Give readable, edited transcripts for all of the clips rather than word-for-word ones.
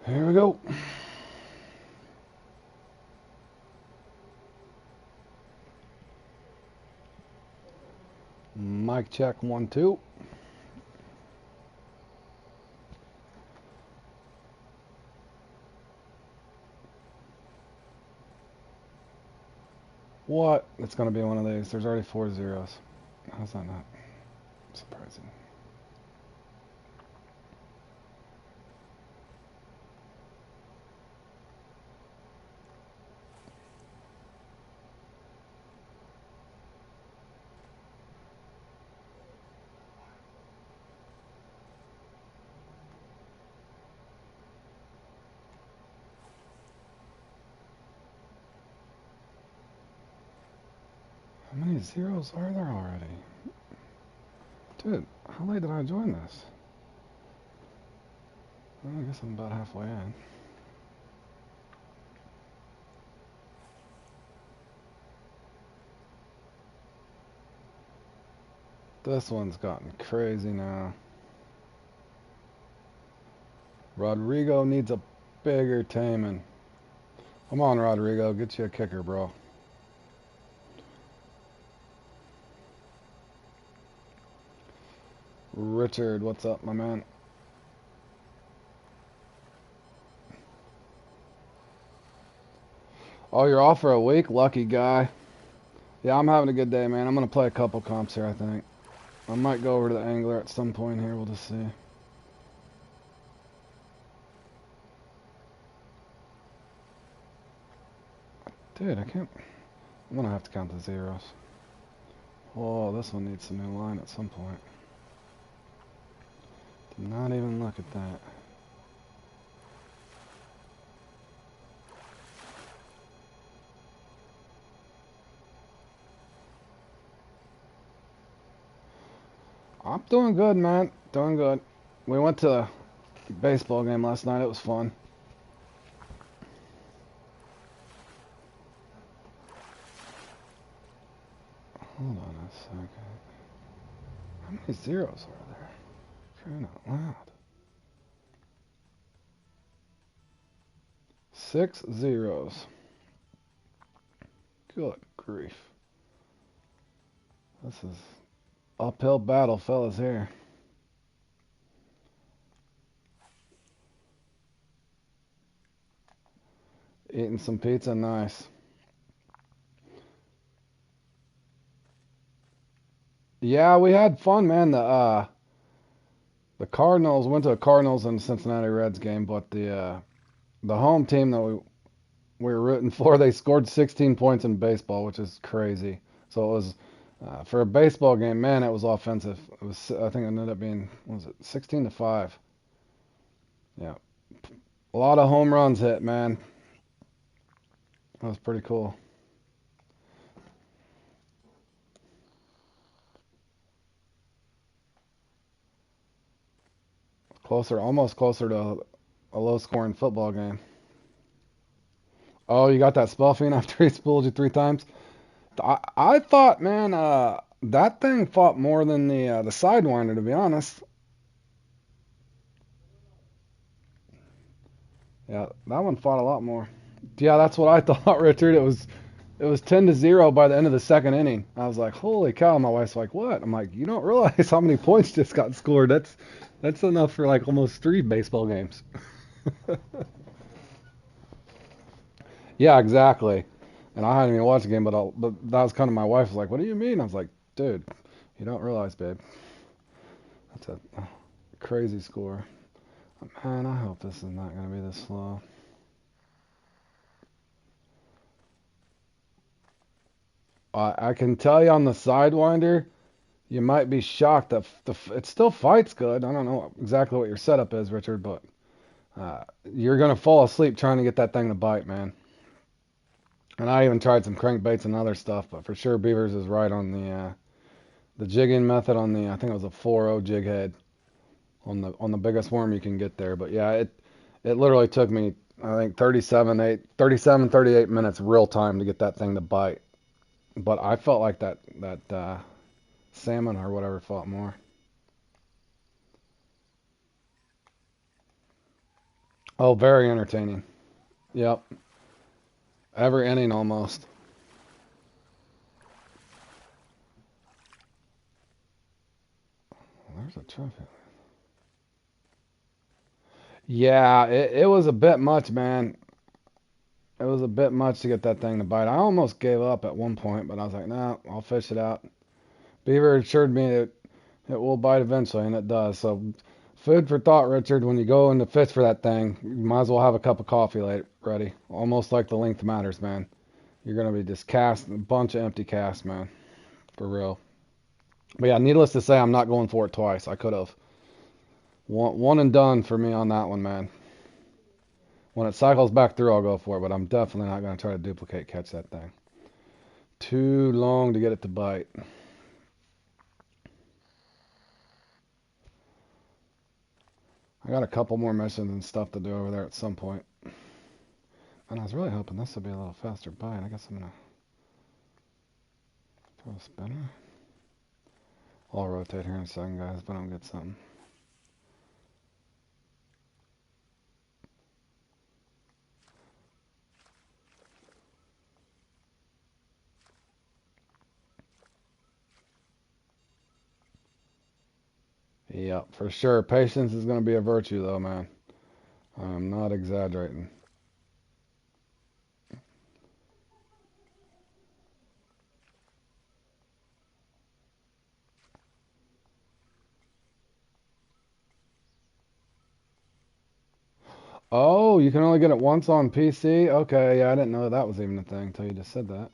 Here we go. Mic check 1 2. What? It's gonna be one of these. There's already 4 zeros. How's that not surprising? How many zeros are there already? Dude, how late did I join this? Well, I guess I'm about halfway in. This one's gotten crazy now. Rodrigo needs a bigger taming. Come on, Rodrigo, get you a kicker, bro. Richard, what's up, my man? Oh, you're off for a week? Lucky guy. Yeah, I'm having a good day, man. I'm going to play a couple comps here, I think. I might go over to the angler at some point here. We'll just see. Dude, I can't... I'm going to have to count the zeros. Oh, this one needs some new line at some point. Did not even look at that. I'm doing good, man. Doing good. We went to a baseball game last night. It was fun. Hold on a second. How many zeros are there? Crying out loud. 6 zeros. Good grief. This is uphill battle, fellas, here. Eating some pizza, nice. Yeah, we had fun, man. The Cardinals went to a Cardinals and Cincinnati Reds game, but the home team that we were rooting for, they scored 16 points in baseball, which is crazy. So it was for a baseball game, man, it was offensive. It was, I think it ended up being, what was it, 16-5. Yeah, a lot of home runs hit, man. That was pretty cool. Closer, almost closer to a low-scoring football game. Oh, you got that spell fiend after he spooled you 3 times? I thought, man, that thing fought more than the Sidewinder, to be honest. Yeah, that one fought a lot more. Yeah, that's what I thought, Richard. It was 10-0 by the end of the second inning. I was like, holy cow! My wife's like, what? I'm like, you don't realize how many points just got scored. That's enough for like almost 3 baseball games. Yeah, exactly. And I hadn't even watched the game, but that was kind of my wife was like, what do you mean? I was like, dude, you don't realize, babe. That's a crazy score. Man, I hope this is not going to be this slow. I can tell you on the Sidewinder, you might be shocked that it still fights good. I don't know exactly what your setup is, Richard, but you're going to fall asleep trying to get that thing to bite, man. And I even tried some crankbaits and other stuff, but for sure Beavers is right on the jigging method on the, I think it was a 4-0 jig head on the biggest worm you can get there. But yeah, it literally took me, I think 38 minutes real time to get that thing to bite. But I felt like that salmon or whatever fought more. Oh, very entertaining. Yep. Every inning almost. There's a trophy. Yeah, it was a bit much, man. It was a bit much to get that thing to bite. I almost gave up at one point, but I was like, nah, I'll fish it out. Beaver assured me it will bite eventually, and it does. So, food for thought, Richard. When you go in to fish for that thing, you might as well have a cup of coffee ready. Almost like the length matters, man. You're gonna be just casting a bunch of empty casts, man, for real. But yeah, needless to say, I'm not going for it twice. I could have. One and done for me on that one, man. When it cycles back through, I'll go for it, but I'm definitely not going to try to duplicate catch that thing. Too long to get it to bite. I got a couple more missions and stuff to do over there at some point. And I was really hoping this would be a little faster bite. I guess I'm going to throw a spinner. I'll rotate here in a second, guys, but I'll get something. Yep, for sure. Patience is going to be a virtue, though, man. I'm not exaggerating. Oh, you can only get it once on PC? Okay, yeah, I didn't know that was even a thing until you just said that.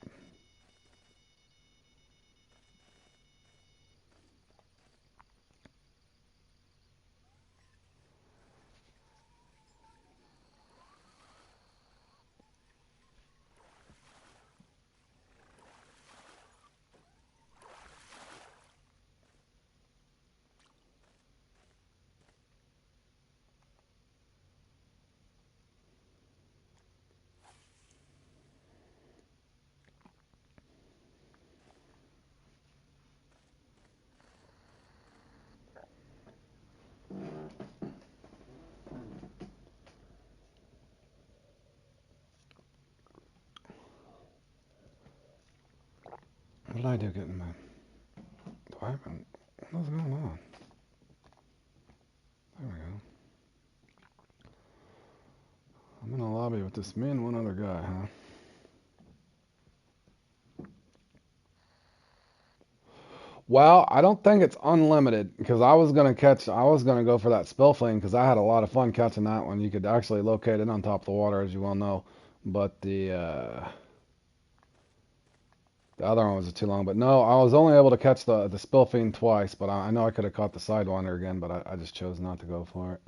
What did I do getting my... Do I even... What's going on? There we go. I'm in a lobby with this me and one other guy, huh? Well, I don't think it's unlimited because I was gonna go for that spill flame because I had a lot of fun catching that one. You could actually locate it on top of the water, as you well know. But the other one was too long. But no, I was only able to catch the spill fiend twice. But I know I could have caught the sidewinder again, but I just chose not to go for it.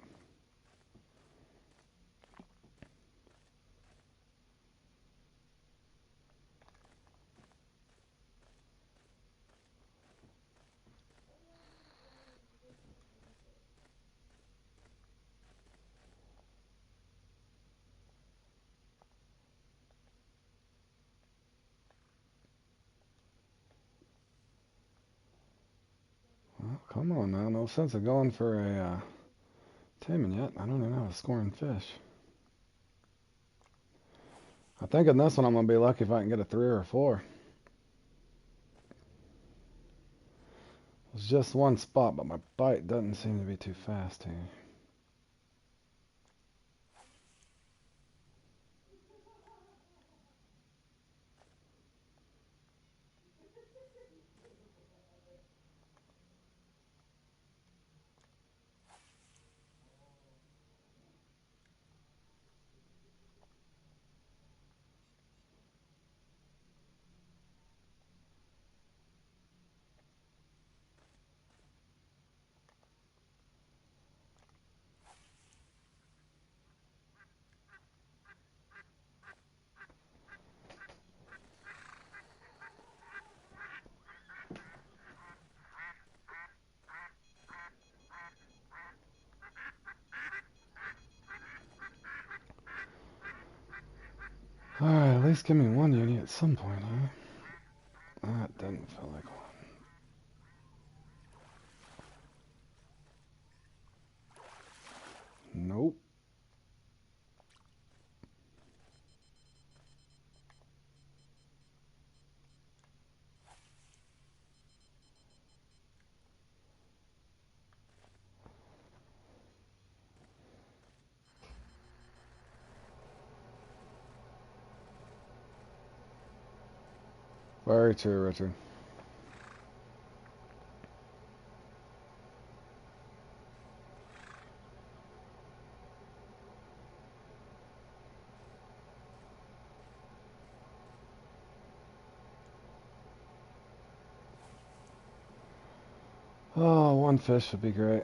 Well, come on now, no sense of going for a taming yet. I don't even have a scoring fish. I think in this one I'm gonna be lucky if I can get a 3 or a 4. It's just one spot, but my bite doesn't seem to be too fast here. Alright, at least give me one uni at some point, huh? That didn't feel like one. Nope. Very true, Richard. Oh, one fish would be great.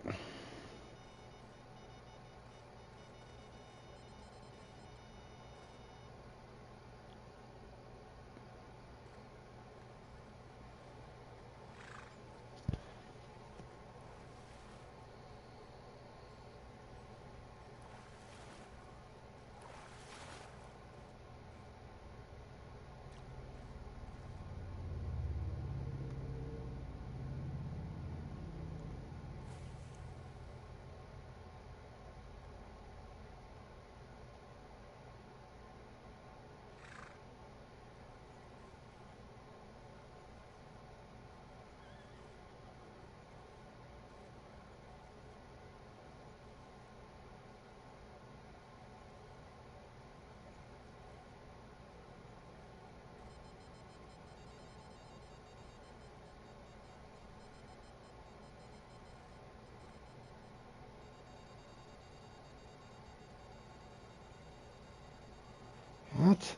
What?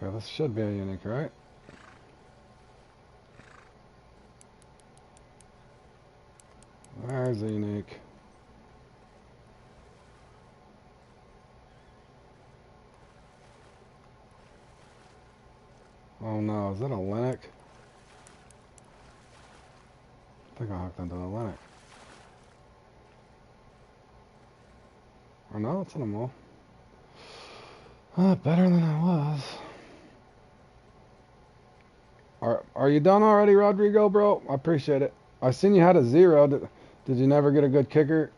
Okay, this should be a unique, right? There's a unique. Oh no, is that a Linux? I think I hooked into a Linux. Or no, it's in a mole. Better than I was. Are you done already, Rodrigo, bro? I appreciate it. I seen you had a 0. Did you never get a good kicker?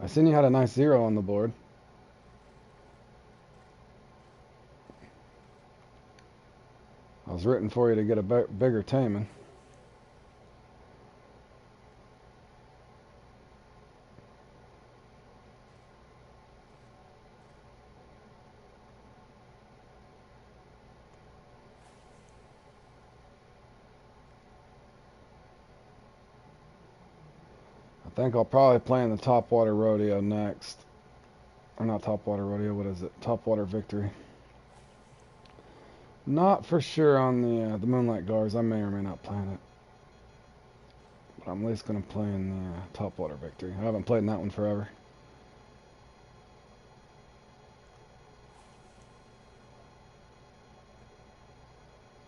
I seen you had a nice 0 on the board. I was rooting for you to get a bigger taming. I think I'll probably play in the Topwater Rodeo next. Or not Topwater Rodeo, what is it? Topwater Victory. Not for sure on the Moonlight Gars. I may or may not play in it. But I'm at least going to play in the Topwater Victory. I haven't played in that one forever.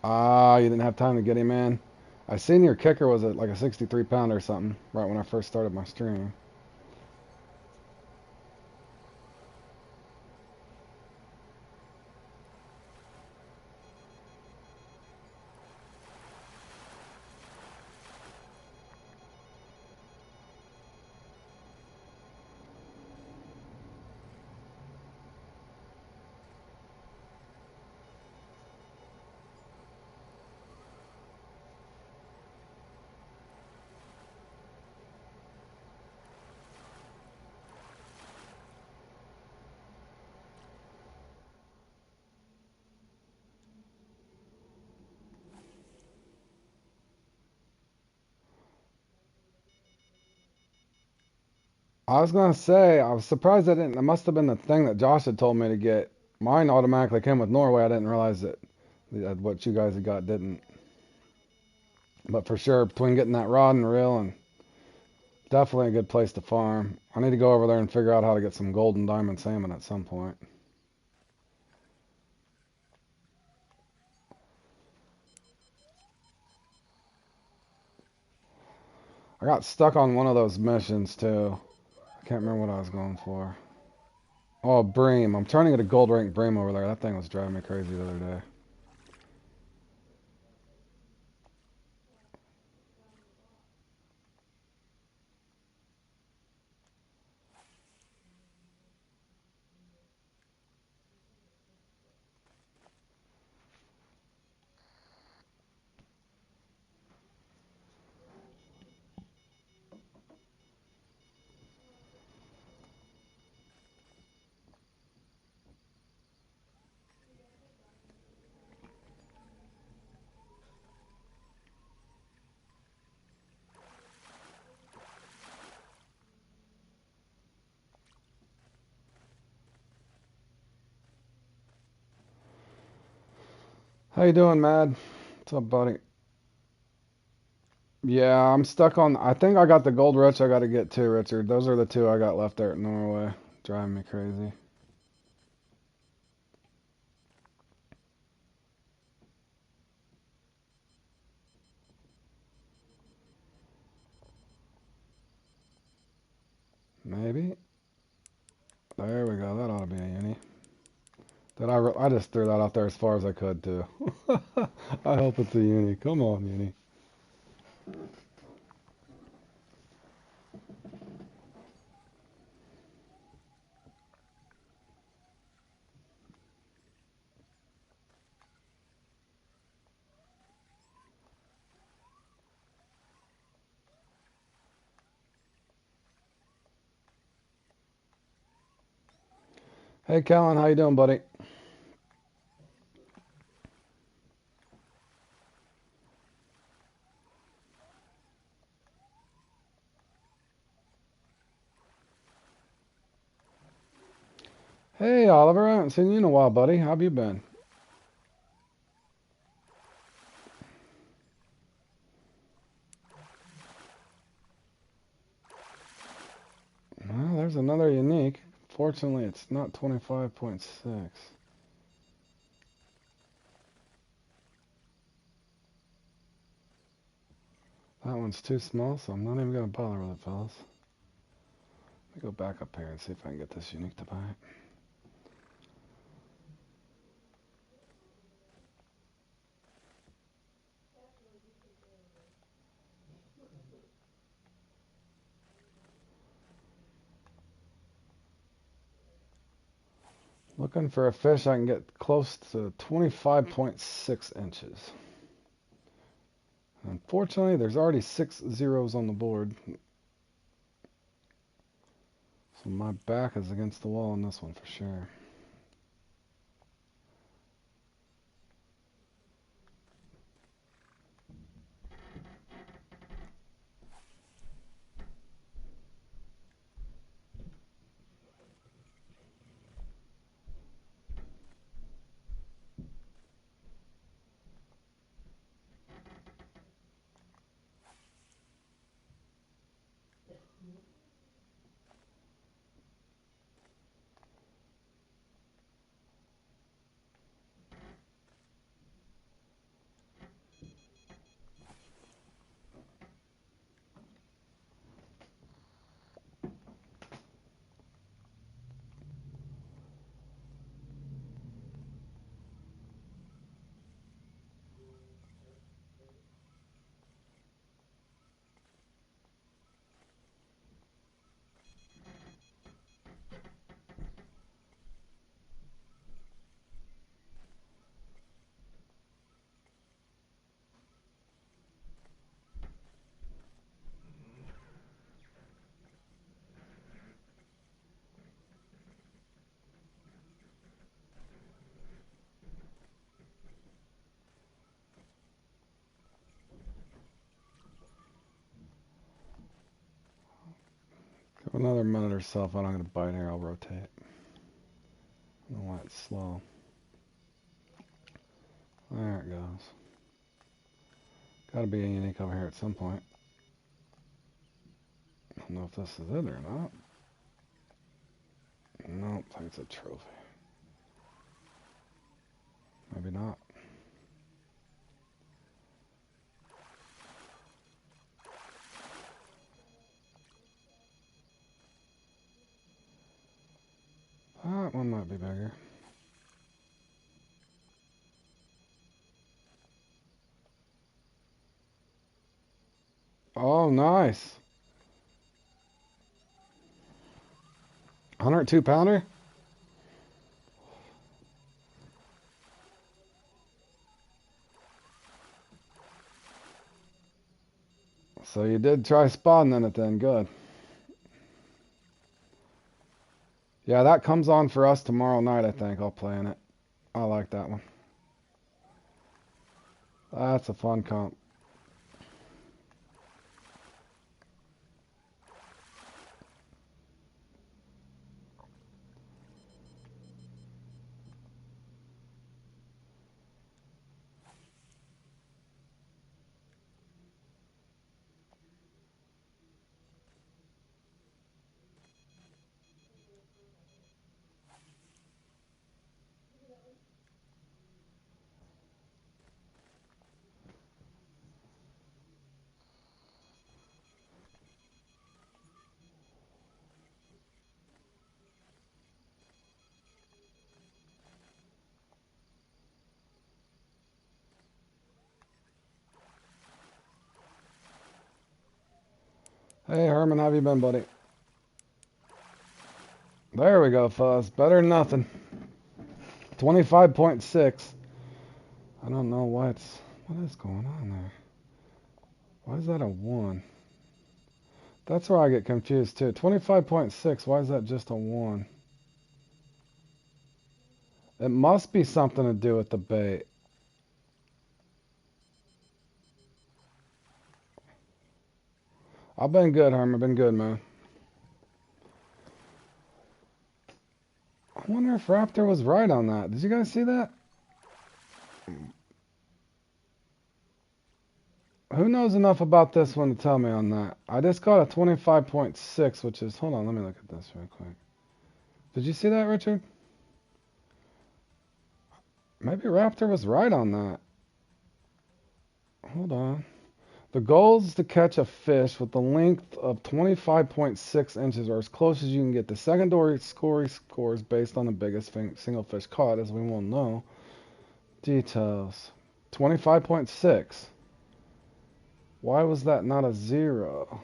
Ah, you didn't have time to get him in. I seen your kicker was like a 63 pounder or something right when I first started my stream. I was gonna say, I was surprised I didn't. It must have been the thing that Josh had told me to get. Mine automatically came with Norway. I didn't realize that what you guys had got didn't. But for sure, between getting that rod and reel and definitely a good place to farm. I need to go over there and figure out how to get some golden diamond salmon at some point. I got stuck on one of those missions too. I can't remember what I was going for. Oh, bream. I'm trying to get a gold rank bream over there. That thing was driving me crazy the other day. How you doing, Mad? What's up, buddy? Yeah, I'm stuck on. I think I got the gold rich I got to get too, Richard. Those are the two I got left there at Norway. Driving me crazy. Maybe. There we go. That ought to be a uni. I just threw that out there as far as I could too. I hope it's a uni. Come on, uni. Hey, Callan, how you doing, buddy? Hey, Oliver. I haven't seen you in a while, buddy. How have you been? Well, there's another unique. Fortunately, it's not 25.6. That one's too small, so I'm not even going to bother with it, fellas. Let me go back up here and see if I can get this unique to buy it. Looking for a fish I can get close to 25.6 inches. Unfortunately, there's already 6 zeros on the board. So my back is against the wall on this one for sure. Give another minute or so. If I'm not going to bite here, I'll rotate. I don't know why it's slow. There it goes. Got to be a unique over here at some point. I don't know if this is it or not. Nope, I think it's a trophy. Maybe not. That one might be bigger. Oh, nice. 102 pounder? So you did try spawning it then. Good. Yeah, that comes on for us tomorrow night, I think. I'll play in it. I like that one. That's a fun comp. Hey Herman, how have you been, buddy? There we go, fellas. Better than nothing. 25.6. I don't know what is going on there. Why is that a 1? That's where I get confused too. 25.6, why is that just a 1? It must be something to do with the bait. I've been good, Herman. I've been good, man. I wonder if Raptor was right on that. Did you guys see that? Who knows enough about this one to tell me on that? I just got a 25.6, which is... Hold on, let me look at this real quick. Did you see that, Richard? Maybe Raptor was right on that. Hold on. The goal is to catch a fish with the length of 25.6 inches or as close as you can get. The secondary scores based on the biggest single fish caught, as we will know. Details. 25.6. Why was that not a 0?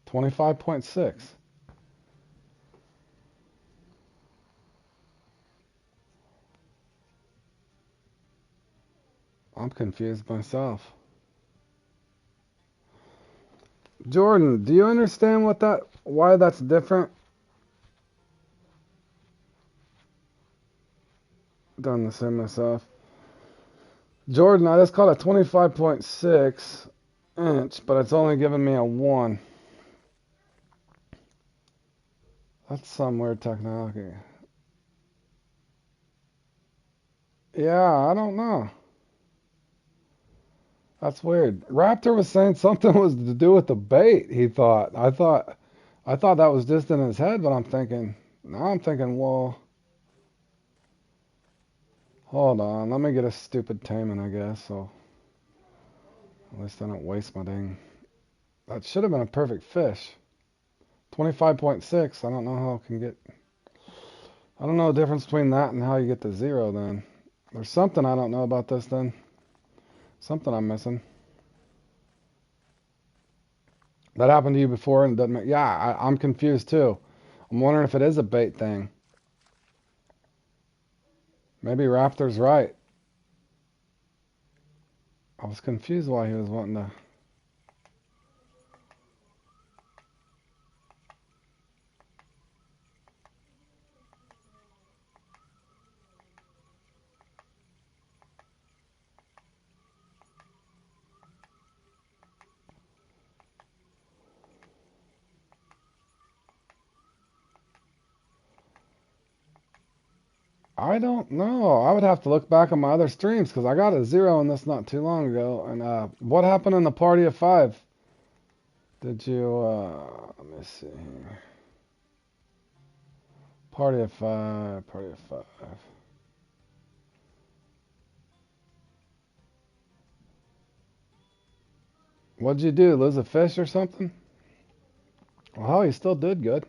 $25.6. I'm confused myself. Jordan, do you understand why that's different? Done the same myself. Jordan, I just caught a 25.6 inch, but it's only giving me a 1. That's some weird technology. Yeah, I don't know. That's weird. Raptor was saying something was to do with the bait, he thought. I thought that was just in his head, but now I'm thinking, well, hold on, let me get a stupid taming, I guess, so at least I don't waste my dang. That should have been a perfect fish. 25.6, I don't know how I can get, I don't know the difference between that and how you get to 0 then. There's something I don't know about this then. Something I'm missing. That happened to you before and it doesn't make, yeah, I'm confused too. I'm wondering if it is a bait thing. Maybe Raptor's right. I was confused why he was wanting to. I don't know. I would have to look back on my other streams because I got a 0 in this not too long ago. And what happened in the party of 5? Did you, let me see here. Party of 5, party of 5. What'd you do? Lose a fish or something? Well, you still did good.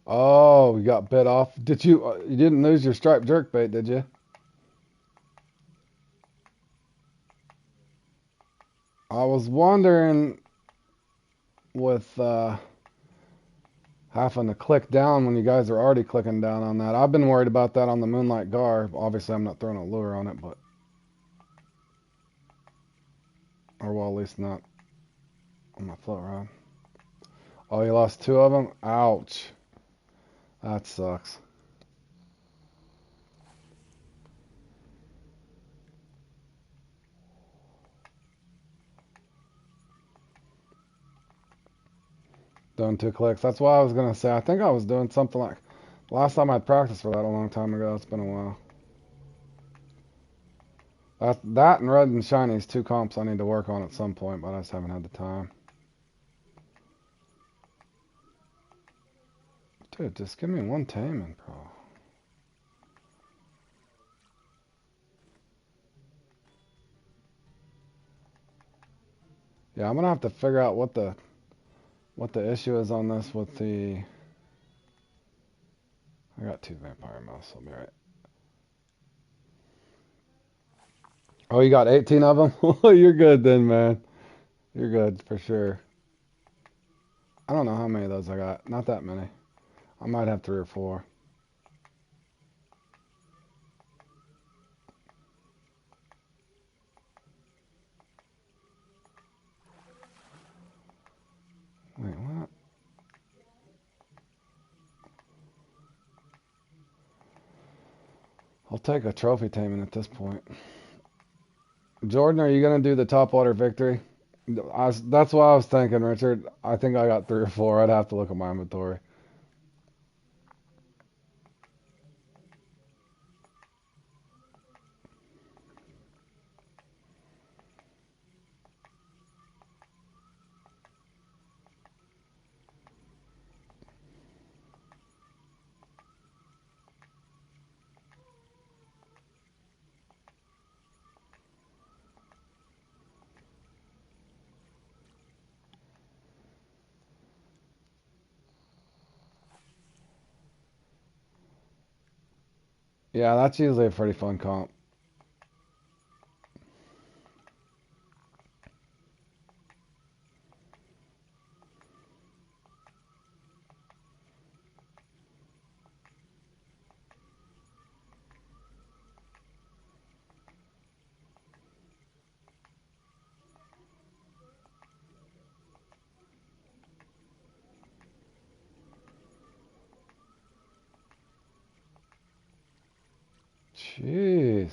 Oh, you got bit off. Did you? You didn't lose your striped jerkbait, did you? I was wondering with having to click down when you guys are already clicking down on that. I've been worried about that on the Moonlight Gar. Obviously, I'm not throwing a lure on it, but or well, at least not on my float rod. Oh, you lost 2 of them? Ouch. That sucks. Doing 2 clicks. That's what I was going to say. I think I was doing something like... Last time I practiced for that a long time ago. It's been a while. That and Red and Shiny is 2 comps I need to work on at some point, but I just haven't had the time. Dude, just give me 1 taming, bro. Yeah, I'm gonna have to figure out what the issue is on this with the. I got 2 vampire mouse. I'll be right. Oh, you got 18 of them? You're good then, man. You're good for sure. I don't know how many of those I got. Not that many. I might have 3 or 4. Wait, what? I'll take a trophy taming at this point. Jordan, are you going to do the top water victory? That's what I was thinking, Richard. I think I got 3 or 4. I'd have to look at my inventory. Yeah, that's usually a pretty fun comp. Jeez.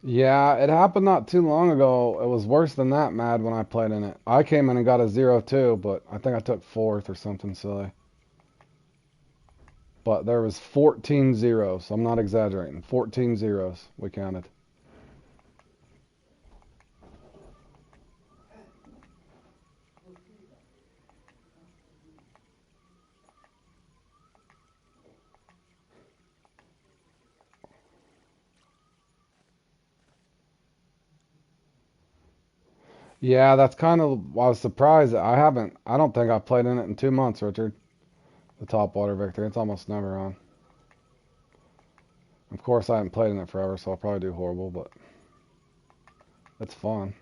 Yeah, it happened not too long ago. It was worse than that, Mad, when I played in it. I came in and got a 0 too, but I think I took 4th or something silly. But there was 14 zeros. I'm not exaggerating. 14 zeros we counted. Yeah, that's kind of. I was surprised. I don't think I played in it in 2 months, Richard. The top water victory. It's almost never on. Of course, I haven't played in it forever, so I'll probably do horrible, but it's fun.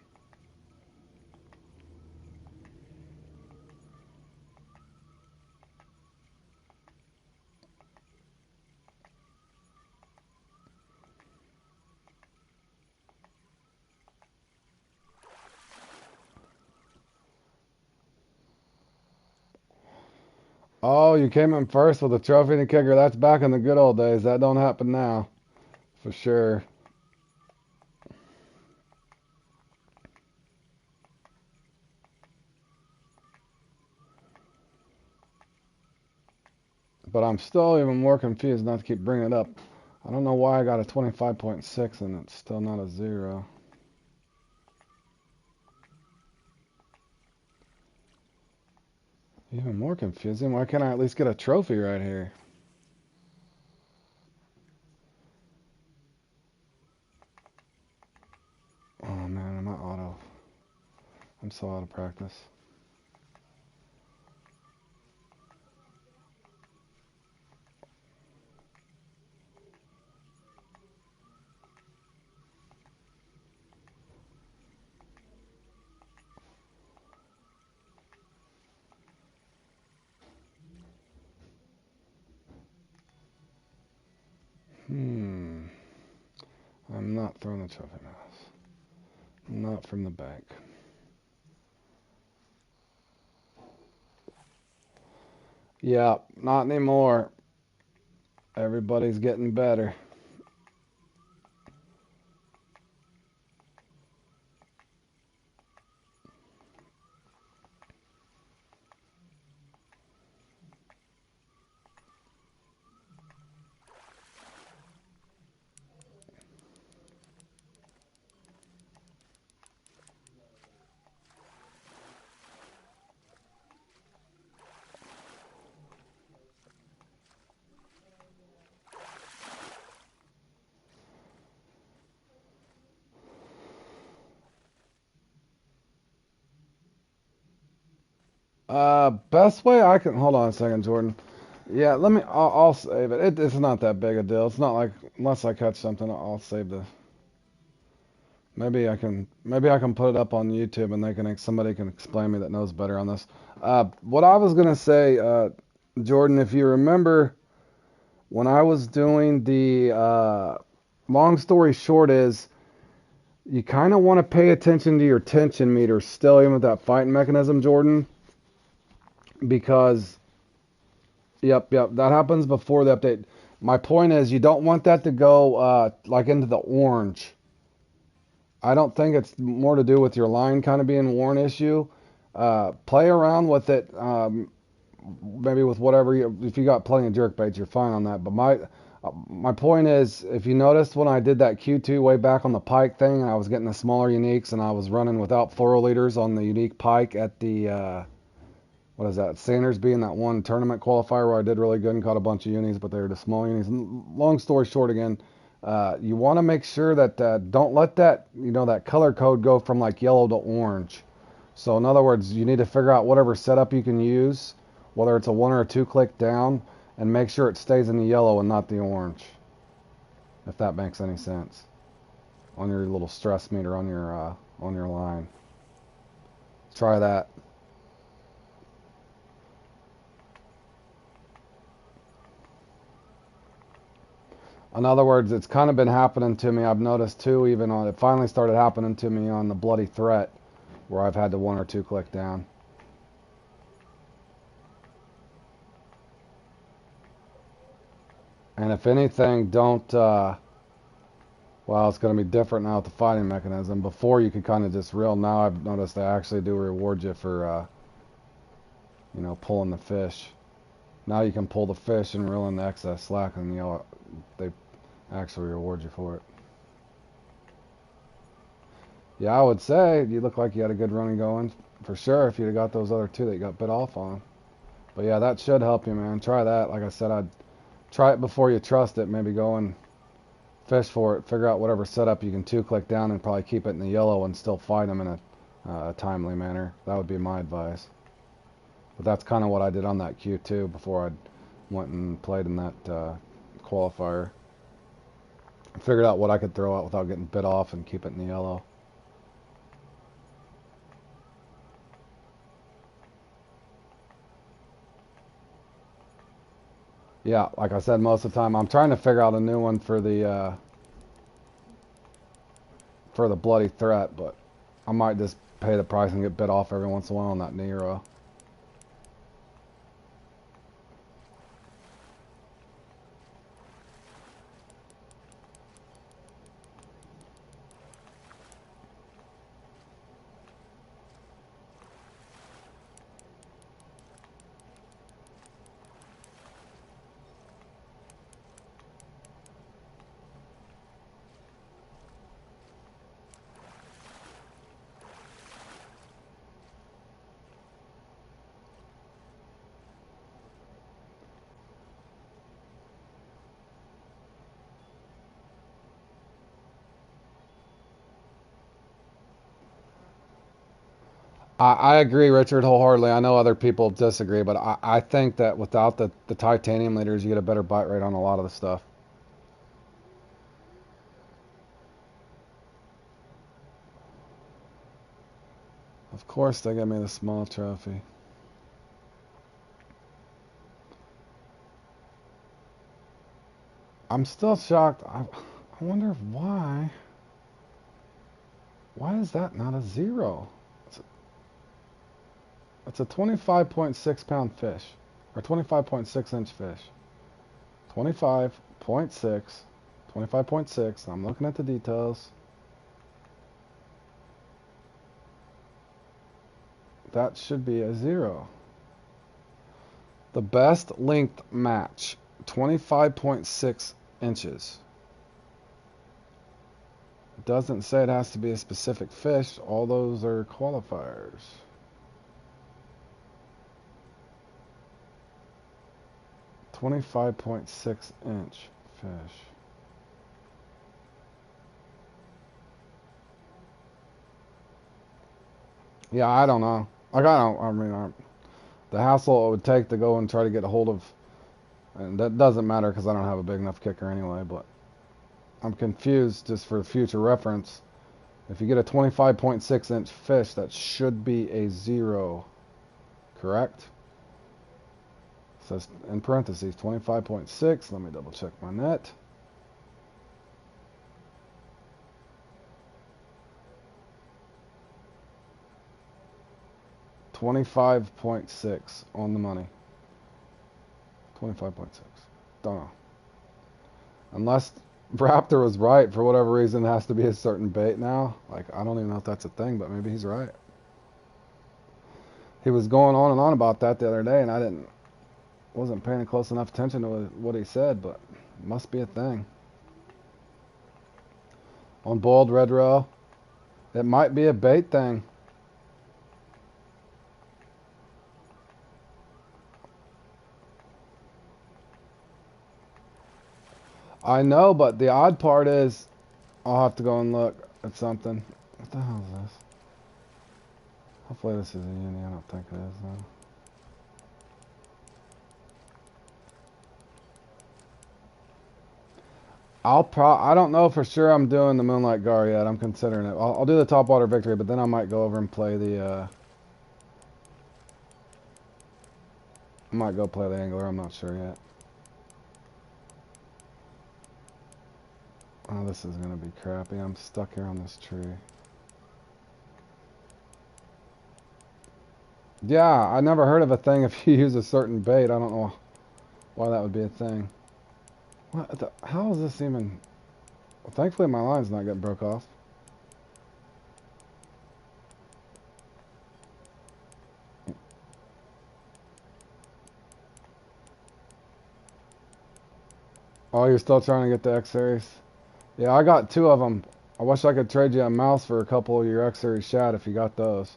Oh, you came in first with a trophy and a kicker. That's back in the good old days. That don't happen now, for sure. But I'm still even more confused not to keep bringing it up. I don't know why I got a 25.6 and it's still not a 0. Even more confusing. Why can't I at least get a trophy right here? Oh man, I'm not auto. I'm so out of practice. I'm not throwing the trophy mouse. Not from the bank. Yeah, not anymore. Everybody's getting better. Best way I can, hold on a second, Jordan. Yeah, I'll save it. It's not that big a deal. It's not like, unless I catch something, I'll save the, maybe I can put it up on YouTube and somebody can explain me that knows better on this. What I was gonna say, Jordan, if you remember when I was doing the, long story short is, you kind of want to pay attention to your tension meter still, even with that fighting mechanism, Jordan, because, yep, that happens before the update. My point is, you don't want that to go, like into the orange. I don't think it's more to do with your line kind of being worn issue. Play around with it, maybe with whatever if you got plenty of jerk baits, you're fine on that. But my point is, if you noticed when I did that Q2 way back on the pike thing, and I was getting the smaller uniques, and I was running without fluoro leaders on the unique pike at the, what is that, Sanders being that one tournament qualifier where I did really good and caught a bunch of unis, but they were the small unis. And long story short, again, you want to make sure that, don't let that, that color code go from like yellow to orange. So in other words, you need to figure out whatever setup you can use, whether it's a 1 or a 2 click down, and make sure it stays in the yellow and not the orange, if that makes any sense, on your little stress meter on your line. Try that. In other words, it's kind of been happening to me. I've noticed too, even on it finally started happening to me on the Bloody Threat, where I've had to 1 or 2 click down. And if anything, don't, well, it's going to be different now with the fighting mechanism. Before you could kind of just reel. Now I've noticed they actually do reward you for, pulling the fish. Now you can pull the fish and reel in the excess slack, and they actually reward you for it. Yeah, I would say you look like you had a good running going for sure if you'd have got those other two that you got bit off on. But yeah, that should help you, man. Try that. Like I said, I'd try it before you trust it. Maybe go and fish for it. Figure out whatever setup you can 2 click down and probably keep it in the yellow and still fight them in a timely manner. That would be my advice. But that's kind of what I did on that Q2 before I went and played in that qualifier. I figured out what I could throw out without getting bit off and keep it in the yellow. Yeah, like I said, most of the time I'm trying to figure out a new one for the Bloody Threat, but I might just pay the price and get bit off every once in a while on that Nero. I agree, Richard, wholeheartedly. I know other people disagree, but I think that without the titanium leaders, you get a better bite rate on a lot of the stuff. Of course, they give me the small trophy. I'm still shocked. I wonder why. Why is that not a 0? It's a 25.6 pound fish, or 25.6 inch fish. 25.6, 25.6. I'm looking at the details. That should be a 0. The best length match, 25.6 inches. It doesn't say it has to be a specific fish. All those are qualifiers. .6 inch fish. Yeah, I don't know. Like, I don't, I mean, The hassle it would take to go and try to get a hold of, and that doesn't matter because I don't have a big enough kicker anyway, but I'm confused just for future reference. If you get a 25.6-inch fish, that should be a 0, correct? It says in parentheses 25.6. Let me double check my net. $25.6 on the money. 25.6. Don't know. Unless Raptor was right, for whatever reason, it has to be a certain bait now. Like, I don't even know if that's a thing, but maybe he's right. He was going on and on about that the other day, and I wasn't paying close enough attention to what he said, but it must be a thing. On boiled red roe, it might be a bait thing. I know, but the odd part is I'll have to go and look at something. What the hell is this? Hopefully this is a uni. I don't think it is, though. I don't know for sure I'm doing the Moonlight Gar yet. I'm considering it. I'll do the Topwater Victory, but then I might go over and play the, I might go play the Angler. I'm not sure yet. Oh, this is going to be crappy. I'm stuck here on this tree. Yeah, I never heard of a thing if you use a certain bait. I don't know why that would be a thing. What the, how is this even... Well, thankfully my line's not getting broke off. Oh, you're still trying to get the X Series? Yeah, I got 2 of them. I wish I could trade you a mouse for a couple of your X Series shad if you got those.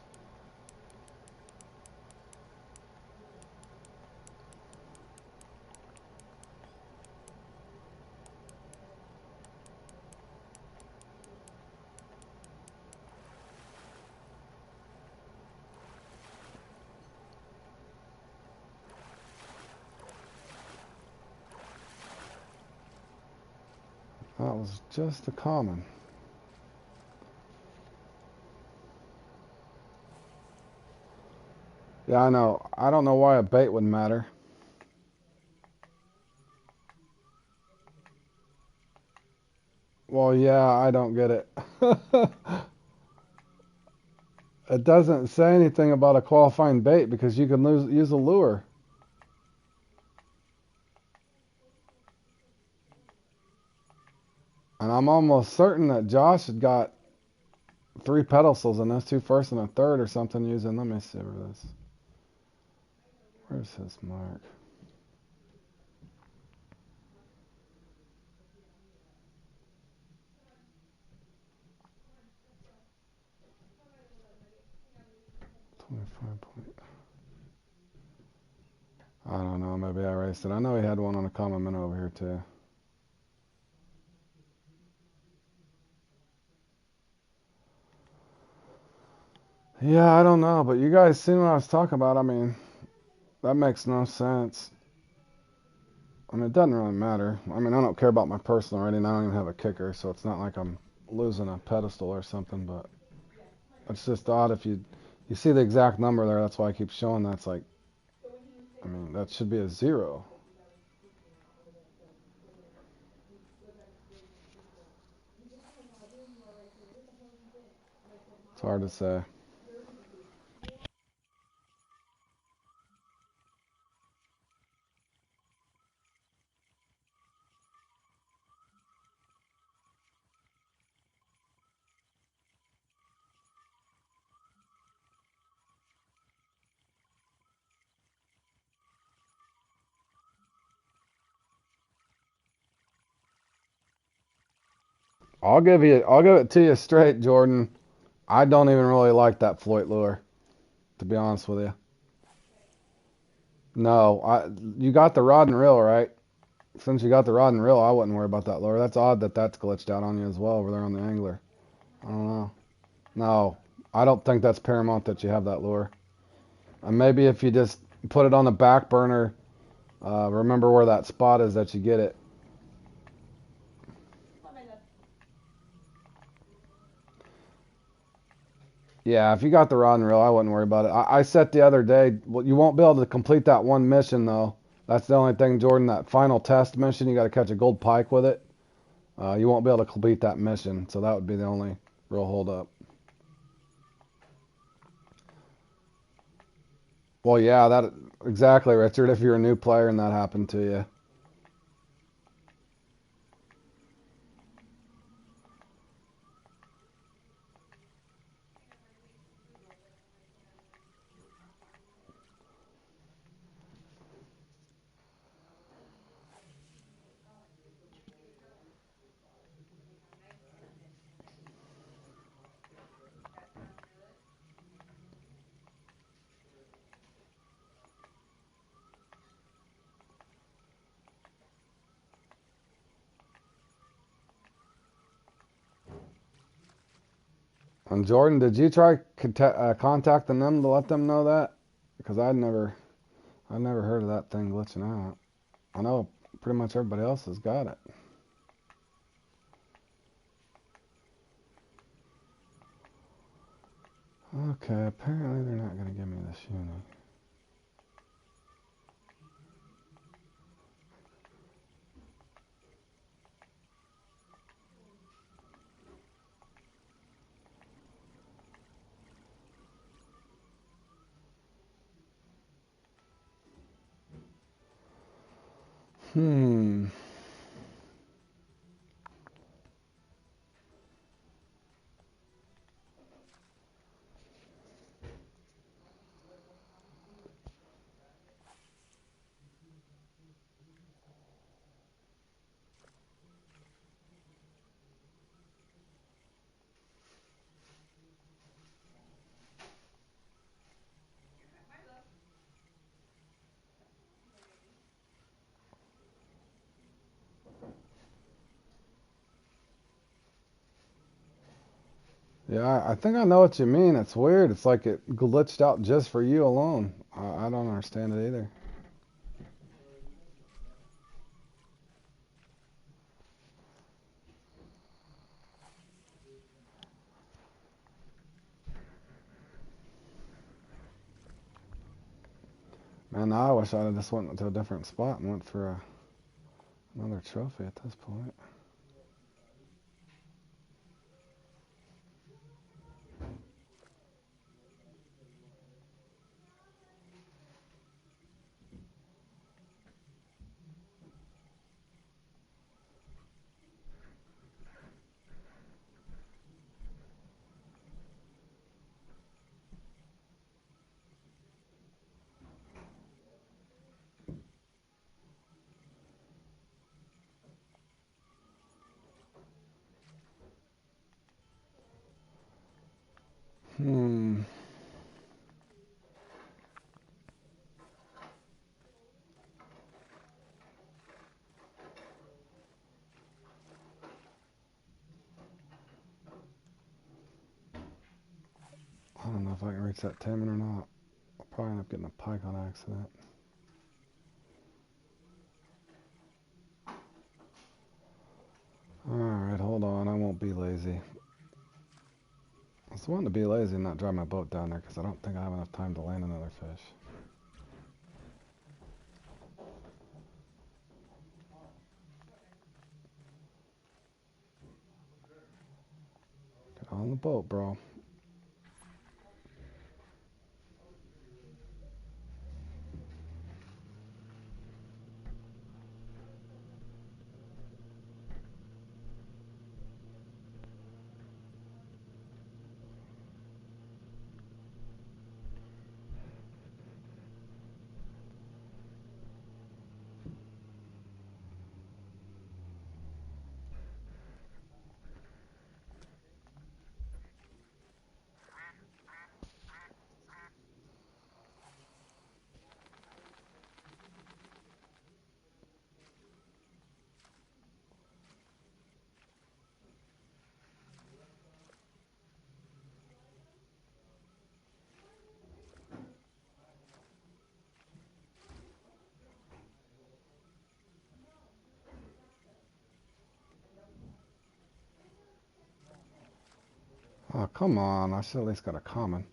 That was just a common. Yeah, I know. I don't know why a bait would matter. Well, yeah, I don't get it. It doesn't say anything about a qualifying bait because you can use a lure. And I'm almost certain that Josh had got 3 pedestals and those 2 first and a third or something using. Let me see where this. Where's his mark? I don't know. Maybe I erased it. I know he had one on a common minnow over here too. Yeah, I don't know, but you guys seen what I was talking about. I mean, that makes no sense. I mean, it doesn't really matter. I mean, I don't care about my personal rating. I don't even have a kicker, so it's not like I'm losing a pedestal or something, but it's just odd if you see the exact number there. That's why I keep showing that's like, I mean, that should be a 0. It's hard to say. I'll give it to you straight, Jordan. I don't even really like that float lure, to be honest with you. No, you got the rod and reel, right? Since you got the rod and reel, I wouldn't worry about that lure. That's odd that that's glitched out on you as well over there on the angler. I don't know. No, I don't think that's paramount that you have that lure. And maybe if you just put it on the back burner. Remember where that spot is that you get it. Yeah, if you got the rod and reel, I wouldn't worry about it. I set the other day. Well, you won't be able to complete that one mission though. That's the only thing, Jordan. That final test mission, you got to catch a gold pike with it. You won't be able to complete that mission, so that would be the only real hold up. Well, yeah, that exactly, Richard. If you're a new player and that happened to you. And Jordan, did you try contacting them to let them know that? Because I never heard of that thing glitching out. I know pretty much everybody else has got it. Okay, apparently they're not gonna give me this uni. Hmm. Yeah, I think I know what you mean. It's weird. It's like it glitched out just for you alone. I don't understand it either. Man, now I wish I'd have just went to a different spot and went for another trophy at this point. Hmm. I don't know if I can reach that Taman or not. I'll probably end up getting a pike on accident. Alright, hold on. I won't be lazy. I was wanting to be lazy and not drive my boat down there because I don't think I have enough time to land another fish. Get on the boat, bro. Come on, I should at least got a common.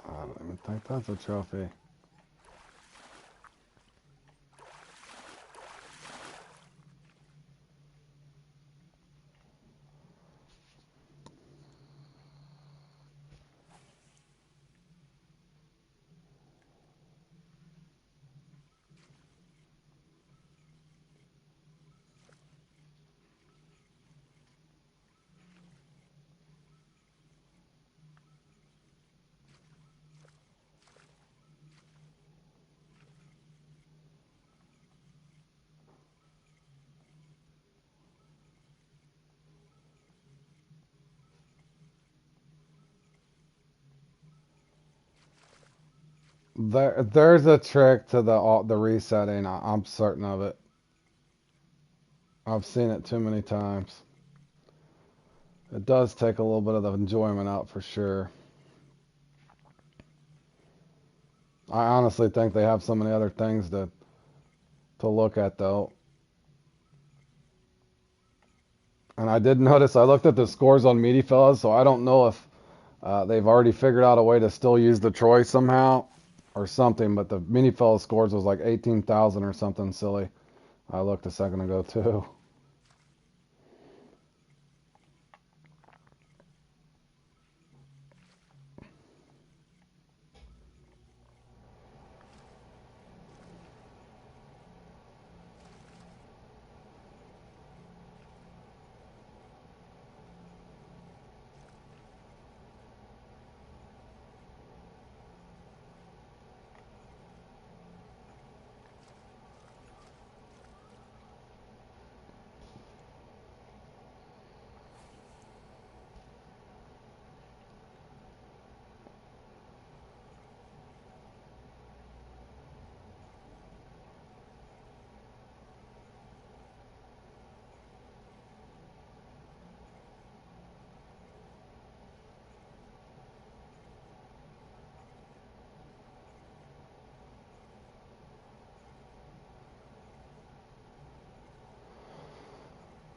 I don't even think that's a trophy. There's a trick to the resetting. I'm certain of it. I've seen it too many times. It does take a little bit of the enjoyment out for sure. I honestly think they have so many other things to look at though. And I did notice I looked at the scores on Meaty Fellas, so I don't know if they've already figured out a way to still use the Troy somehow or something. But the Meaty Fellas scores was like 18,000 or something silly. I looked a second ago too.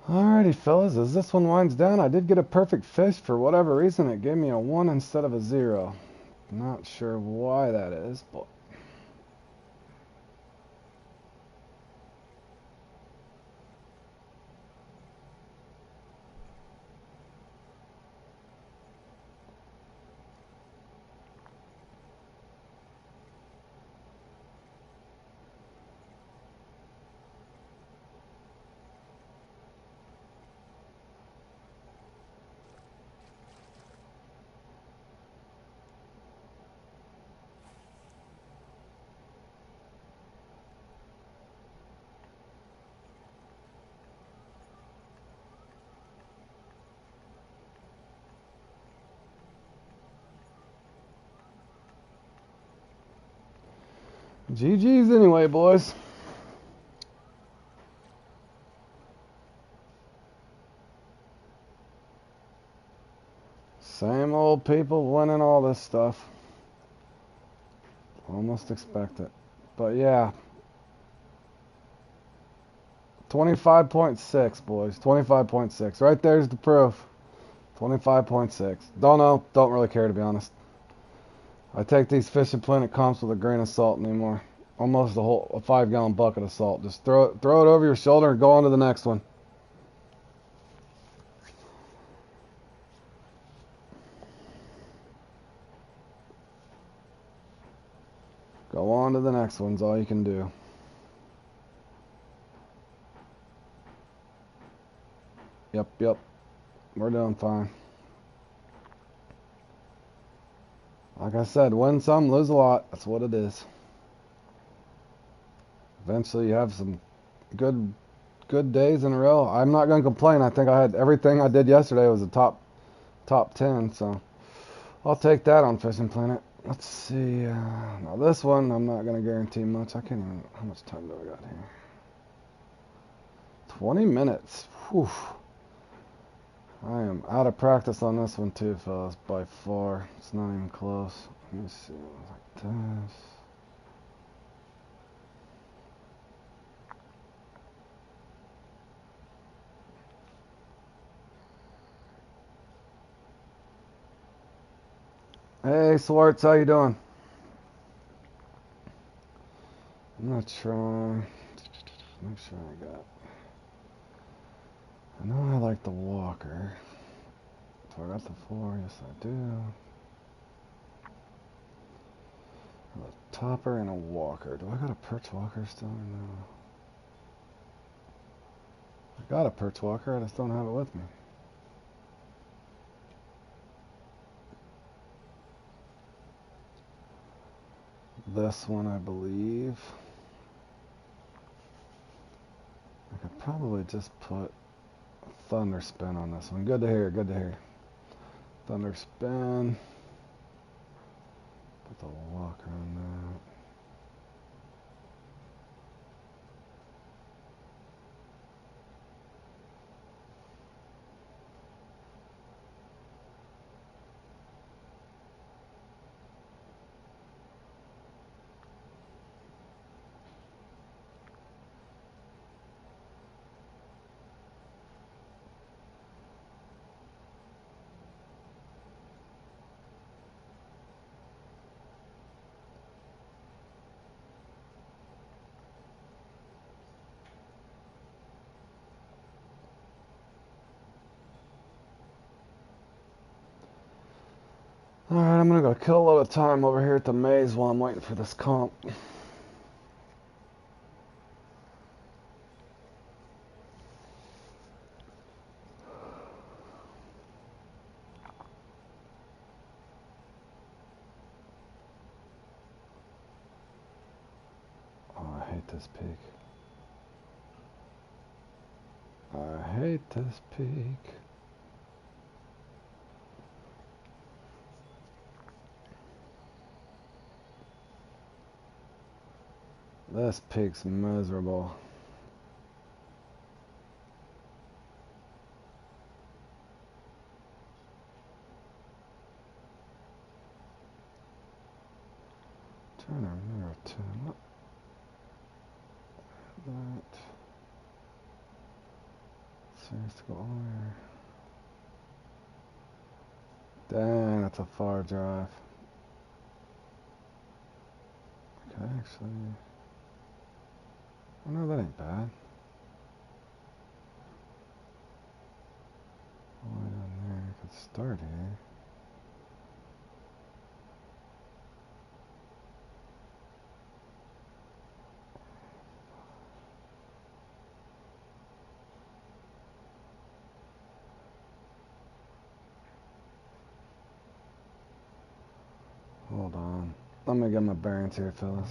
Alrighty, fellas, as this one winds down, I did get a perfect fish. For whatever reason, it gave me a 1 instead of a 0. Not sure why that is, but GG's anyway, boys. Same old people winning all this stuff. Almost expect it. But yeah, 25.6, boys. 25.6. Right there's the proof. 25.6. Don't know. Don't really care, to be honest. I take these Fishing Planet comps with a grain of salt anymore. Almost a 5-gallon bucket of salt. Just throw it over your shoulder and go on to the next one. Go on to the next one's all you can do. Yep. We're doing fine. Like I said, win some, lose a lot. That's what it is. Eventually you have some good days in a row. I'm not going to complain. I think I had everything I did yesterday was a top 10, so I'll take that on Fishing Planet. Let's see. Now this one, I'm not going to guarantee much. I can't even. How much time do I got here? 20 minutes. Whew. I am out of practice on this one too, fellas. By far, it's not even close. Let me see. Like this. Hey, Swartz, how you doing? I'm gonna try. Make sure I got. I know I like the walker. So I got the 4. Yes, I do. A topper and a walker. Do I got a perch walker still? No. I got a perch walker. I just don't have it with me. This one, I believe. I could probably just put thunder spin on this one. Good to hear. Thunder spin. Put the walker on that. Alright, I'm gonna go kill a little time over here at the maze while I'm waiting for this comp. Oh, I hate this peak. I hate this peak. This peak's miserable. Trying to remember to what that. Seems to go over. Dang, that's a far drive. Okay, actually. Oh no, that ain't bad. All the way down there, I could start here. Hold on. Let me get my bearings here, fellas.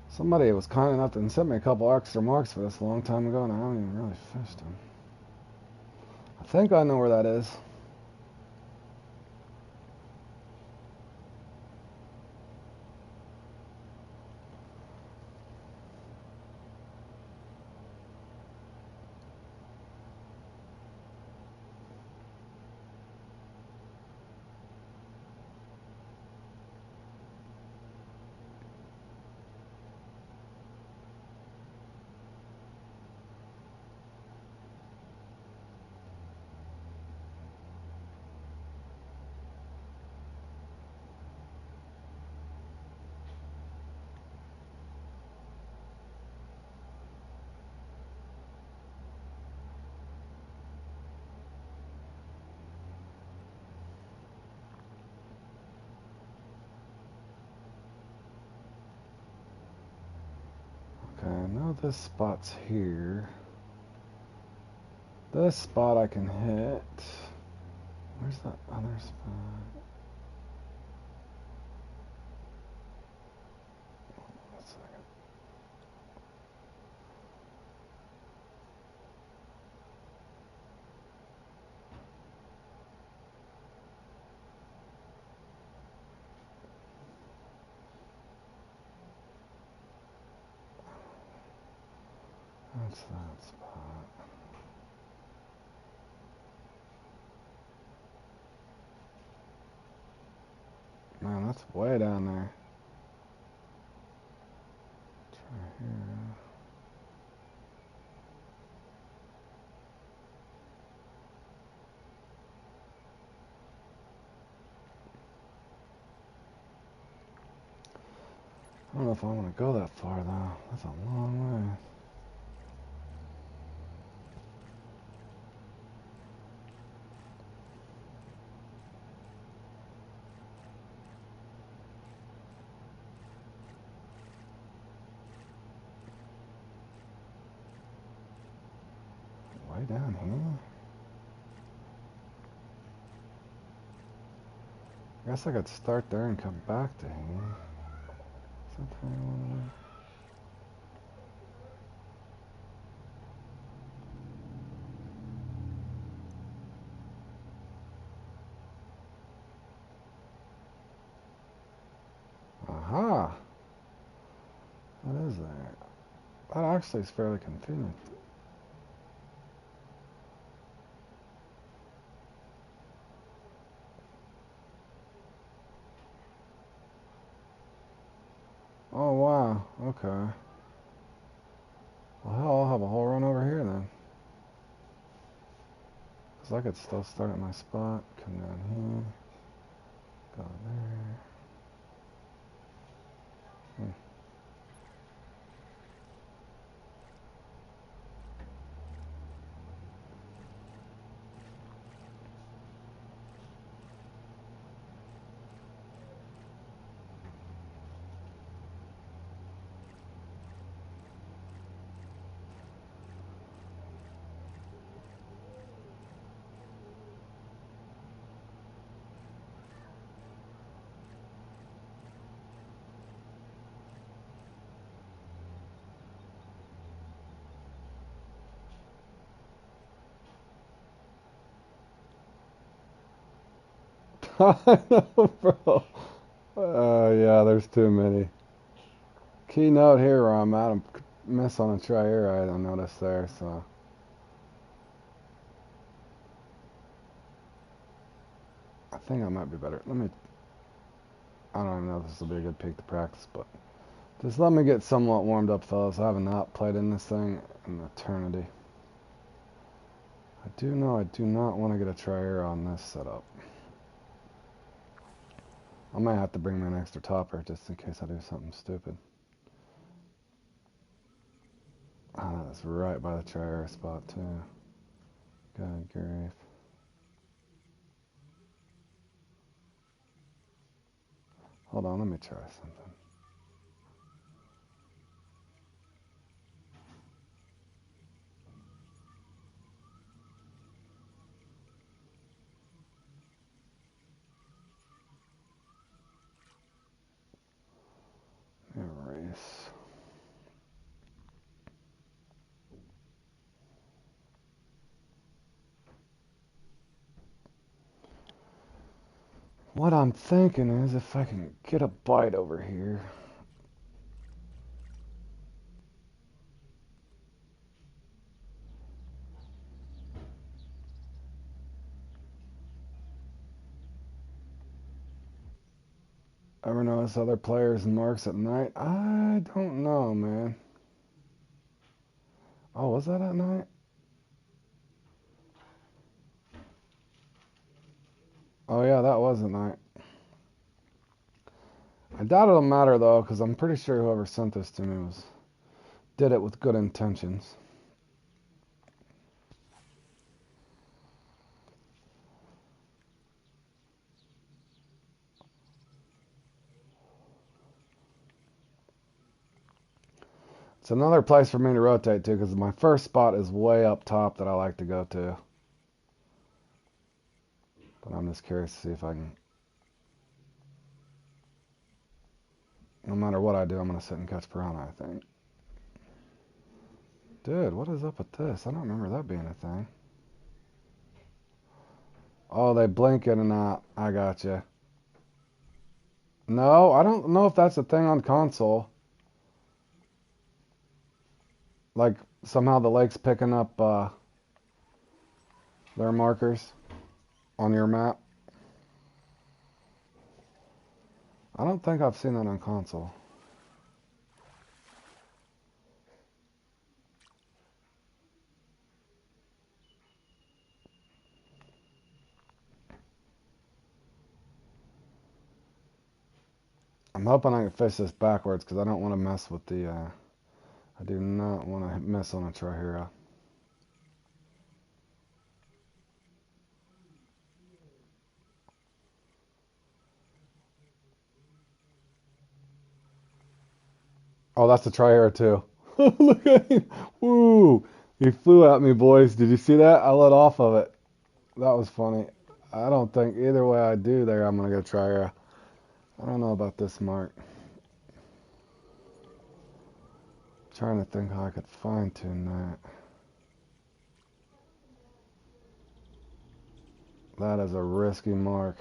Somebody was kind enough to send me a couple extra marks for this a long time ago, and I haven't even really fished them. I think I know where that is. I know this spot's here. This spot I can hit. Where's that other spot? Hold on a second. That's that spot. Man, that's way down there. Try here. I don't know if I want to go that far though. That's a long way. Way down here? I guess I could start there and come back to here. Something I want to... Aha! What is there? That actually is fairly convenient. Oh wow, okay. Well hell, I'll have a whole run over here then. Because I could still start at my spot, come down here, go there. I know, bro. Yeah, there's too many. Keynote here where I'm at, I'm miss on a tri-air I noticed there, so. I think I might be better. I don't even know if this will be a good peak to practice, but just let me get somewhat warmed up, fellas. I have not played in this thing in eternity. I do know I do not want to get a tri-air on this setup. I might have to bring me an extra topper just in case I do something stupid. Ah, that's right by the tri-air spot too. Good grief. Hold on, let me try something. Erase. What I'm thinking is if I can get a bite over here. Ever notice other players' marks at night? I don't know, man. Oh, was that at night? Oh yeah, that was at night. I doubt it'll matter though, because I'm pretty sure whoever sent this to me did it with good intentions. It's another place for me to rotate to because my first spot is way up top that I like to go to. But I'm just curious to see if I can. No matter what I do, I'm going to sit and catch piranha, I think. Dude, what is up with this? I don't remember that being a thing. Oh, they blink in and out. I gotcha. No, I don't know if that's a thing on console. Like, somehow the lake's picking up their markers on your map. I don't think I've seen that on console. I'm hoping I can fish this backwards because I don't want to mess with the, I do not want to miss on a Trihera. Oh, that's the Trihera too. Look at him. Woo! He flew at me, boys. Did you see that? I let off of it. That was funny. I don't think either way I do there, I'm going to go Trihera. I don't know about this mark. Trying to think how I could fine tune that. That is a risky mark.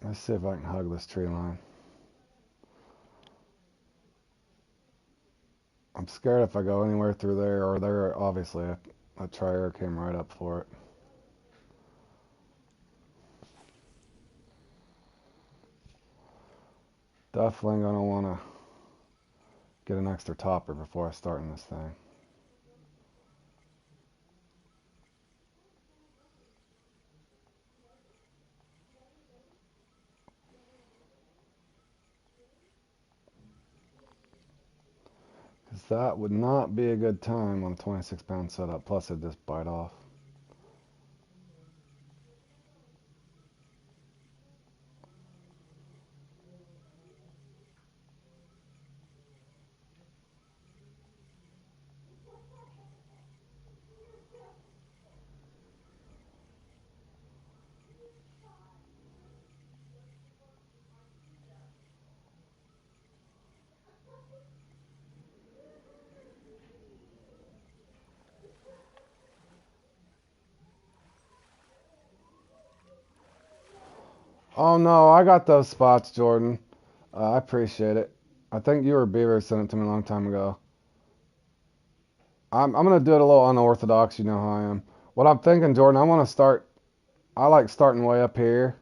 Let's see if I can hug this tree line. I'm scared if I go anywhere through there or there, obviously a Trihera came right up for it. Definitely gonna wanna get an extra topper before I start in this thing. Because that would not be a good time on a 26-pound setup, plus it'd just bite off. Oh no, I got those spots, Jordan. I appreciate it. I think you or Beaver sent it to me a long time ago. I'm gonna do it a little unorthodox, you know how I am. What I'm thinking, Jordan, I want to start. I like starting way up here,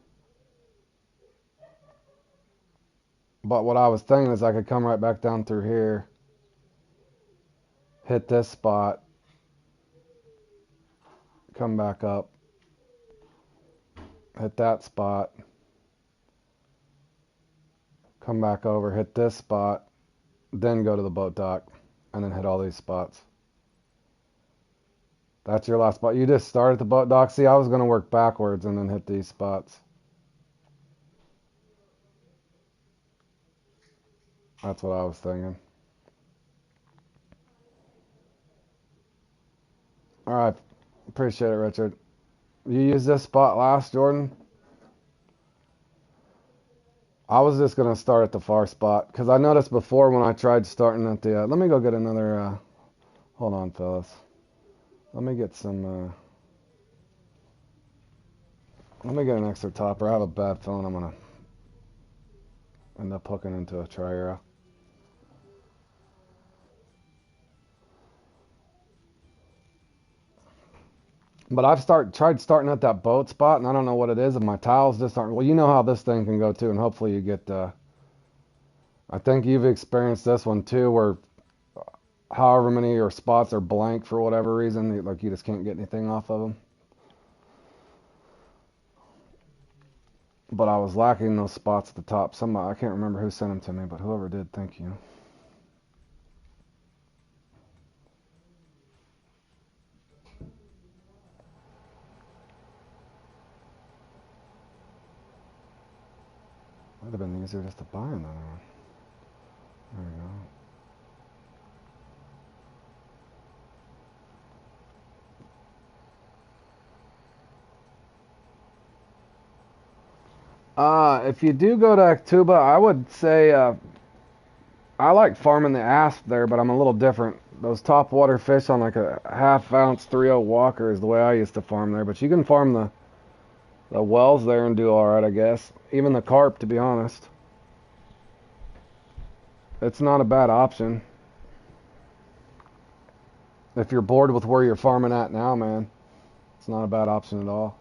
but what I was thinking is I could come right back down through here, hit this spot, come back up, hit that spot, come back over, hit this spot, then go to the boat dock, and then hit all these spots. That's your last spot. You just start at the boat dock. See, I was going to work backwards and then hit these spots. That's what I was thinking. All right. Appreciate it, Richard. You used this spot last, Jordan? I was just going to start at the far spot because I noticed before when I tried starting at the... let me go get another... hold on, fellas. Let me get some... let me get an extra topper. I have a bad feeling I'm going to end up hooking into a Trihera. But I've tried starting at that boat spot, and I don't know what it is, and my towels just aren't... Well, you know how this thing can go, too, and hopefully you get... I think you've experienced this one, too, where however many of your spots are blank for whatever reason, like you just can't get anything off of them. but I was lacking those spots at the top. Somebody, I can't remember who sent them to me, but whoever did, thank you. Might have been easier just to buy another one. There we go. If you do go to Actuba, I would say I like farming the asp there, but I'm a little different. Those top water fish on like a half ounce 3/0 Walker is the way I used to farm there. But you can farm the wells there and do all right, I guess. Even the carp, to be honest. It's not a bad option. If you're bored with where you're farming at now, man, it's not a bad option at all.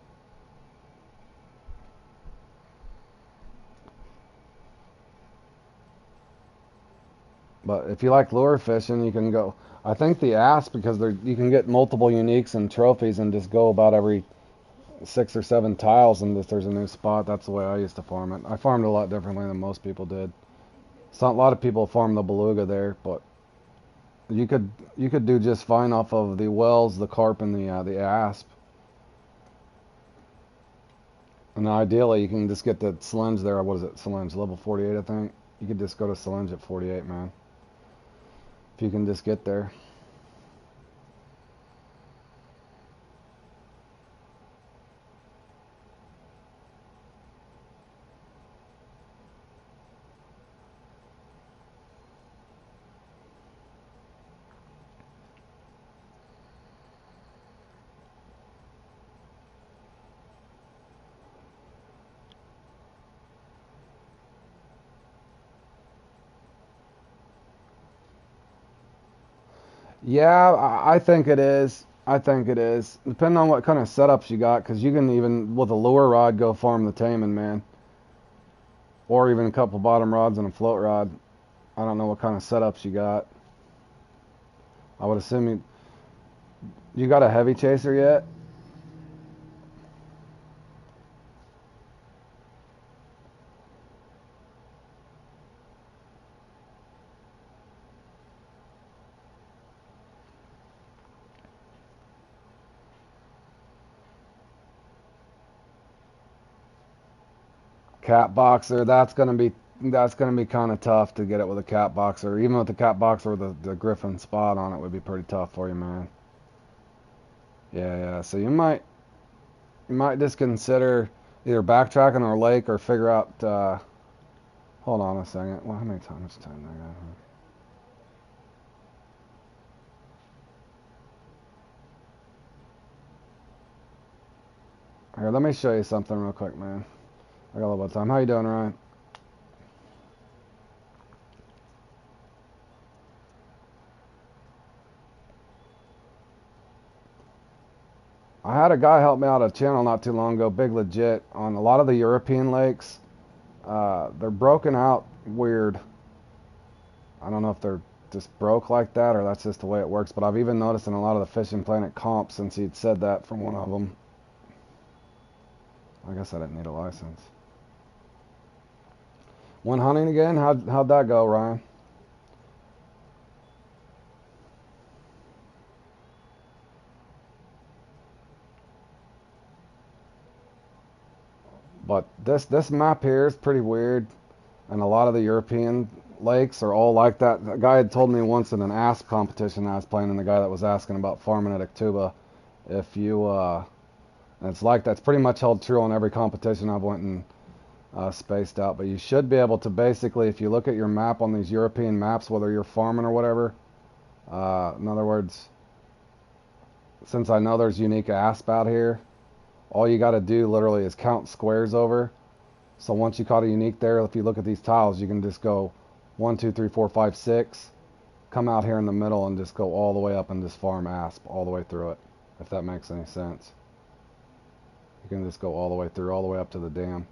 But if you like lure fishing, you can go. I think the asp, because you can get multiple uniques and trophies and just go about every 6 or 7 tiles, and if there's a new spot, that's the way I used to farm it. I farmed a lot differently than most people did. So a lot of people farm the beluga there, but you could do just fine off of the wells, the carp, and the asp. And ideally, you can just get the Selenge there. What is it? Selenge, level 48, I think. You could just go to Selenge at 48, man. If you can just get there. Yeah, I think it is. I think it is. Depending on what kind of setups you got, because you can even, with a lure rod, go farm the Taman, man. Or even a couple bottom rods and a float rod. I don't know what kind of setups you got. I would assume you got a heavy chaser yet? Cat boxer, that's gonna be kind of tough to get it with a cat boxer. Even with the cat boxer with the griffin spot on it would be pretty tough for you, man. Yeah, yeah. So you might just consider either backtracking or lake or figure out. Hold on a second. Well, how many times time do I got here? Here, let me show you something real quick, man. I got a little bit of time. How you doing, Ryan? I had a guy help me out a channel not too long ago, Big Legit, on a lot of the European lakes. They're broken out weird. I don't know if they're just broke like that or that's just the way it works, but I've even noticed in a lot of the Fishing Planet comps since he'd said that from one of them. I guess I didn't need a license. Went hunting again? How'd that go, Ryan? But this map here is pretty weird, and a lot of the European lakes are all like that. A guy had told me once in an asp competition I was playing, and the guy that was asking about farming at Actuba, if you and it's like that's pretty much held true on every competition I've went and spaced out. But you should be able to basically, if you look at your map on these European maps, whether you're farming or whatever, in other words, since I know there's unique asp out here, all you got to do literally is count squares over. So once you caught a unique there, if you look at these tiles, you can just go 1, 2, 3, 4, 5, 6, come out here in the middle and just go all the way up and just farm asp all the way through it, if that makes any sense. You can just go all the way through, all the way up to the dam.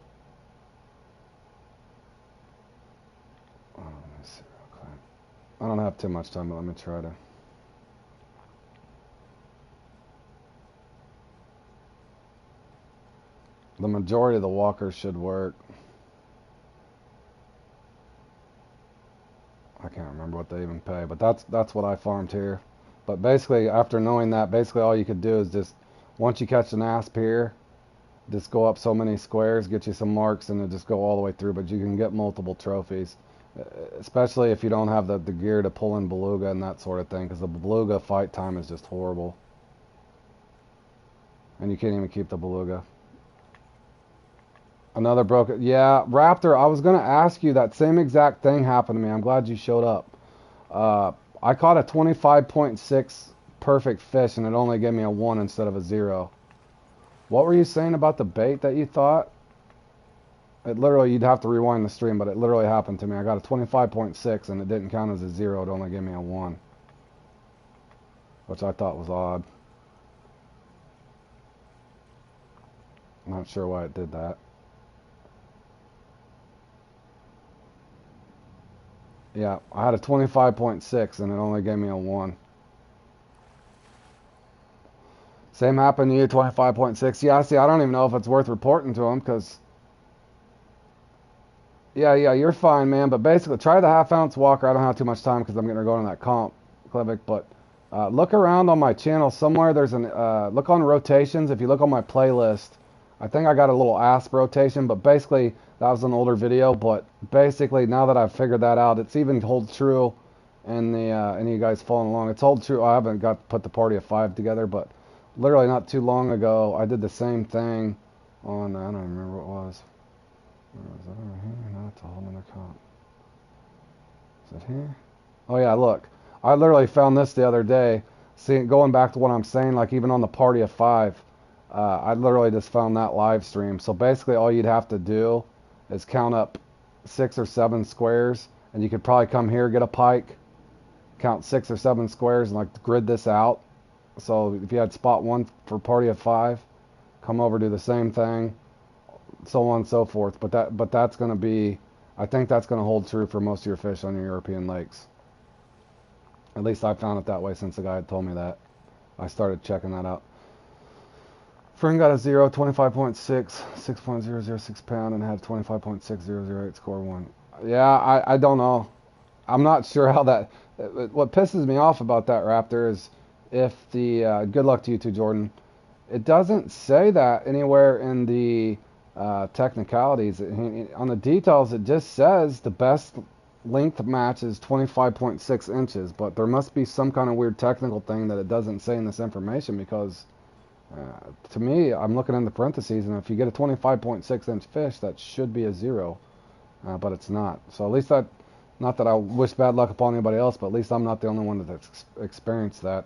Oh, let me see real quick. I don't have too much time, but let me try to. The majority of the walkers should work. I can't remember what they even pay, but that's what I farmed here. But basically, after knowing that, basically all you could do is just, once you catch an asp here, just go up so many squares, get you some marks, and then just go all the way through. But you can get multiple trophies, especially if you don't have the gear to pull in beluga and that sort of thing, because the beluga fight time is just horrible. And you can't even keep the beluga. Another broken. Yeah, Raptor, I was going to ask you, that same exact thing happened to me. I'm glad you showed up. I caught a 25.6 perfect fish, and it only gave me a 1 instead of a 0. What were you saying about the bait that you thought? It literally, you'd have to rewind the stream, but it literally happened to me. I got a 25.6, and it didn't count as a 0. It only gave me a 1, which I thought was odd. Not sure why it did that. Yeah, I had a 25.6 and it only gave me a 1. Same happened to you, 25.6. Yeah, see, I don't even know if it's worth reporting to him because, yeah, you're fine, man. But basically, try the half-ounce walker. I don't have too much time because I'm going to go on that comp, Klevik. But look around on my channel somewhere. There's an look on rotations. If you look on my playlist, I think I got a little asp rotation. But basically, that was an older video. But basically, now that I've figured that out, it's even hold true. And any of you guys following along, it's hold true. I haven't got to put the party of 5 together, but literally not too long ago, I did the same thing on, I don't remember what it was. Where was that? Over here? No, it's a whole nother comp. Is it here? Oh yeah, look. I literally found this the other day. See, going back to what I'm saying, like even on the party of 5, I literally just found that live stream. So basically all you'd have to do is count up 6 or 7 squares, and you could probably come here, get a pike, count 6 or 7 squares, and like grid this out. So if you had spot 1 for party of 5, come over, do the same thing, so on and so forth. But that's going to be, I think that's going to hold true for most of your fish on your European lakes. At least I found it that way since the guy had told me that. I started checking that out. Friend got a 0, 25.6, 6.006 pound, and had 25.6008 score 1. Yeah, I don't know. I'm not sure how that. What pisses me off about that, Raptor, is if the good luck to you too, Jordan. It doesn't say that anywhere in the technicalities. On the details, it just says the best length match is 25.6 inches, but there must be some kind of weird technical thing that it doesn't say in this information, because to me, I'm looking in the parentheses, and if you get a 25.6 inch fish, that should be a 0, but it's not. So at least that, not that I wish bad luck upon anybody else, but at least I'm not the only one that's experienced that,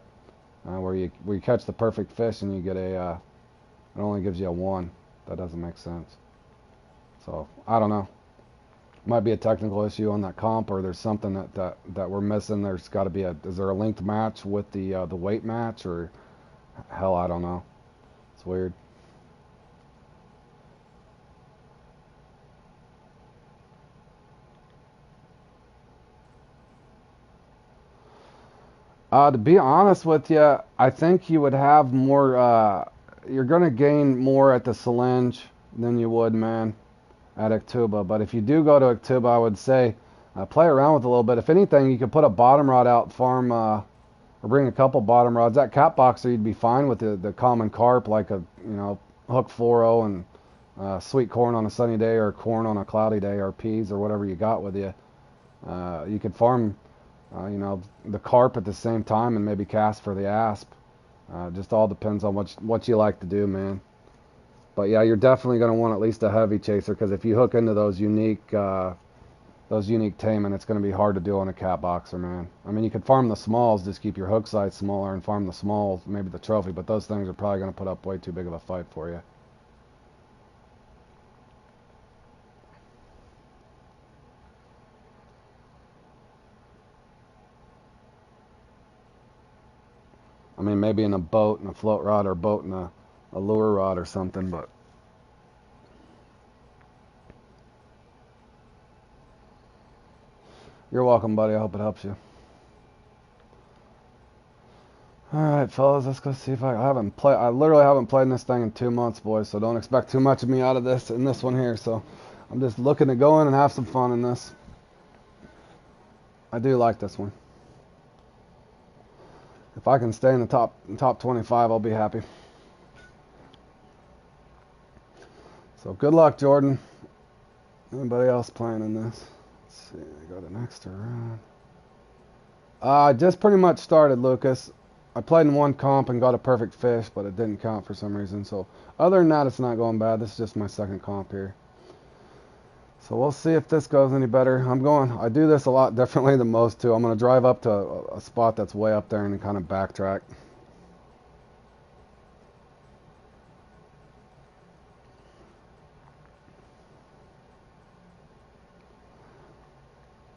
where you catch the perfect fish and you get a, it only gives you a 1. That doesn't make sense. So I don't know. Might be a technical issue on that comp, or there's something that we're missing. There's got to be is there a linked match with the weight match, or hell, I don't know. It's weird. To be honest with you, I think you would have more, you're going to gain more at the Salinge than you would, man, at Iktuba. But if you do go to Iktuba, I would say play around with it a little bit. If anything, you could put a bottom rod out, farm, or bring a couple bottom rods. That cat boxer, you'd be fine with the common carp, like a, hook 4.0 and sweet corn on a sunny day, or corn on a cloudy day, or peas, or whatever you got with you. You could farm the carp at the same time and maybe cast for the asp. Just all depends on what you like to do, man. But yeah, you're definitely going to want at least a heavy chaser, because if you hook into those unique taimen, it's going to be hard to do on a cat boxer, man. I mean, you could farm the smalls, just keep your hook size smaller and farm the smalls, maybe the trophy, but those things are probably going to put up way too big of a fight for you. I mean, maybe in a boat and a float rod, or a boat and a lure rod or something, but you're welcome, buddy. I hope it helps you. All right, fellas, let's go see if I haven't played. I literally haven't played in this thing in 2 months, boys. So don't expect too much of me out of this in this one here. So I'm just looking to go in and have some fun in this. I do like this one. If I can stay in the top 25, I'll be happy. So good luck, Jordan. Anybody else playing in this? Let's see. I got an extra round. I just pretty much started, Lucas. I played in one comp and got a perfect fish, but it didn't count for some reason. So other than that, it's not going bad. This is just my second comp here. So we'll see if this goes any better. I do this a lot differently than most too. I'm going to drive up to a spot that's way up there and then kind of backtrack.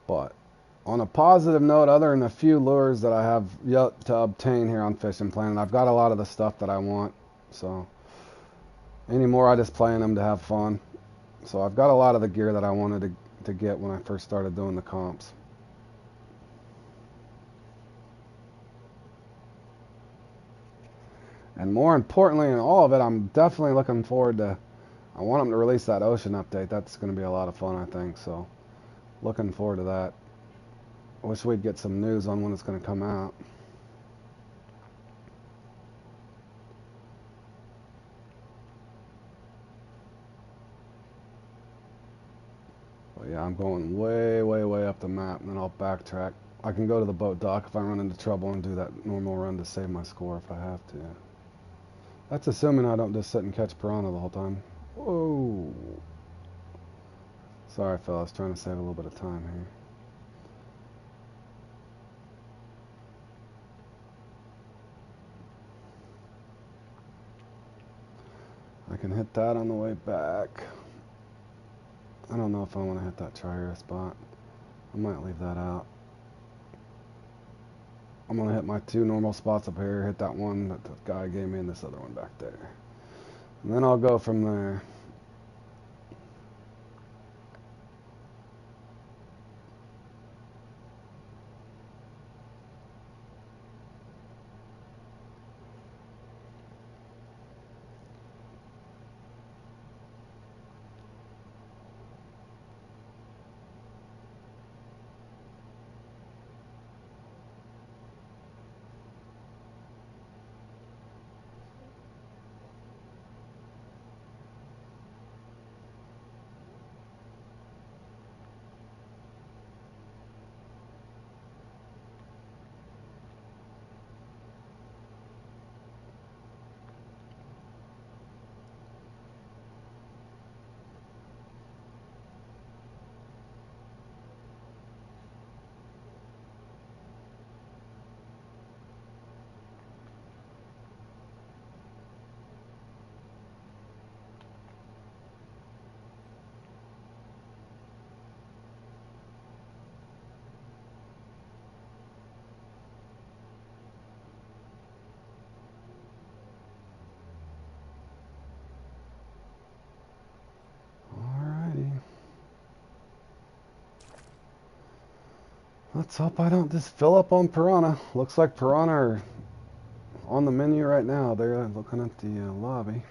But on a positive note, other than a few lures that I have yet to obtain here on Fishing Planet, I've got a lot of the stuff that I want. So anymore, I just play in them to have fun. So I've got a lot of the gear that I wanted to get when I first started doing the comps. And more importantly in all of it, I'm definitely looking forward to, I want them to release that ocean update. That's going to be a lot of fun, I think. So looking forward to that. I wish we'd get some news on when it's going to come out. But yeah, I'm going way, way, way up the map, and then I'll backtrack. I can go to the boat dock if I run into trouble and do that normal run to save my score if I have to. That's assuming I don't just sit and catch piranha the whole time. Whoa. Sorry, fellas, trying to save a little bit of time here. I can hit that on the way back. I don't know if I want to hit that tri-air spot. I might leave that out. I'm going to hit my two normal spots up here, hit that one that the guy gave me, and this other one back there. And then I'll go from there. Let's hope I don't just fill up on piranha. Looks like piranha are on the menu right now. They're looking at the lobby.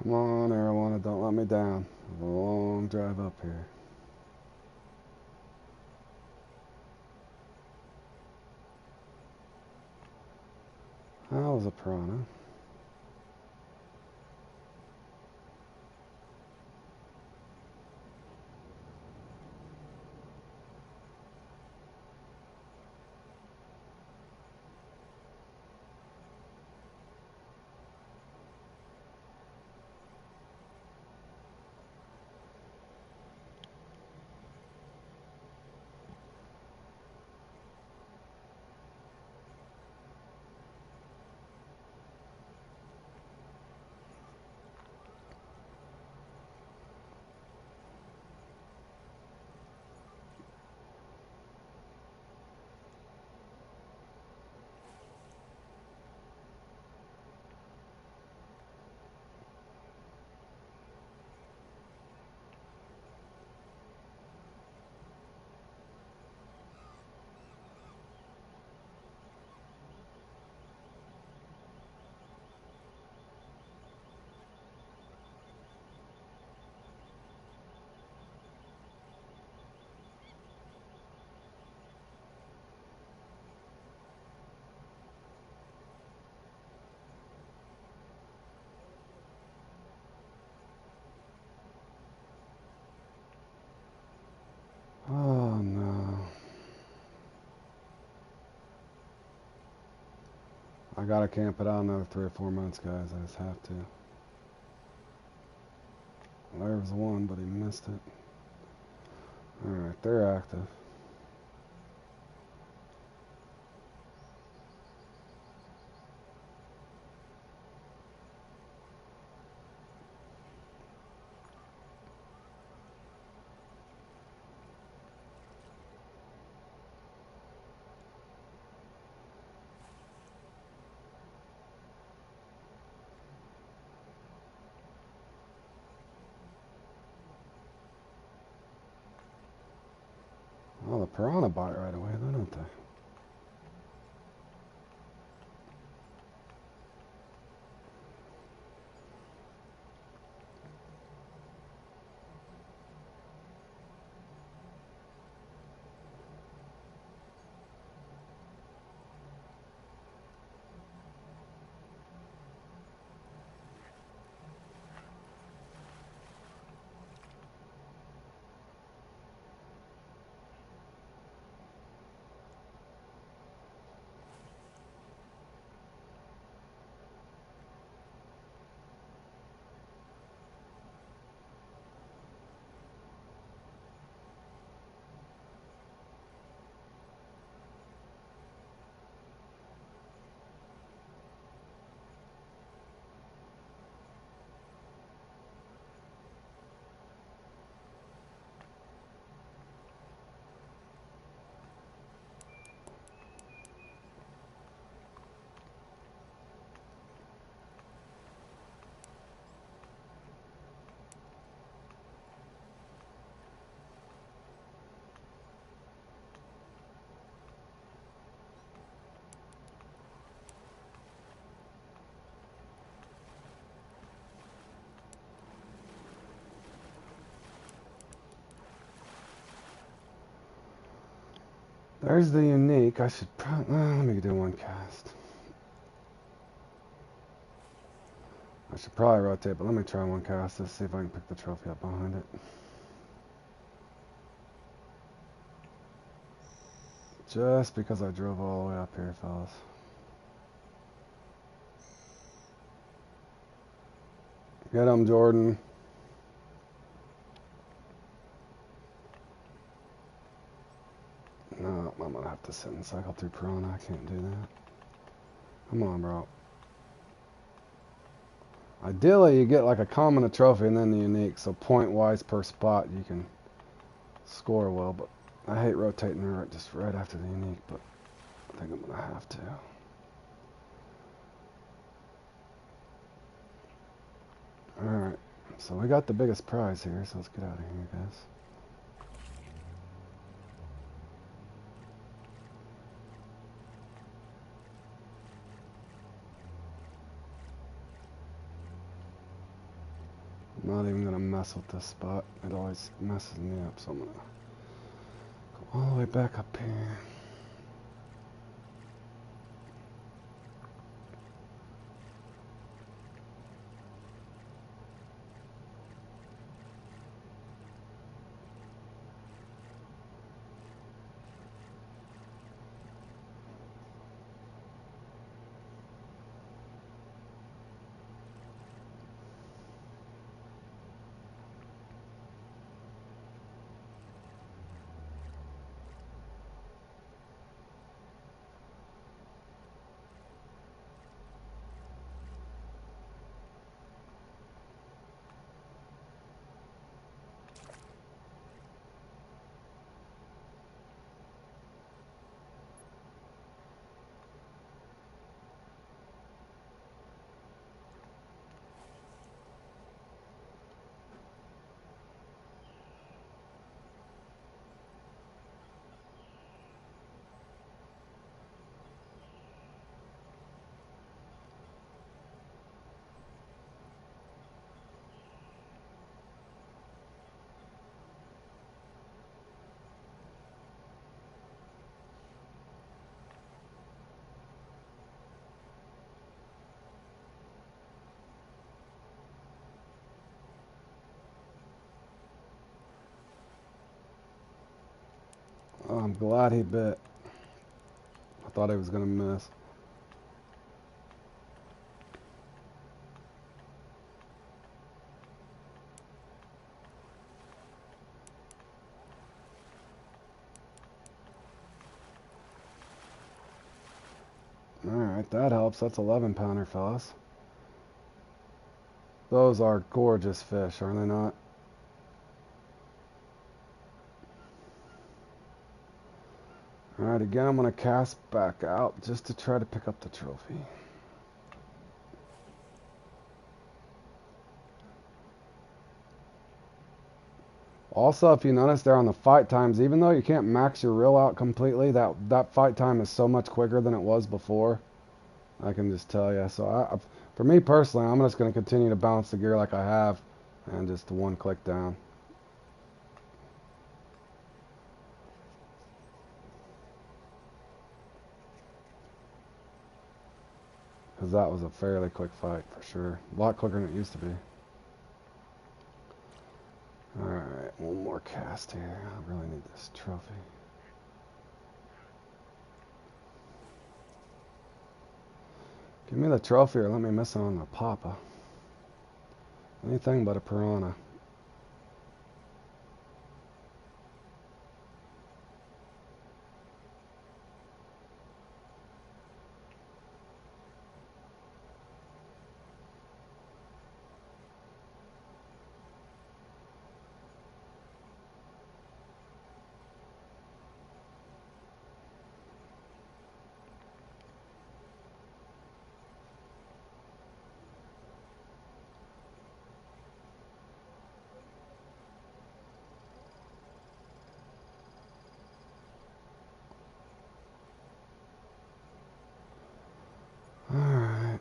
Come on, Arowana, don't let me down. A long drive up here. That was a piranha. Oh no. I gotta camp it out another 3 or 4 months, guys. I just have to. There was one, but he missed it. Alright, they're active. Oh, the piranha bite right away, though, don't they? There's the unique. I should probably... let me do one cast. I should probably rotate, but let me try one cast to see if I can pick the trophy up behind it. Just because I drove all the way up here, fellas. Get him, Jordan. No, I'm gonna have to sit and cycle through piranha. I can't do that. Come on, bro. Ideally, you get like a common, a trophy, and then the unique. So point-wise per spot, you can score well. But I hate rotating just right after the unique. But I think I'm gonna have to. All right. So we got the biggest prize here. So let's get out of here, guys. I'm not even gonna mess with this spot. It always messes me up, so I'm gonna go all the way back up here. Oh, I'm glad he bit. I thought he was gonna miss. Alright, that helps. That's 11-pounder, fellas. Those are gorgeous fish, are they not? Alright, again, I'm going to cast back out just to try to pick up the trophy. Also, if you notice there on the fight times, even though you can't max your reel out completely, that fight time is so much quicker than it was before. I can just tell you. So for me personally, I'm just going to continue to balance the gear like I have and just one click down. Because that was a fairly quick fight for sure. A lot quicker than it used to be. Alright, one more cast here. I really need this trophy. Give me the trophy or let me miss it on the papa. Anything but a piranha. Alright.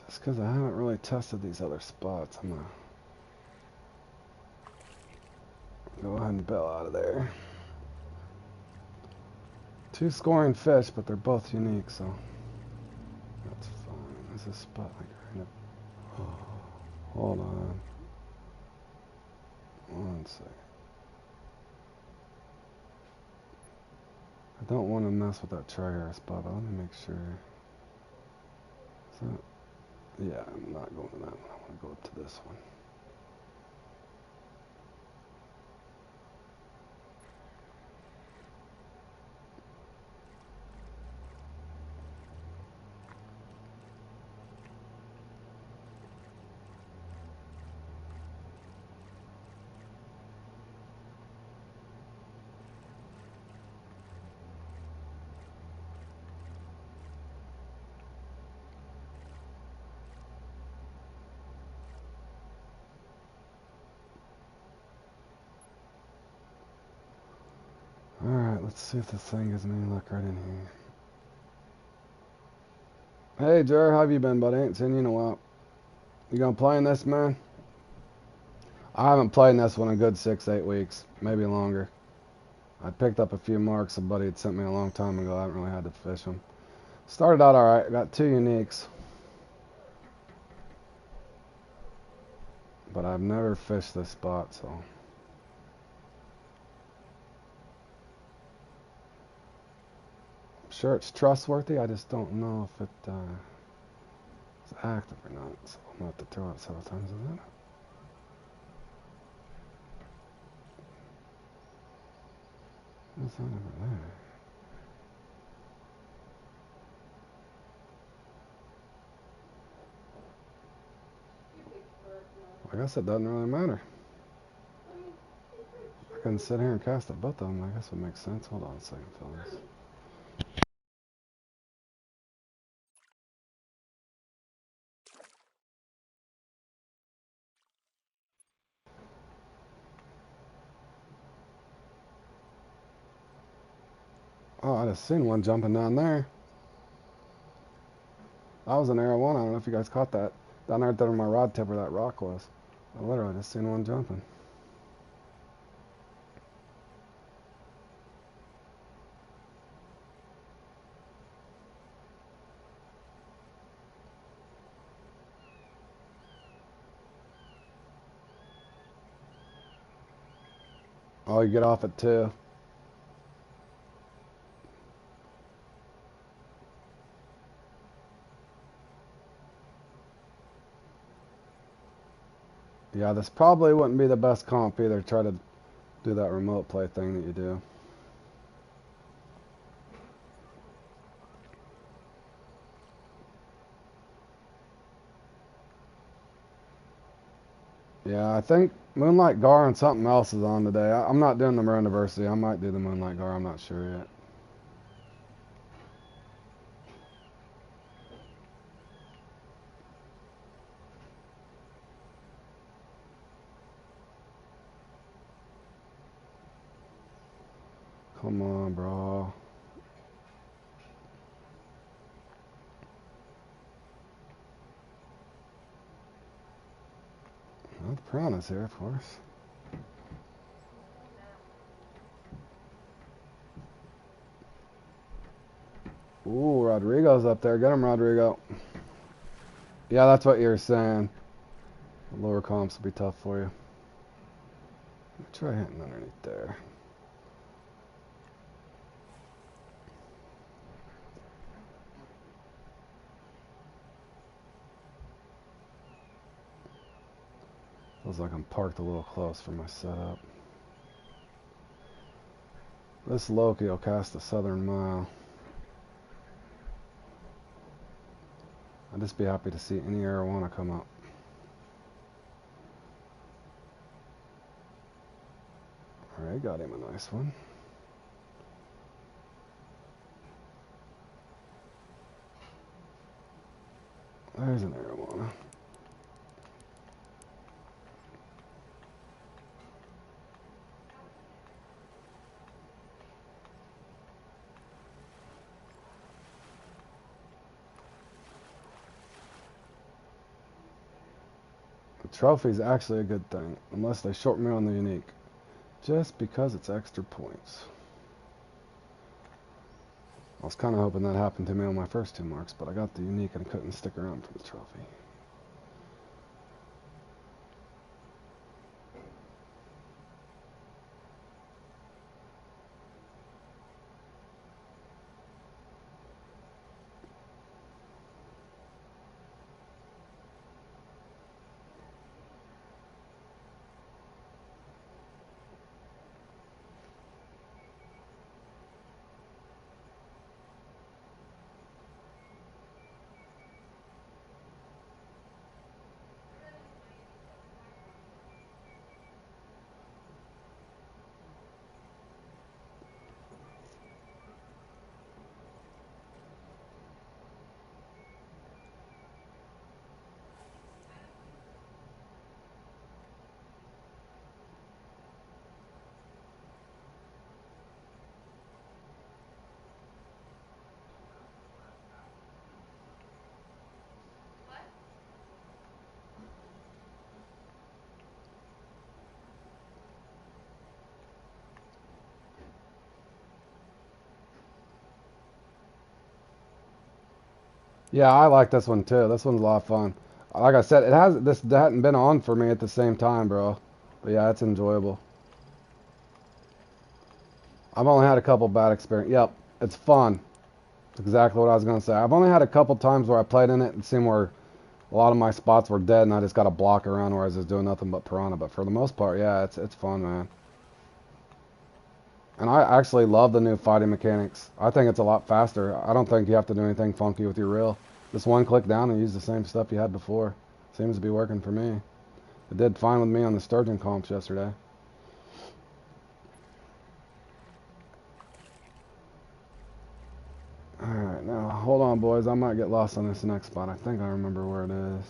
Just because I haven't really tested these other spots, I'm going to go ahead and bail out of there. Two scoring fish, but they're both unique, so that's fine. Is this spot like right up? Oh, hold on. One second. I don't want to mess with that tri-hair spot, but let me make sure. Is that? Yeah, I'm not going to that one. I want to go to this one. Alright, let's see if this thing gives me any luck right in here. Hey, Jer, how have you been, buddy? Ain't seen you in a while. You gonna play in this, man? I haven't played in this one in a good 6, 8 weeks, maybe longer. I picked up a few marks a buddy had sent me a long time ago. I haven't really had to fish them. Started out alright, got 2 uniques. But I've never fished this spot, so. I'm sure it's trustworthy, I just don't know if it is active or not. So I'm gonna have to throw it several times a minute. It's not ever there. I guess it doesn't really matter. I can sit here and cast at both of them. I guess it makes sense. Hold on a second, fellas. Oh, I just seen one jumping down there. That was an arrow one. I don't know if you guys caught that. Down there at my rod tip where that rock was. I literally just seen one jumping. Oh, you get off it too. Yeah, this probably wouldn't be the best comp either. Try to do that remote play thing that you do. Yeah, I think Moonlight Gar and something else is on today. I'm not doing the Maroon Diversity. I might do the Moonlight Gar. I'm not sure yet. Come on, bro. Well, the piranha's here, of course. Ooh, Rodrigo's up there. Get him, Rodrigo. Yeah, that's what you're saying. The lower comps will be tough for you. Try hitting underneath there. Feels like I'm parked a little close for my setup. This Loki will cast the Southern Mile. I'd just be happy to see any arowana come up. Alright, got him a nice one. There's an arowana. The trophy's actually a good thing, unless they short me on the unique. Just because it's extra points. I was kind of hoping that happened to me on my first 2 marks, but I got the unique and couldn't stick around for the trophy. Yeah, I like this one too. This one's a lot of fun. Like I said, this hadn't been on for me at the same time, bro. But yeah, it's enjoyable. I've only had a couple bad experiences. Yep, it's fun. It's exactly what I was gonna say. I've only had a couple times where I played in it and seen where a lot of my spots were dead and I just got a block around where I was just doing nothing but piranha. But for the most part, yeah, it's fun, man. And I actually love the new fighting mechanics. I think it's a lot faster. I don't think you have to do anything funky with your reel. Just one click down and use the same stuff you had before. Seems to be working for me. It did fine with me on the sturgeon comps yesterday. Alright, now hold on, boys. I might get lost on this next spot. I think I remember where it is.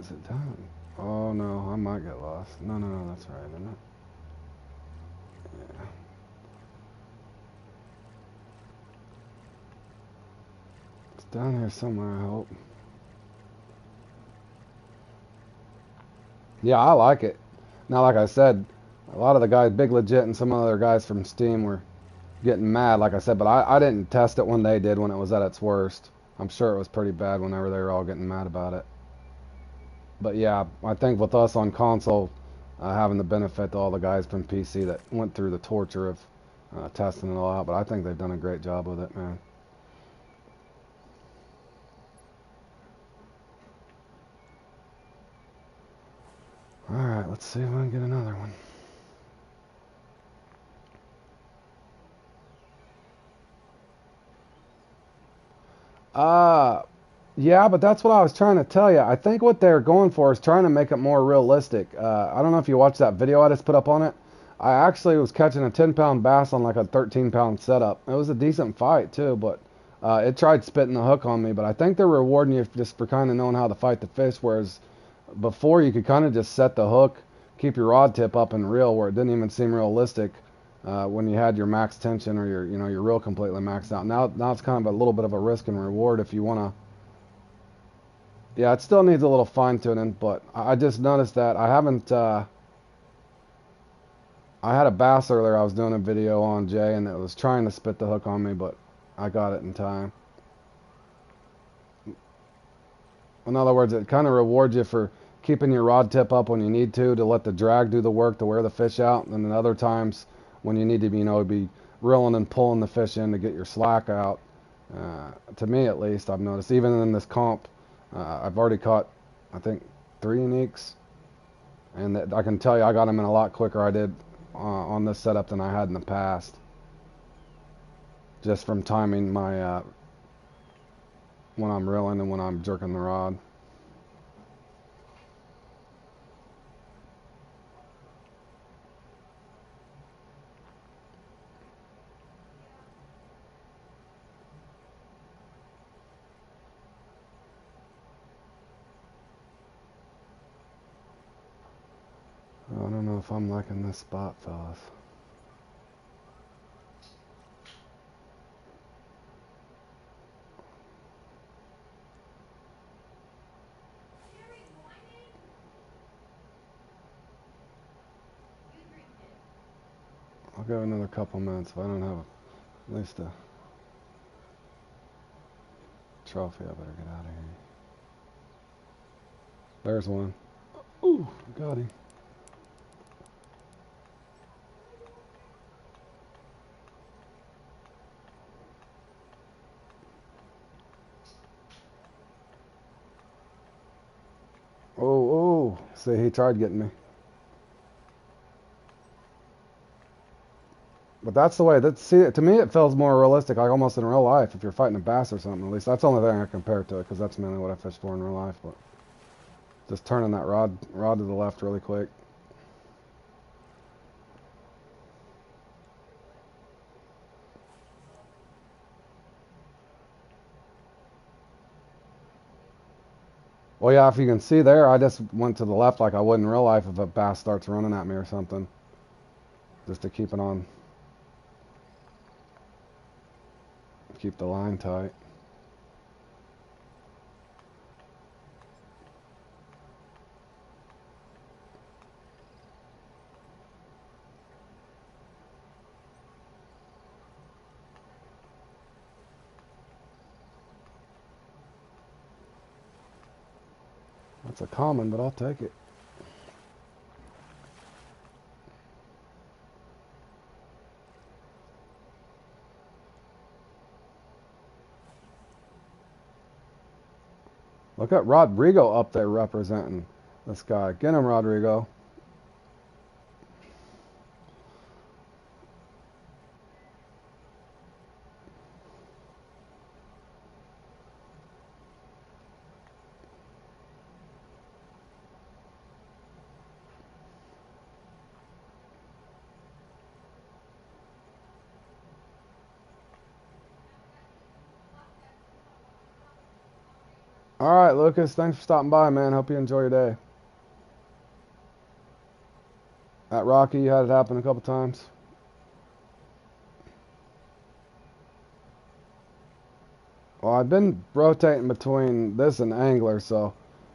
Is it done? Oh no, I might get lost. No, no, no, that's right, isn't it? Yeah. It's down here somewhere, I hope. Yeah, I like it. Now, like I said, a lot of the guys, Big Legit and some other guys from Steam were getting mad, like I said, but I didn't test it when they did when it was at its worst. I'm sure it was pretty bad whenever they were all getting mad about it. But yeah, I think with us on console, having the benefit to all the guys from PC that went through the torture of testing it all out, but I think they've done a great job with it, man. Alright, let's see if I can get another one. Uh, yeah, but that's what I was trying to tell you. I think what they're going for is trying to make it more realistic. I don't know if you watched that video I just put up on it. I actually was catching a 10-pound bass on like a 13-pound setup. It was a decent fight too, but it tried spitting the hook on me. But I think they're rewarding you just for kind of knowing how to fight the fish, whereas before you could kind of just set the hook, keep your rod tip up and reel, where it didn't even seem realistic when you had your max tension or your reel completely maxed out. Now it's kind of a little bit of a risk and reward if you want to. Yeah, it still needs a little fine tuning, but I just noticed that I haven't. I had a bass earlier. I was doing a video on Jay, and it was trying to spit the hook on me, but I got it in time. In other words, it kind of rewards you for keeping your rod tip up when you need to let the drag do the work to wear the fish out, and then other times when you need to be reeling and pulling the fish in to get your slack out. To me, at least, I've noticed. Even in this comp, I've already caught, I think, 3 uniques, and I can tell you, I got them in a lot quicker I did on this setup than I had in the past, just from timing my when I'm reeling and when I'm jerking the rod. I don't know if I'm liking this spot, fellas. I'll go another couple minutes if I don't have at least a trophy. I better get out of here. There's one. Ooh, got him. Oh, oh. See, he tried getting me. But that's the way. See, to me, it feels more realistic, like almost in real life. If you're fighting a bass or something, at least that's the only thing I compare it to, because that's mainly what I fish for in real life. But just turning that rod to the left really quick. Well, yeah, if you can see there, I just went to the left like I would in real life if a bass starts running at me or something, just to keep it on, keep the line tight. That's a common, but I'll take it. Look at Rodrigo up there representing this guy. Get him, Rodrigo. All right, Lucas. Thanks for stopping by, man. Hope you enjoy your day. At Rocky, you had it happen a couple times. Well, I've been rotating between this and angler, so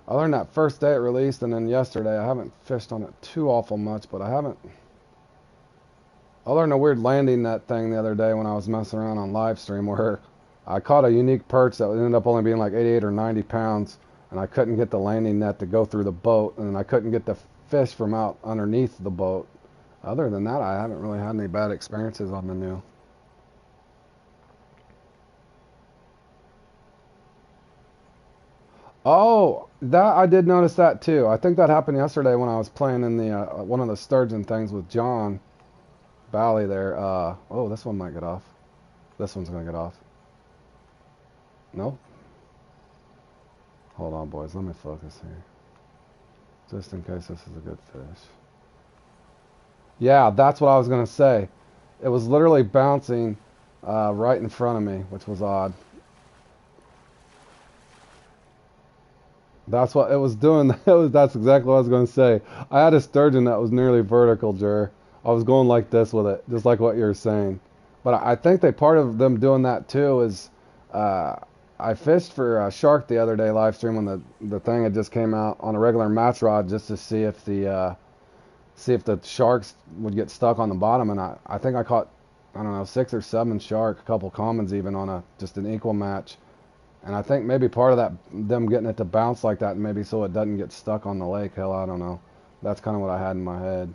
I learned that first day it released, and then yesterday I haven't fished on it too awful much, but I learned a weird landing net thing the other day when I was messing around on live stream where I caught a unique perch that ended up only being like 88 or 90 pounds, and I couldn't get the landing net to go through the boat, and I couldn't get the fish from out underneath the boat. Other than that, I haven't really had any bad experiences on the new. Oh, that I did notice that too. I think that happened yesterday when I was playing in the one of the sturgeon things with John Bally there. Oh, this one might get off. This one's gonna get off. No? Hold on, boys. Let me focus here. Just in case this is a good fish. Yeah, that's what I was gonna say. It was literally bouncing right in front of me, which was odd. That's what it was doing. That's exactly what I was going to say. I had a sturgeon that was nearly vertical, Jer. I was going like this with it, just like what you were saying. But I think part of them doing that too is uh, I fished for a shark the other day live stream when the thing had just came out on a regular match rod just to see if the sharks would get stuck on the bottom, and I think I caught, I don't know, 6 or 7 shark, a couple commons even on just an equal match. And I think maybe part of that, them getting it to bounce like that, maybe so it doesn't get stuck on the lake. Hell, I don't know. That's kind of what I had in my head.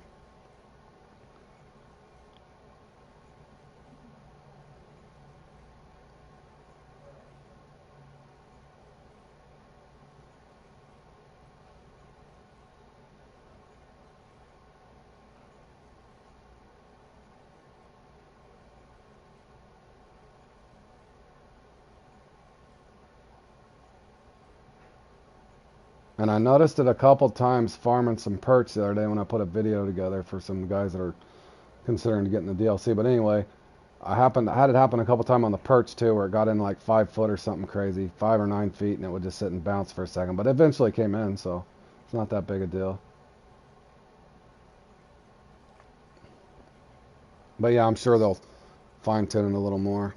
And I noticed it a couple times farming some perch the other day when I put a video together for some guys that are considering getting the DLC. But anyway, I had it happen a couple times on the perch too, where it got in like 5 foot or something crazy, 5 or 9 feet, and it would just sit and bounce for a second. But it eventually came in, so it's not that big a deal. But yeah, I'm sure they'll fine tune it a little more.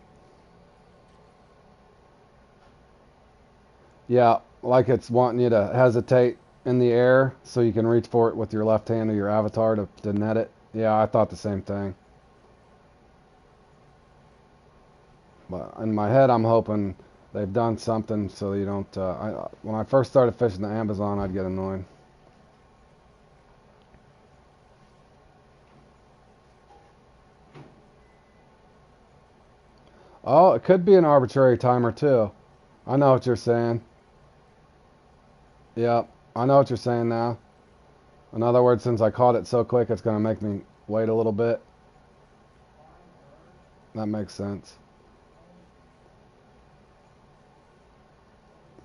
Yeah, like it's wanting you to hesitate in the air so you can reach for it with your left hand or your avatar to net it. Yeah, I thought the same thing. But in my head, I'm hoping they've done something so you don't. When I first started fishing the Amazon, I'd get annoyed. Oh, it could be an arbitrary timer too. I know what you're saying. Yep, I know what you're saying now. In other words, since I caught it so quick, it's going to make me wait a little bit. That makes sense.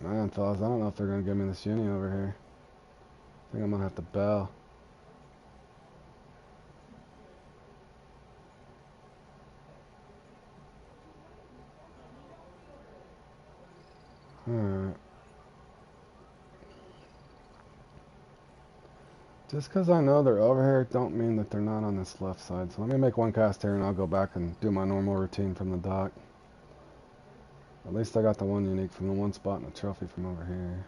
Man, fellas, I don't know if they're going to give me this uni over here. I think I'm going to have to bail. Alright. Just because I know they're over here don't mean that they're not on this left side. So let me make one cast here and I'll go back and do my normal routine from the dock. At least I got the one unique from the one spot and a trophy from over here.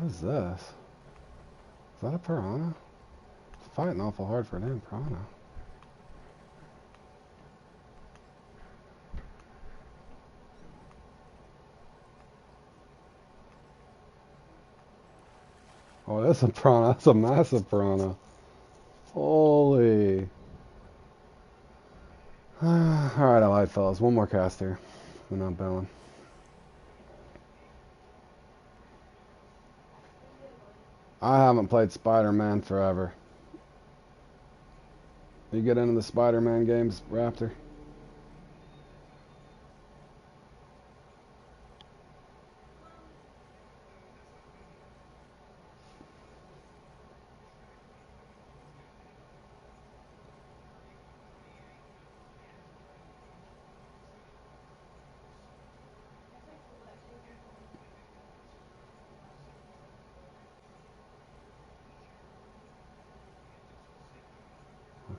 What is this? Is that a piranha? It's fighting awful hard for a damn piranha. Oh, that's a piranha. That's a massive piranha. Holy. Alright, I lied, fellas. One more cast here. We're not bailing. I haven't played Spider-Man forever. You get into the Spider-Man games, Raptor?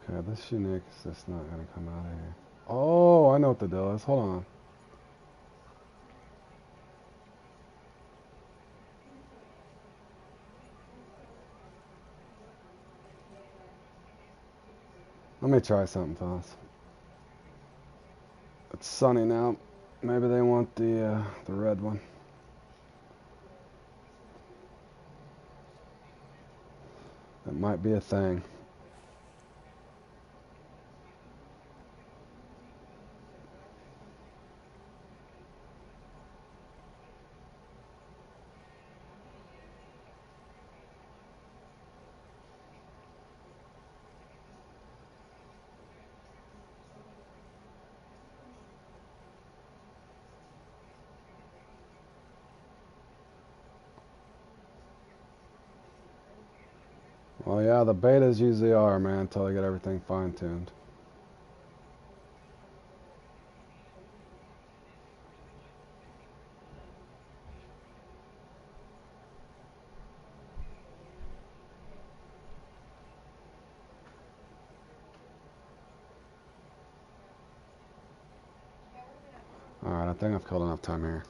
Okay, this Unique is just not going to come out of here. Oh, I know what the deal is. Hold on. Let me try something, fellas. It's sunny now. Maybe they want the red one. That might be a thing. Well, yeah, the betas usually are, man, until I get everything fine-tuned. Alright, I think I've killed enough time here.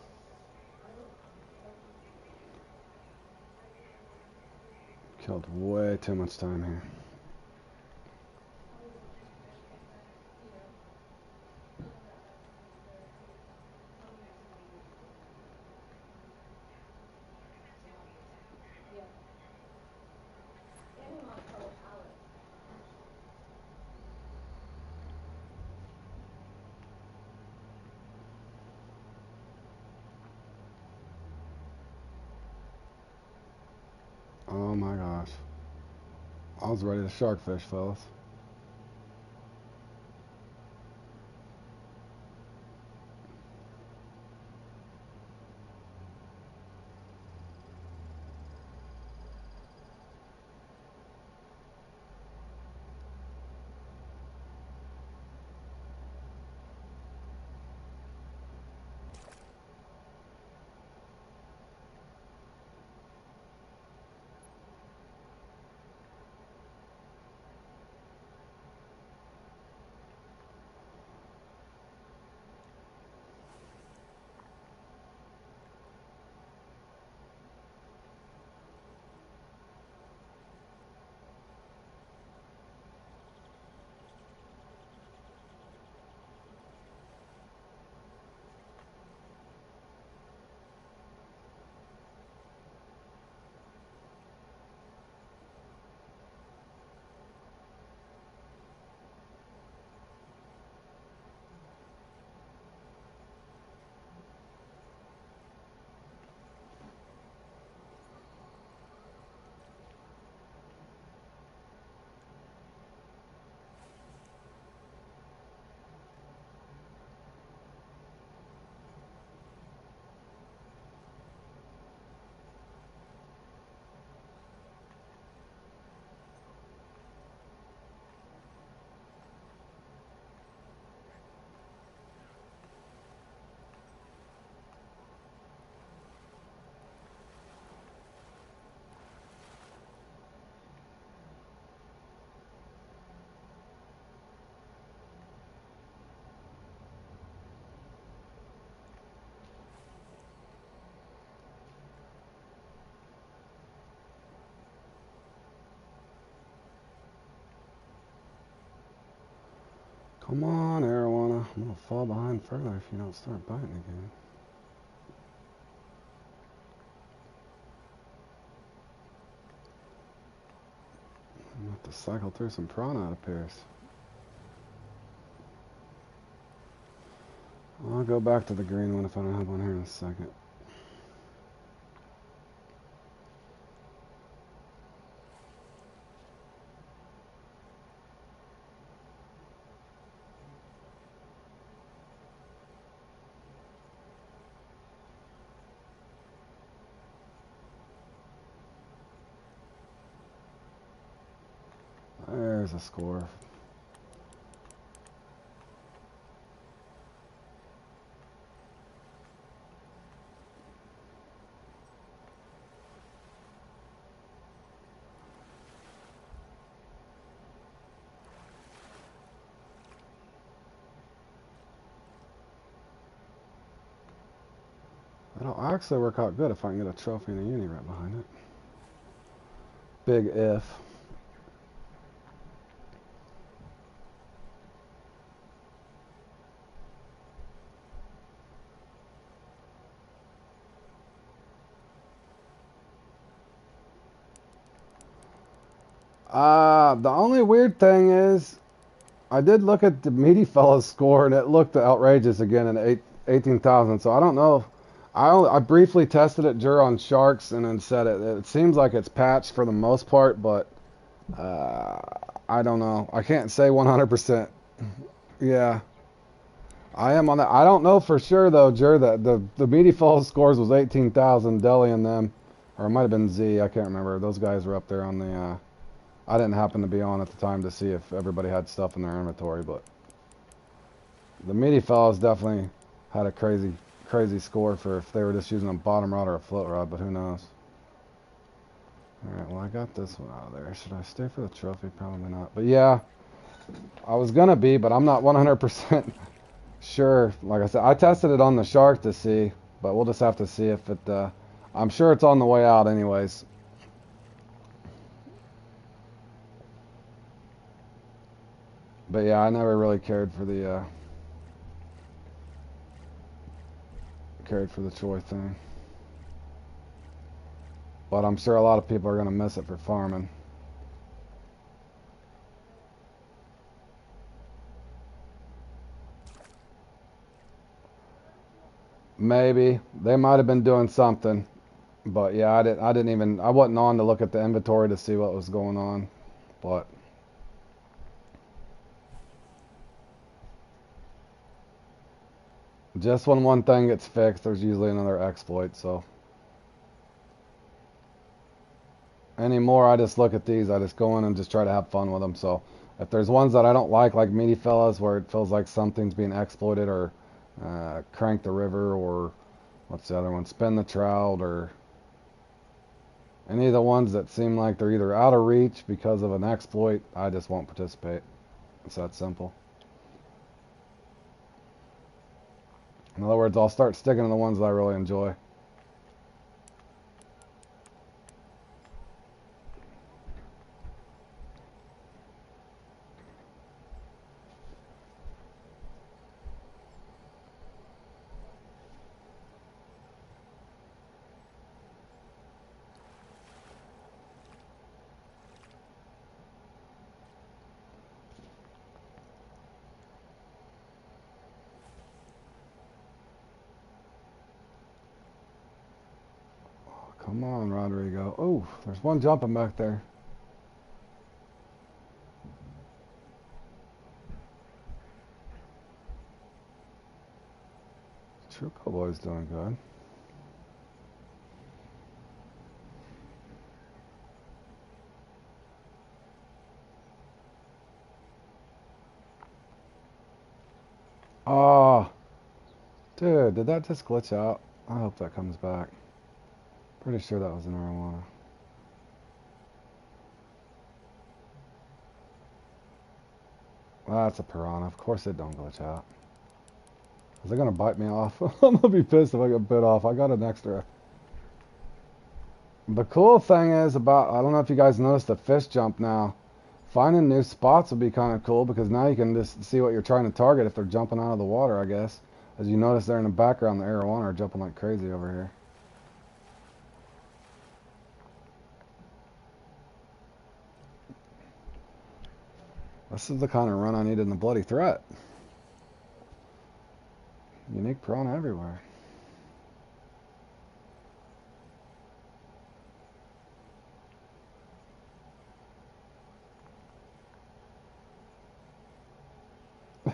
Killed way too much time here. Oh my gosh. I was ready to sharkfish, fellas. Come on, arowana. I'm gonna fall behind further if you don't start biting again. I'm gonna have to cycle through some piranha, it appears. I'll go back to the green one if I don't have one here in a second. There's a score. That'll actually work out good if I can get a trophy and a uni right behind it. Big if. The only weird thing is, I did look at the meaty fella's score and it looked outrageous again in 18,000. So I don't know. I briefly tested it, Jur, on sharks and then said it seems like it's patched for the most part, but I don't know. I can't say 100%. Yeah, I am on that. I don't know for sure though, Jur, that the meaty fella's scores was 18,000. Deli and them, or it might have been Z. I can't remember. Those guys were up there on the. I didn't happen to be on at the time to see if everybody had stuff in their inventory, but the meaty fellas definitely had a crazy score for if they were just using a bottom rod or a float rod, but who knows. Alright, well I got this one out of there. Should I stay for the trophy? Probably not. But yeah, I was gonna be, but I'm not 100% sure. Like I said, I tested it on the shark to see, but we'll just have to see if it, I'm sure it's on the way out anyways. But yeah, I never really cared for the Troy thing. But I'm sure a lot of people are gonna miss it for farming. Maybe they might have been doing something, but yeah, I wasn't on to look at the inventory to see what was going on, but. Just when one thing gets fixed, there's usually another exploit, so. Anymore, I just look at these, I just go in and just try to have fun with them, so. If there's ones that I don't like meaty fellas, where it feels like something's being exploited, or crank the river, or what's the other one, spin the trout, or any of the ones that seem like they're either out of reach because of an exploit, I just won't participate. It's that simple. In other words, I'll start sticking to the ones that I really enjoy. Come on, Rodrigo. Oh, there's one jumping back there. True Cowboy's doing good. Oh, dude, did that just glitch out? I hope that comes back. Pretty sure that was an arowana. Well, that's a piranha. Of course it don't glitch out. Is it gonna bite me off? I'm gonna be pissed if I get bit off. I got an extra. The cool thing is about, I don't know if you guys noticed the fish jump now. Finding new spots would be kind of cool because now you can just see what you're trying to target if they're jumping out of the water, I guess. As you notice there in the background, the arowana are jumping like crazy over here. This is the kind of run I needed in the bloody threat. Unique prawn everywhere.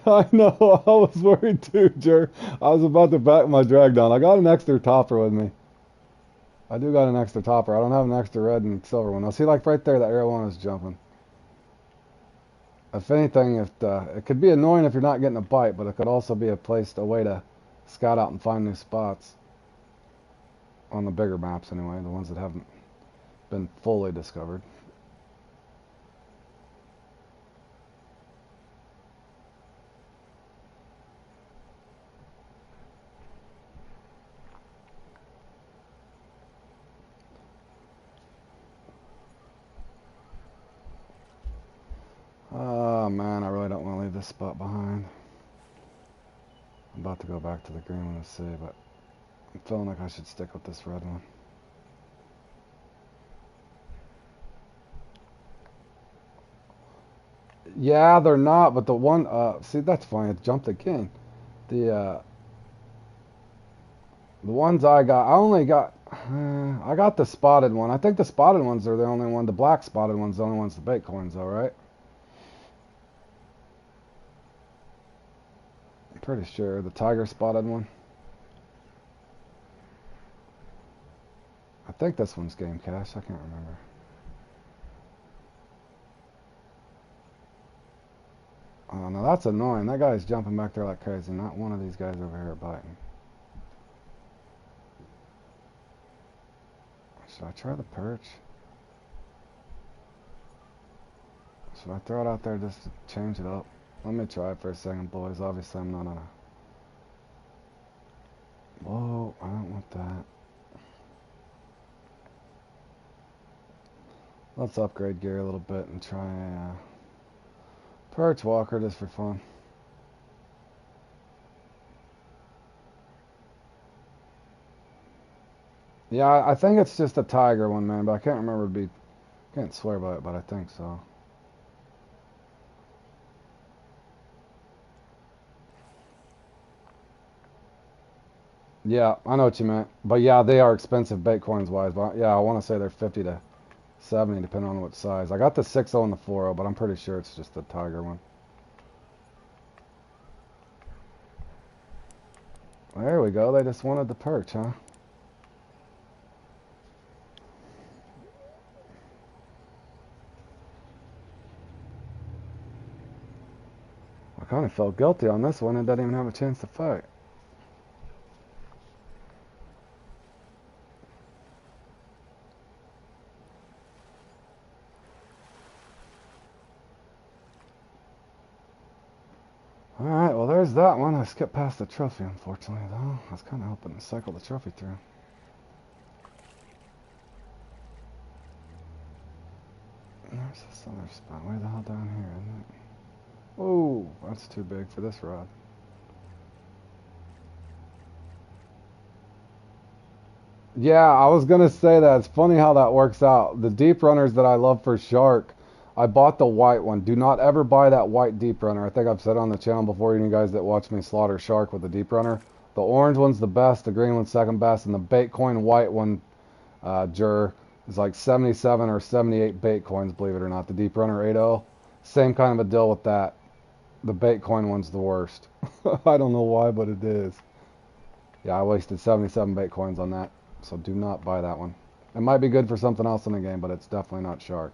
I know, I was worried too, Jer. I was about to back my drag down. I got an extra topper with me. I do got an extra topper. I don't have an extra red and silver one. Now see, like right there, that arowana is jumping. If anything, it could be annoying if you're not getting a bite, but it could also be a way to scout out and find new spots on the bigger maps anyway, the ones that haven't been fully discovered. Oh man, I really don't want to leave this spot behind. I'm about to go back to the green one to see, but I'm feeling like I should stick with this red one. Yeah, they're not, but the one, see, that's funny, it jumped again. The ones I got, I got the spotted one. I think the spotted ones are the only one, the black spotted ones, the only ones the bait coins though, right? I'm pretty sure. The tiger spotted one. I think this one's game cash, I can't remember. Oh, no, that's annoying. That guy's jumping back there like crazy. Not one of these guys over here biting. Should I try the perch? Should I throw it out there just to change it up? Let me try it for a second, boys. Obviously, I'm not on a... Whoa, I don't want that. Let's upgrade gear a little bit and try a perch walker just for fun. Yeah, I think it's just a tiger one, man, but I can't remember can't swear by it, but I think so. Yeah, I know what you meant. But yeah, they are expensive bait coins wise, but yeah, I want to say they're 50 to 70 depending on what size. I got the 6.0 and the 4.0, but I'm pretty sure it's just the tiger one. There we go. They just wanted the perch, huh? I kind of felt guilty on this one. It doesn't even have a chance to fight. Alright, well there's that one. I skipped past the trophy, unfortunately, though. I was kind of hoping to cycle the trophy through. There's this other spot. Way the hell down here, isn't it? Oh, that's too big for this rod. Yeah, I was gonna say that. It's funny how that works out. The deep runners that I love for shark, I bought the white one. Do not ever buy that white deep runner. I think I've said on the channel before, you guys that watch me slaughter shark with the deep runner. The orange one's the best, the green one's second best, and the bait coin white one, Jur, is like 77 or 78 bait coins, believe it or not. The deep runner 8.0, same kind of a deal with that. The bait coin one's the worst. I don't know why, but it is. Yeah, I wasted 77 bait coins on that. So do not buy that one. It might be good for something else in the game, but it's definitely not shark.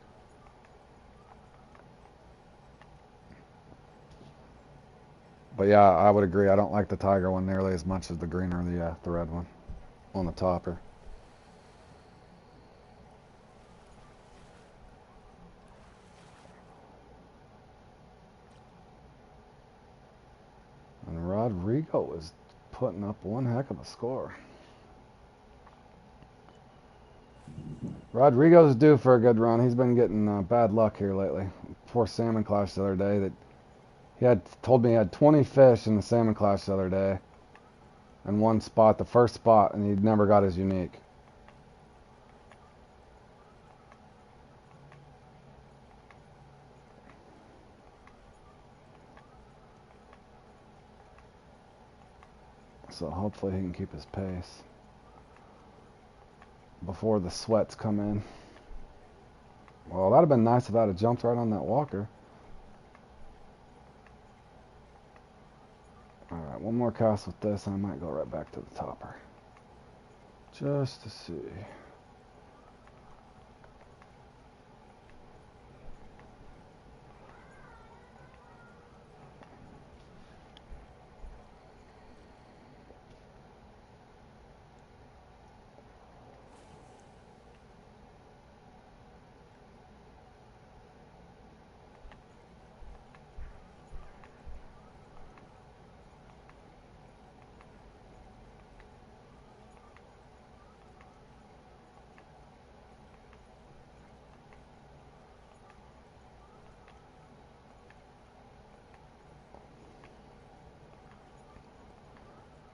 But yeah, I would agree. I don't like the tiger one nearly as much as the green or the red one on the topper. And Rodrigo is putting up one heck of a score. Rodrigo's due for a good run. He's been getting bad luck here lately. before salmon clash the other day that he had told me he had 20 fish in the salmon clash the other day, and one spot, the first spot, and he never got his unique. So hopefully he can keep his pace before the sweats come in. Well, that'd have been nice if I'd have jumped right on that walker. Alright, one more cast with this and I might go right back to the topper. Just to see.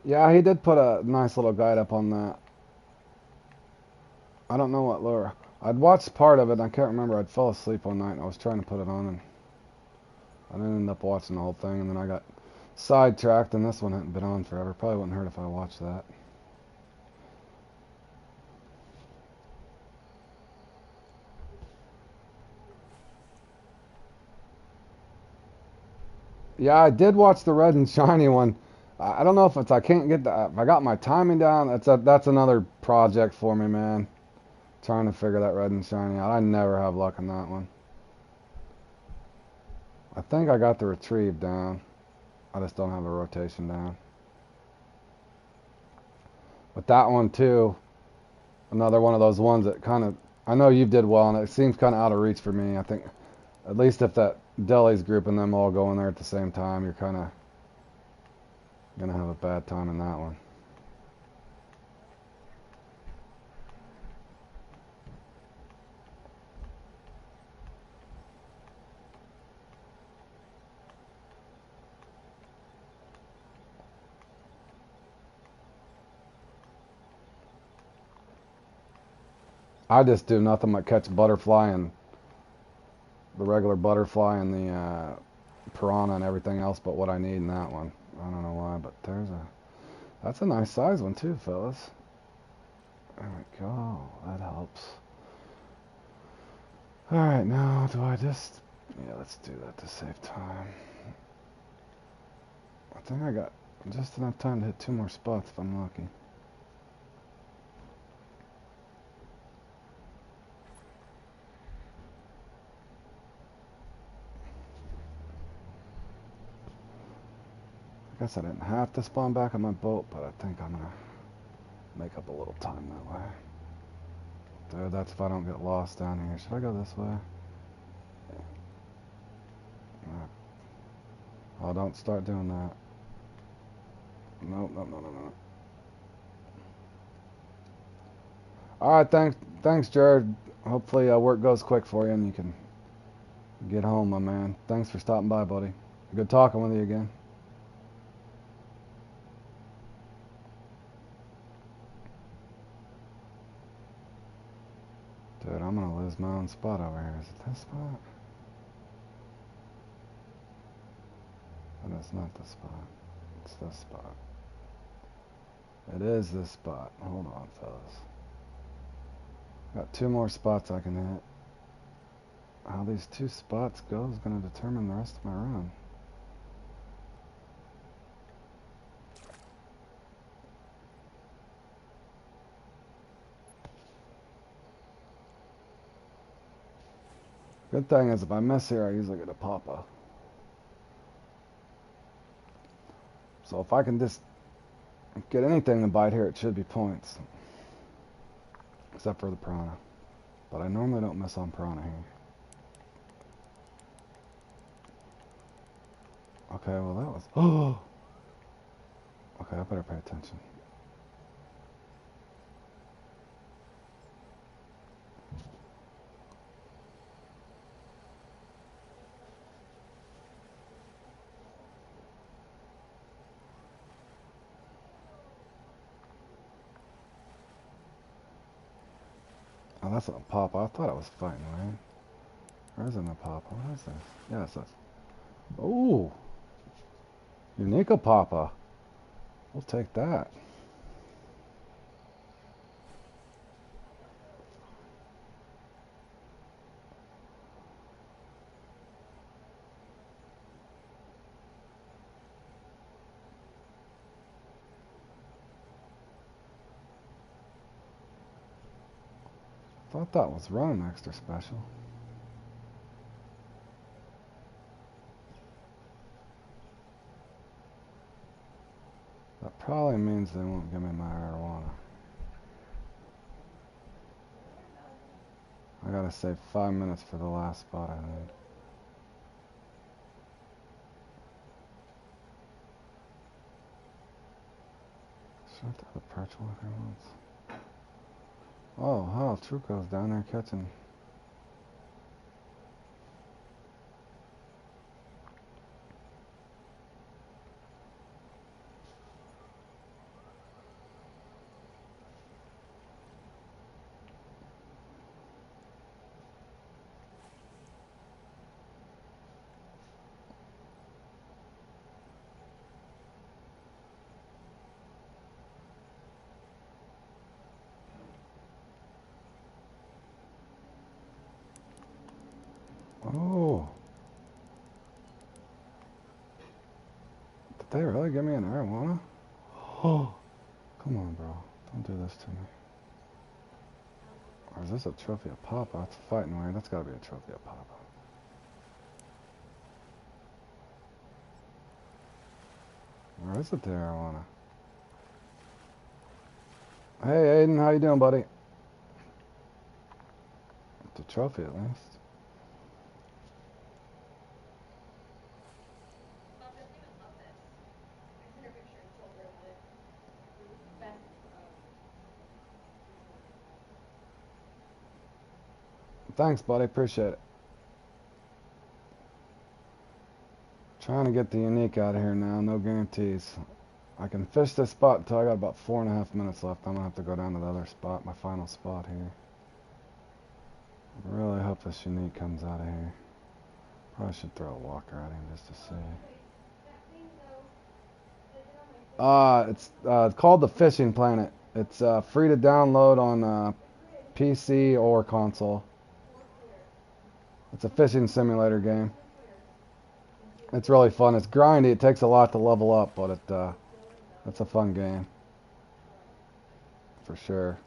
Yeah, he did put a nice little guide up on that. I don't know what lure. I'd watched part of it and I can't remember. I'd fell asleep one night and I was trying to put it on and I didn't end up watching the whole thing, and then I got sidetracked and this one hadn't been on forever. Probably wouldn't hurt if I watched that. Yeah, I did watch the red and shiny one. I don't know if it's I can't get if I got my timing down. That's another project for me, man. Trying to figure that red and shiny out. I never have luck on that one. I think I got the retrieve down. I just don't have the rotation down. But that one too, another one of those ones that kind of, I know you did well, and it seems kind of out of reach for me. I think at least if that Deli's group and them all go in there at the same time, you're kind of gonna have a bad time in that one. I just do nothing but catch butterfly and the regular butterfly and the piranha and everything else but what I need in that one. I don't know why, but that's a nice size one too, fellas. There we go. That helps. Alright, now do I just... Yeah, let's do that to save time. I think I got just enough time to hit 2 more spots if I'm lucky. I guess I didn't have to spawn back on my boat, but I think I'm gonna make up a little time that way. Dude, that's if I don't get lost down here. Should I go this way? Yeah. Oh, don't start doing that. Nope, no, no, no, no. Alright, thanks, Jared. Hopefully work goes quick for you and you can get home, my man. Thanks for stopping by, buddy. Good talking with you again. Dude, I'm gonna lose my own spot over here. Is it this spot? That is not the spot. It's this spot. It is this spot. Hold on, fellas. Got 2 more spots I can hit. How these 2 spots go is gonna determine the rest of my run. Good thing is if I miss here, I usually get a papa. So if I can just get anything to bite here, it should be points. Except for the piranha. But I normally don't miss on piranha here. Okay, well that was... Oh! Okay, I better pay attention. that's a papa. I thought I was fighting, man. Or isn't a papa? What is this? Yeah, it's this. Ooh. Unique papa. We'll take that. Thought that was running extra special. That probably means they won't give me my marijuana. I gotta save 5 minutes for the last spot I need. Should I have the perch walker once? Oh, Truco's down there catching. Oh. Did they really give me an marijuana? Oh. Come on, bro. Don't do this to me. Or is this a trophy of Papa? That's a fighting weird. That's gotta be a trophy of Papa. Or is it the marijuana? Hey, Aiden. How you doing, buddy? It's a trophy, at least. Thanks, buddy. Appreciate it. Trying to get the unique out of here now. No guarantees. I can fish this spot until I got about 4.5 minutes left. I'm gonna have to go down to the other spot, my final spot here. I really hope this unique comes out of here. Probably should throw a walker at him just to see. It's called the Fishing Planet. It's free to download on PC or console. It's a fishing simulator game. It's really fun. It's grindy. It takes a lot to level up, but it's a fun game for sure.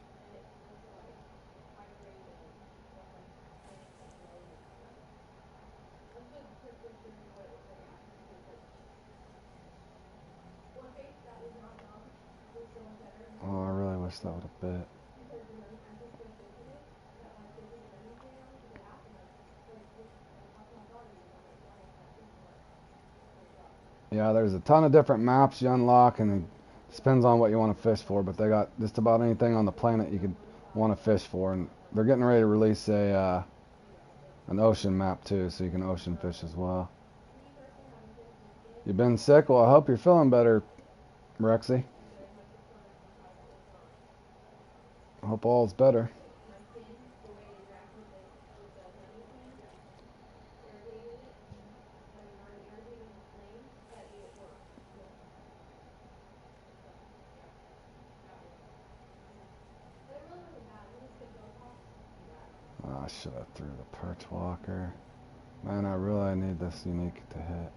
Oh, I really wish that would have bit. Yeah, there's a ton of different maps you unlock, and it depends on what you want to fish for, but they got just about anything on the planet you could want to fish for, and they're getting ready to release an ocean map too, so you can ocean fish as well. You been sick? Well, I hope you're feeling better, Rexy. I hope all's better. Oh, I should have threw the perch walker. Man, I really need this unique to hit.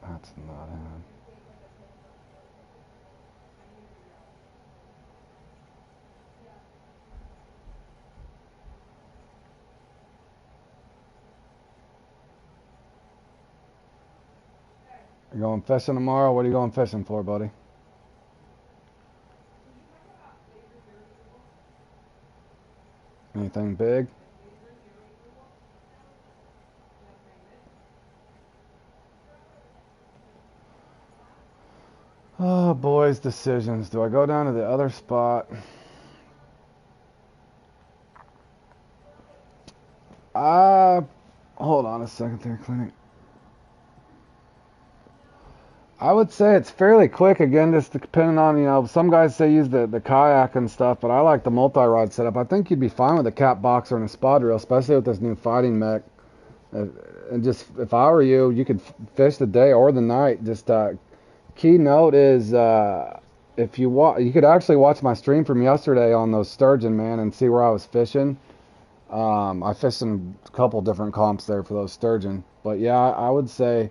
That's not him. You going fishing tomorrow? What are you going fishing for, buddy? Anything big? Oh, boys, decisions. Do I go down to the other spot? Hold on a second there, Clinic. I would say it's fairly quick. Again, just depending on, some guys say use the kayak and stuff, but I like the multi-rod setup. I think you'd be fine with a cat boxer and a spot reel, especially with this new fighting mech. And just, if I were you, you could fish the day or the night. Just key note is if you could actually watch my stream from yesterday on those sturgeon, man, and see where I was fishing. I fished in a couple different comps there for those sturgeon. But yeah, I would say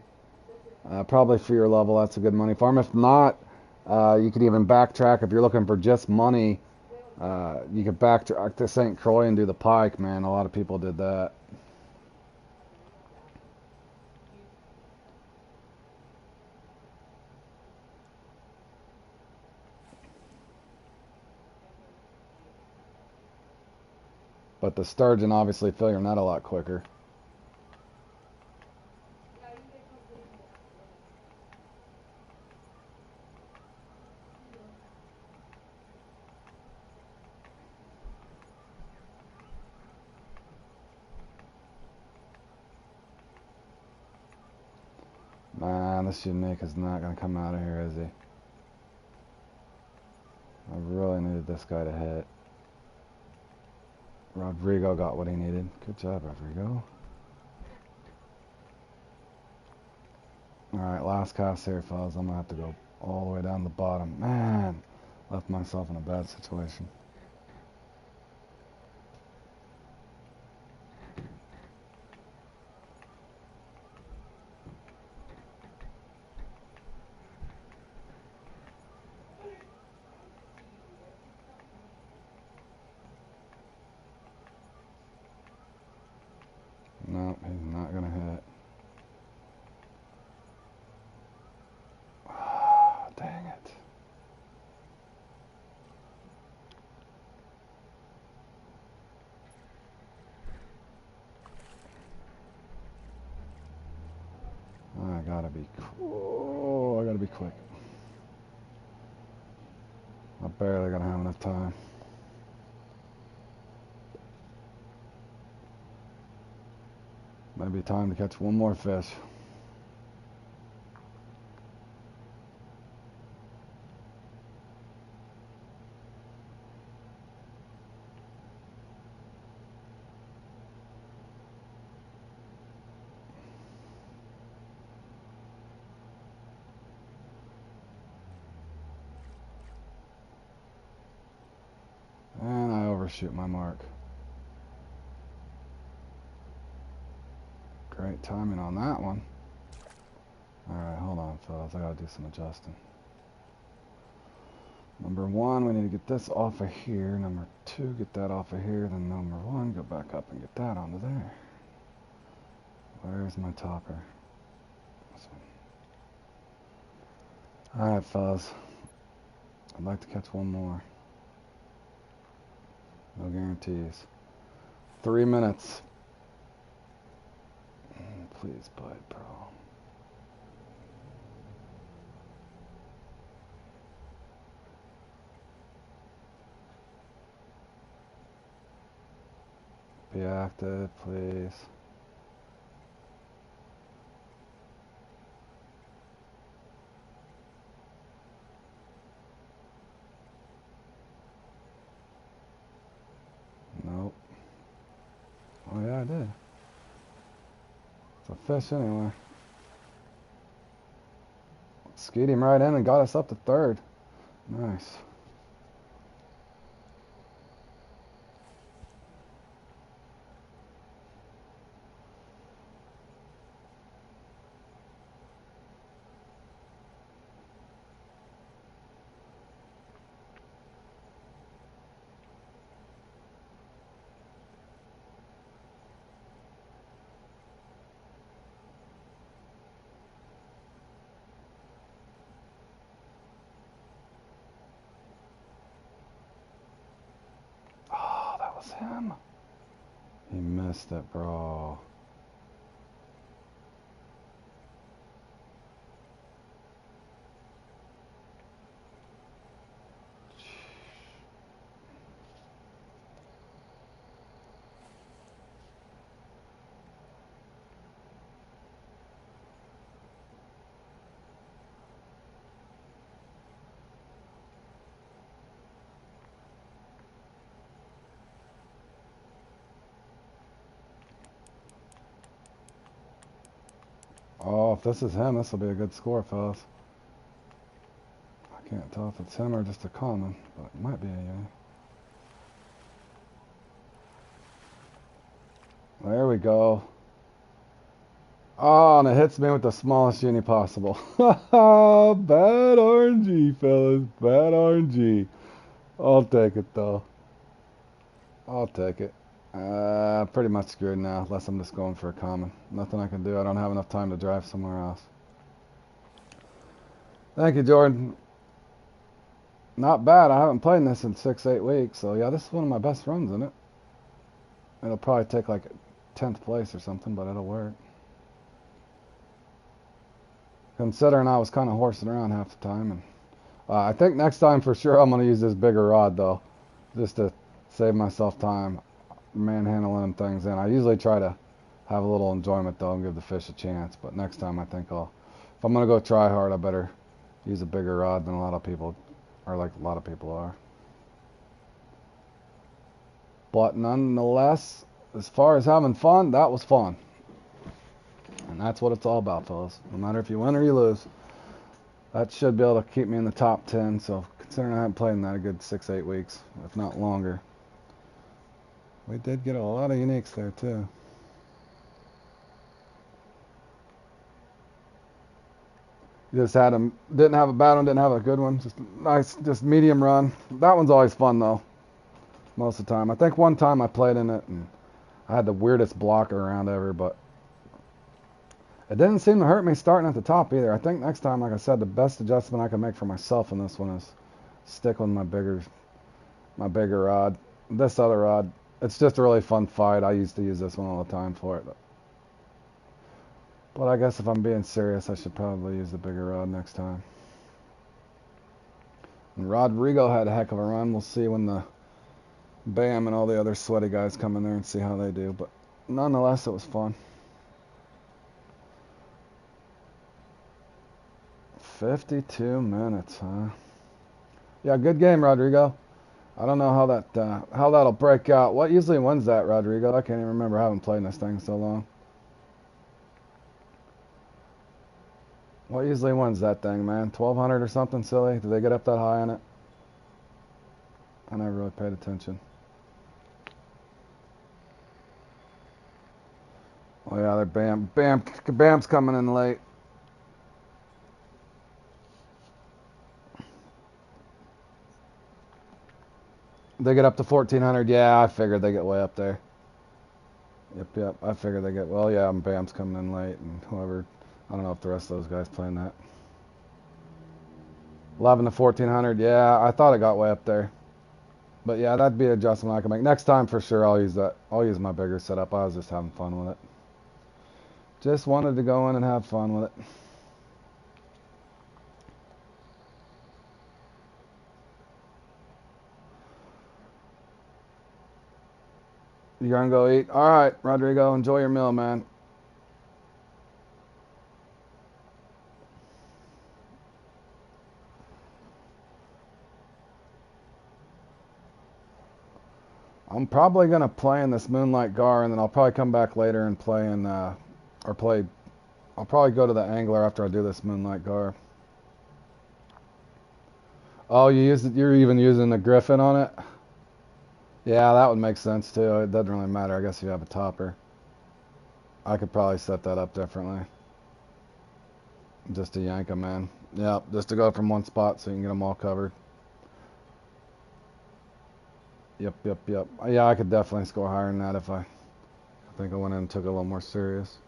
probably for your level, that's a good money farm. If not, you could even backtrack if you're looking for just money. You could backtrack to St. Croix and do the pike, man. A lot of people did that. But the sturgeon obviously fill your net a lot quicker. Man, this unique is not going to come out of here, is he? I really needed this guy to hit. Rodrigo got what he needed. Good job, Rodrigo. Alright, last cast here, fellas. I'm going to have to go all the way down the bottom. Man, left myself in a bad situation. Nope, he's not going to hit. Oh, dang it. I gotta be cool. I gotta be quick. I'm barely gonna have enough time. Might be time to catch one more fish. And I overshoot my mark. Great timing on that one. Alright, hold on, fellas. I gotta do some adjusting. Number one, we need to get this off of here. Number two, get that off of here. Then number one, go back up and get that onto there. Where's my topper? This one. Alright, fellas. I'd like to catch one more. No guarantees. 3 minutes. Please bite, bro. Be active, please. Nope. Oh yeah, I did. It's a fish anyway. Skied him right in and got us up to third. Nice. Oh, that was him. He missed it, bro. Oh, if this is him, this will be a good score, fellas. I can't tell if it's him or just a common, but it might be a uni. There we go. Oh, and it hits me with the smallest uni possible. Bad RNG, fellas. Bad RNG. I'll take it, though. I'll take it. Pretty much screwed now, unless I'm just going for a common. Nothing I can do. I don't have enough time to drive somewhere else. Thank you, Jordan. Not bad. I haven't played this in 6-8 weeks, so yeah, this is one of my best runs, isn't it? It'll probably take like 10th place or something, but it'll work. Considering I was kind of horsing around half the time. And I think next time for sure I'm going to use this bigger rod, though, just to save myself time manhandling them things in. I usually try to have a little enjoyment, though, and give the fish a chance, but next time I think if I'm going to go try hard, I better use a bigger rod than a lot of people are. But nonetheless, as far as having fun, that was fun. And that's what it's all about, fellas. No matter if you win or you lose. That should be able to keep me in the top 10. So considering I haven't played in that a good 6-8 weeks, if not longer. We did get a lot of uniques there too. Just didn't have a bad one, didn't have a good one. Just nice, just medium run. That one's always fun though, most of the time. I think one time I played in it and I had the weirdest blocker around ever, but it didn't seem to hurt me starting at the top either. I think next time, like I said, the best adjustment I can make for myself in this one is stick with my bigger rod. This other rod, it's just a really fun fight. I used to use this one all the time for it. But I guess if I'm being serious, I should probably use the bigger rod next time. And Rodrigo had a heck of a run. We'll see when the Bam and all the other sweaty guys come in there and see how they do. But nonetheless, it was fun. 52 minutes, huh? Yeah, good game, Rodrigo. I don't know how that'll break out. What usually wins that, Rodrigo? I can't even remember. I haven't played this thing so long. What usually wins that thing, man? 1200 or something silly? Do they get up that high on it? I never really paid attention. Oh yeah, they're Bam's coming in late. They get up to 1400. Yeah, I figured they get way up there. Yep. I figured they get. Well, yeah, Bam's coming in late, and whoever. I don't know if the rest of those guys playing that. 11 to 1400. Yeah, I thought it got way up there. But yeah, that'd be an adjustment I can make. Next time for sure, I'll use that. I'll use my bigger setup. I was just having fun with it. Just wanted to go in and have fun with it. You're gonna go eat? All right, Rodrigo, enjoy your meal, man. I'm probably gonna play in this Moonlight Gar, and then I'll probably come back later and play in, or play. I'll probably go to the Angler after I do this Moonlight Gar. Oh, you're even using the Griffin on it? Yeah, that would make sense too. It doesn't really matter. I guess you have a topper. I could probably set that up differently. Just to yank them in. Yep, just to go from one spot so you can get them all covered. Yep. Yeah, I could definitely score higher than that if I think I went in and took it a little more serious.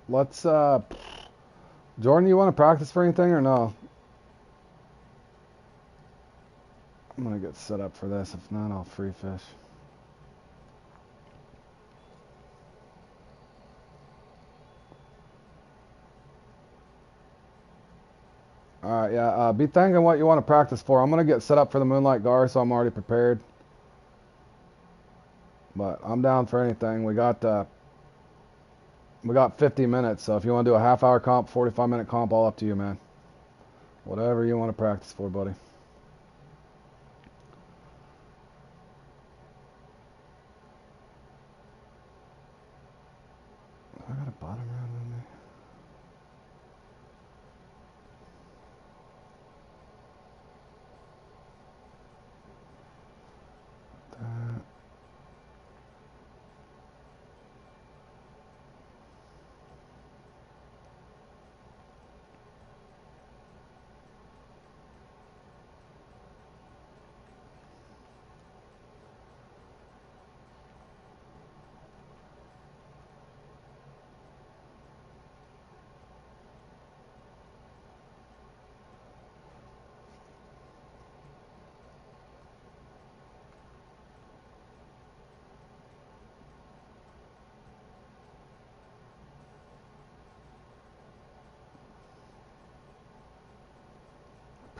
Let's, Jordan, you want to practice for anything or no? I'm going to get set up for this. If not, I'll free fish. Alright, yeah, be thinking what you want to practice for. I'm going to get set up for the Moonlight Gar, so I'm already prepared. But I'm down for anything. We got 50 minutes, so if you want to do a half-hour comp, 45-minute comp, all up to you, man. Whatever you want to practice for, buddy. I got a bottom round.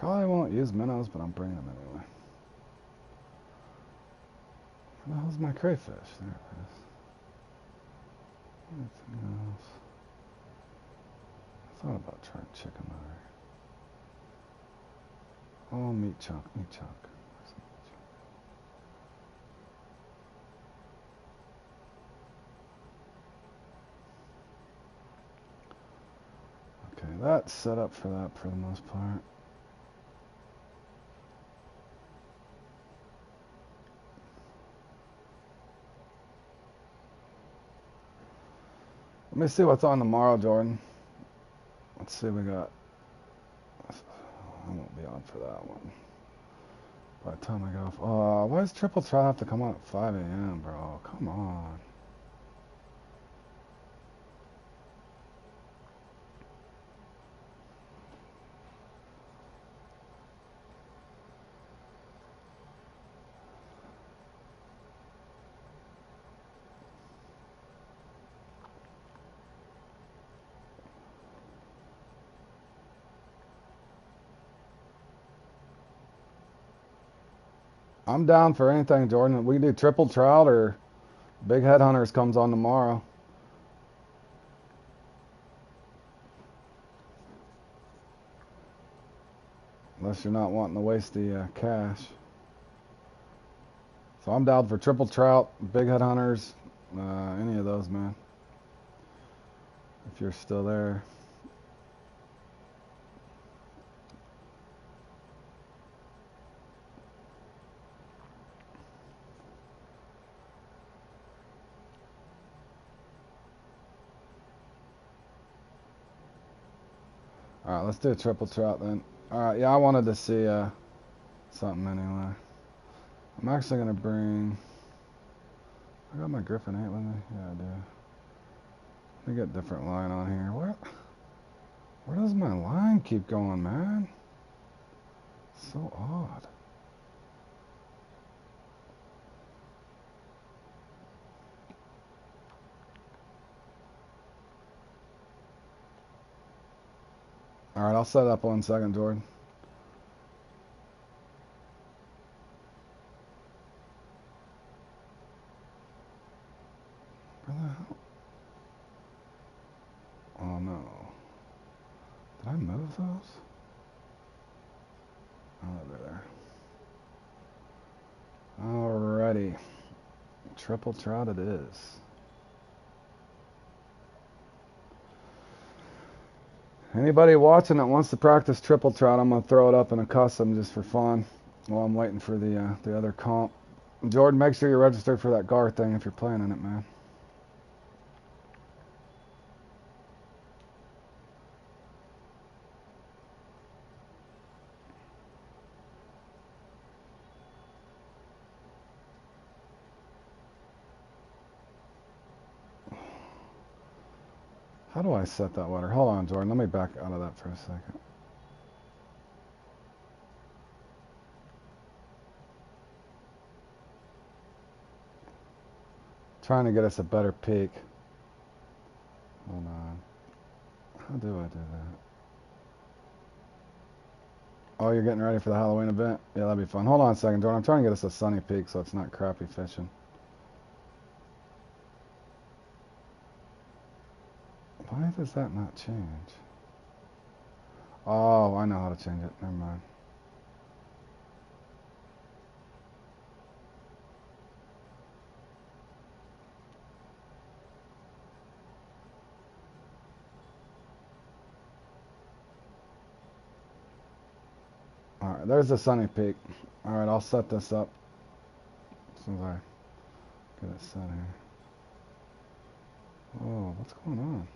Probably won't use minnows, but I'm bringing them anyway. Where the hell's my crayfish? There it is. Anything else? I thought about trying chicken liver. Oh, meat chunk, meat chunk. Okay, that's set up for that for the most part. Let me see what's on tomorrow, Jordan. Let's see, we got... I won't be on for that one. By the time I get off... why does Triple Trout have to come on at 5 a.m., bro? Come on. I'm down for anything, Jordan. We can do Triple Trout or Big Headhunters comes on tomorrow. Unless you're not wanting to waste the cash. So I'm down for Triple Trout, Big Headhunters, any of those, man. If you're still there. Alright, let's do a Triple Trout then. Alright, yeah, I wanted to see something anyway. I'm actually going to bring... I got my Griffin 8 with me? Yeah, I do. Let me get a different line on here. Where does my line keep going, man? So odd. Alright, I'll set up 1 second, Jordan. Where the hell? Oh no. Did I move those? Oh, they're there. Alrighty. Triple Trout it is. Anybody watching that wants to practice Triple Trout, I'm going to throw it up in a custom just for fun while I'm waiting for the other comp. Jordan, make sure you're registered for that GAR thing if you're playing in it, man. How do I set that water? Hold on, Jordan. Let me back out of that for a second. Trying to get us a better peak. Hold on. How do I do that? Oh, you're getting ready for the Halloween event? Yeah, that'd be fun. Hold on a second, Jordan. I'm trying to get us a sunny peak so it's not crappy fishing. Why does that not change? Oh, I know how to change it. Never mind. Alright, there's the sunny peak. Alright, I'll set this up as soon as I get it set here. Oh, what's going on?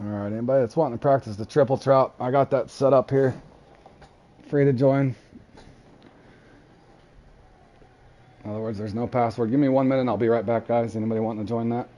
Alright, anybody that's wanting to practice the Triple Trout, I got that set up here. Free to join. In other words, there's no password. Give me 1 minute and I'll be right back, guys. Anybody wanting to join that?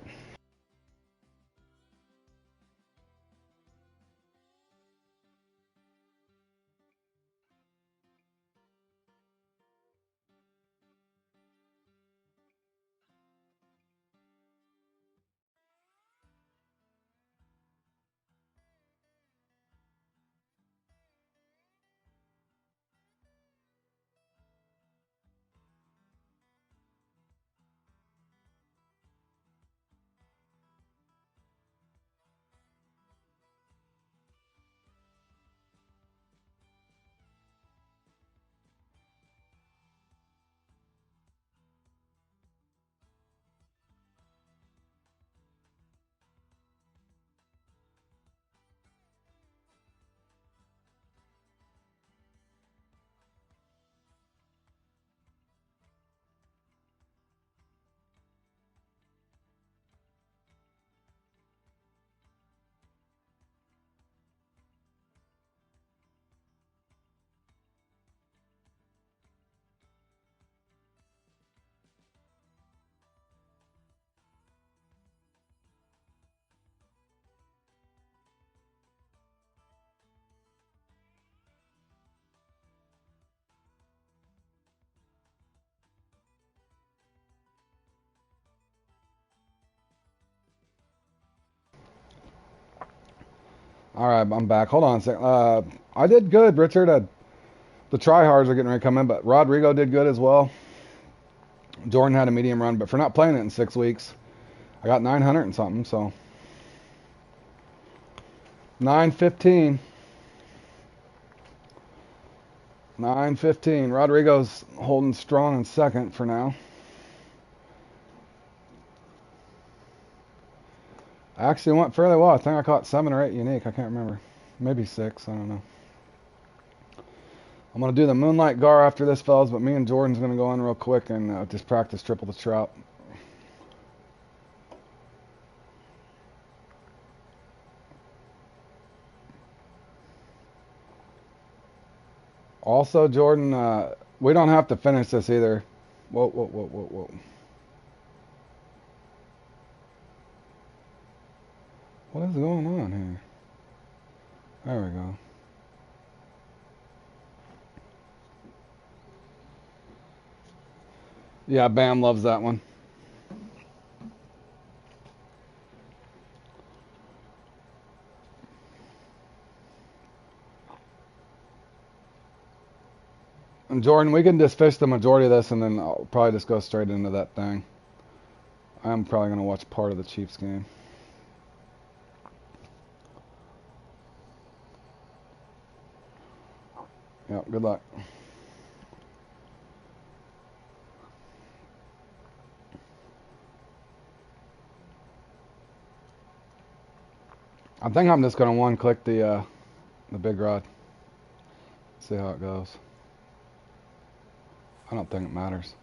All right, I'm back. Hold on a second. I did good, Richard. The tryhards are getting ready to come in, but Rodrigo did good as well. Jordan had a medium run, but for not playing it in 6 weeks, I got 900 and something, so 915. 915. Rodrigo's holding strong in second for now. I actually went fairly well. I think I caught 7 or 8 unique. I can't remember. Maybe 6. I don't know. I'm going to do the Moonlight Gar after this, fellas, but me and Jordan's going to go in real quick and just practice triple the trout. Also, Jordan, we don't have to finish this either. Whoa, whoa, whoa, whoa, whoa. What is going on here? There we go. Yeah, Bam loves that one. And Jordan, we can just fish the majority of this and then I'll probably just go straight into that thing. I'm probably going to watch part of the Chiefs game. Yep, good luck. I think I'm just going to one-click the big rod. See how it goes. I don't think it matters.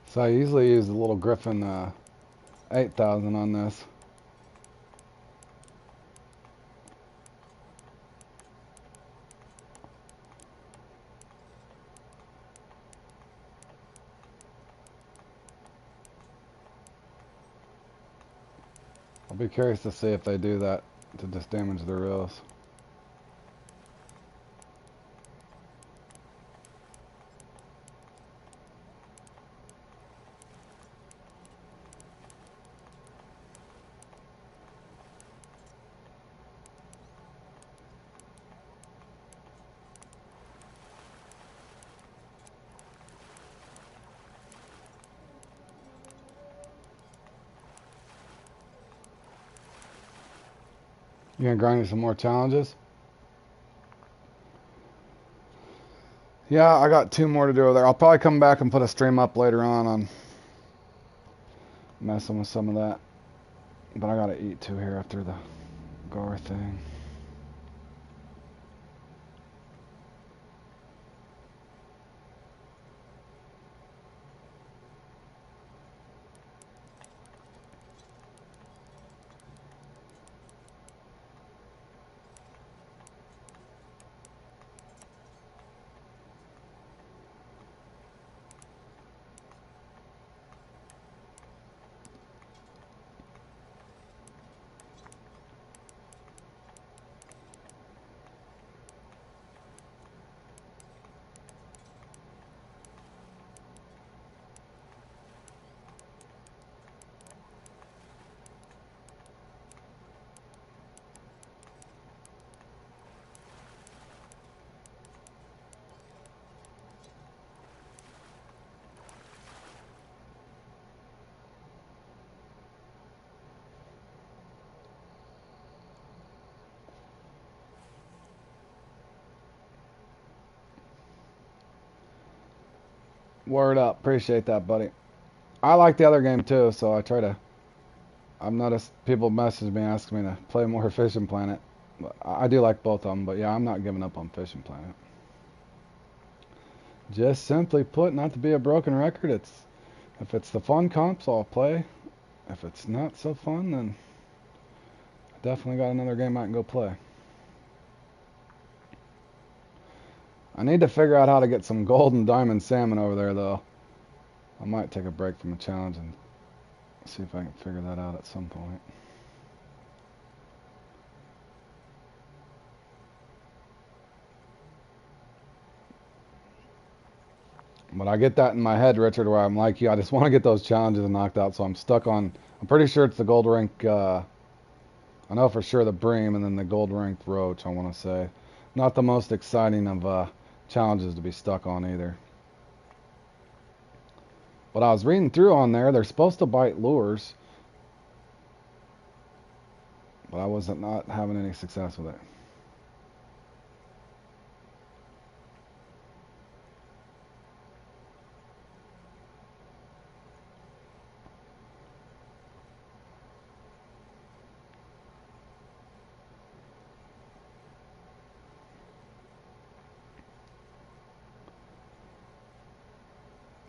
So I usually use the little Griffin 8000 on this. I'll be curious to see if they do that to just damage the reels. You gonna grind you some more challenges? Yeah, I got 2 more to do over there. I'll probably come back and put a stream up later on messing with some of that. But I gotta eat too here after the gar thing. Word up. Appreciate that, buddy. I like the other game too, so I try to. I've noticed people message me asking me to play more Fishing Planet. But I do like both of them, but yeah, I'm not giving up on Fishing Planet. Just simply put, not to be a broken record, it's if it's the fun comps, I'll play. If it's not so fun, then I definitely got another game I can go play. I need to figure out how to get some gold and diamond salmon over there, though. I might take a break from the challenge and see if I can figure that out at some point. But I get that in my head, Richard, where I'm like you. I just want to get those challenges knocked out, so I'm stuck on. I'm pretty sure it's the gold rank. I know for sure the bream and then the gold ranked roach. I want to say, not the most exciting of challenges to be stuck on either. But I was reading through on there. They're supposed to bite lures, but I wasn't not having any success with it.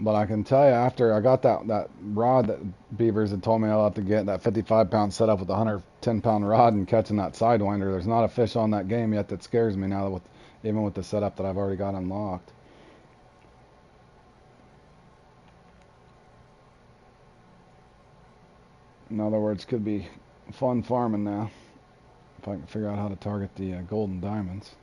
But I can tell you, after I got that rod that Beavers had told me I'll have to get, that 55-pound setup with a 110-pound rod and catching that sidewinder, there's not a fish on that game yet that scares me now, even with the setup that I've already got unlocked. In other words, could be fun farming now if I can figure out how to target the golden diamonds.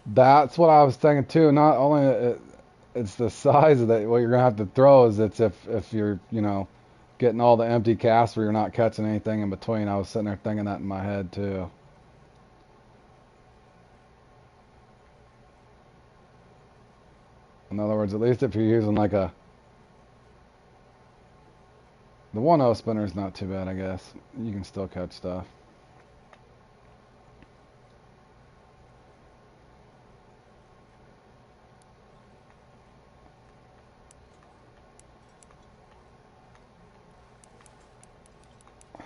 That's what I was thinking too. Not only it's the size of that what you're gonna have to throw is it's if you're getting all the empty casts where you're not catching anything in between. I was sitting there thinking that in my head too. In other words, at least if you're using like the 1-0 spinner is not too bad, I guess. You can still catch stuff.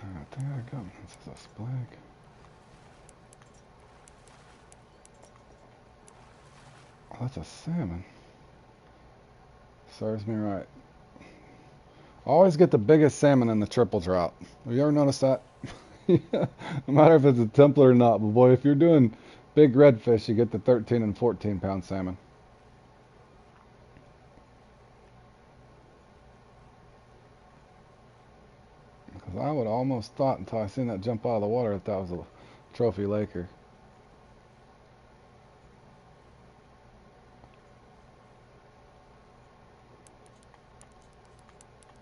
I think I got this is a splag. Oh, that's a salmon. Serves me right. Always get the biggest salmon in the triple trout. Have you ever noticed that? Yeah. No matter if it's a templar or not, but boy, if you're doing big redfish, you get the 13 and 14-pound salmon. Because I would almost thought until I seen that jump out of the water that was a trophy laker.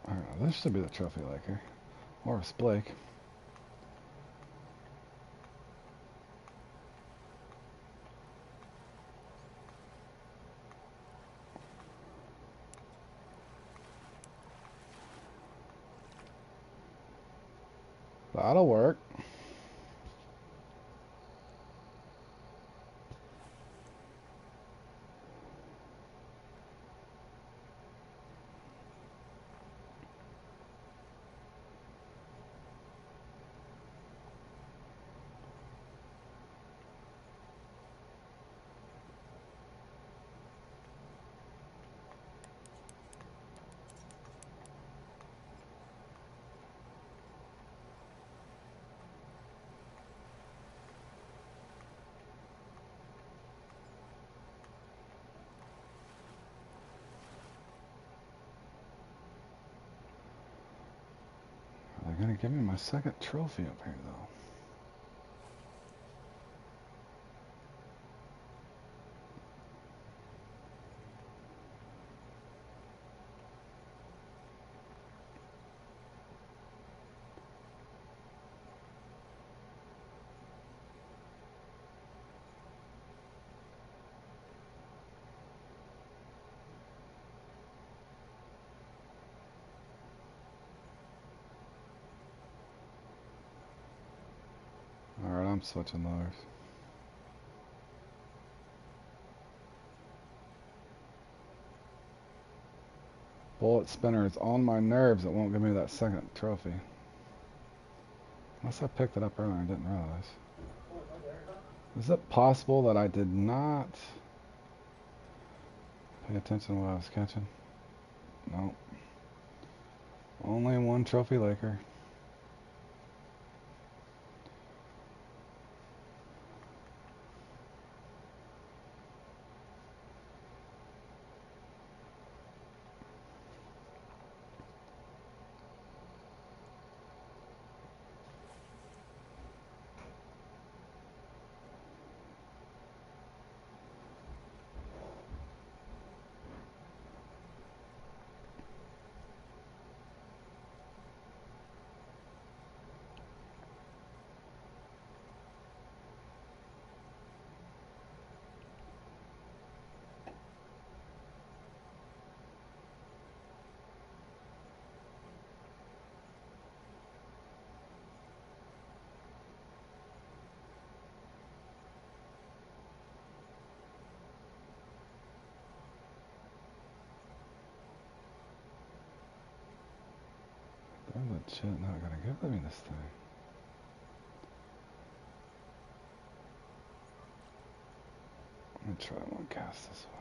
Alright, this should be the trophy laker. Or a splake. That'll work. They're gonna give me my second trophy up here though. I'm switching lures. Bullet spinner is on my nerves. It won't give me that second trophy. Unless I picked it up earlier and didn't realize. Is it possible that I did not pay attention to what I was catching? No. Only one trophy Laker. They're legit not gonna give me this thing. Let me try one cast this way.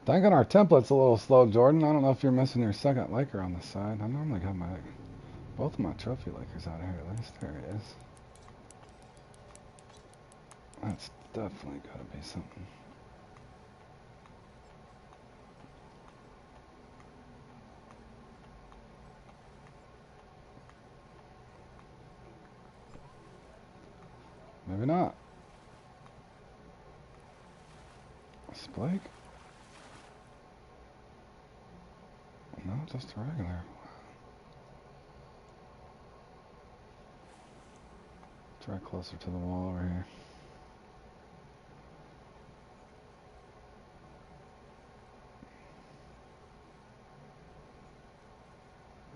Thinking our template's a little slow, Jordan. I don't know if you're missing your second Laker on the side. I normally got both of my trophy Lakers out of here at least. There he is. That's definitely gotta be something. Maybe not. Splake? No, just a regular. Try closer to the wall over here.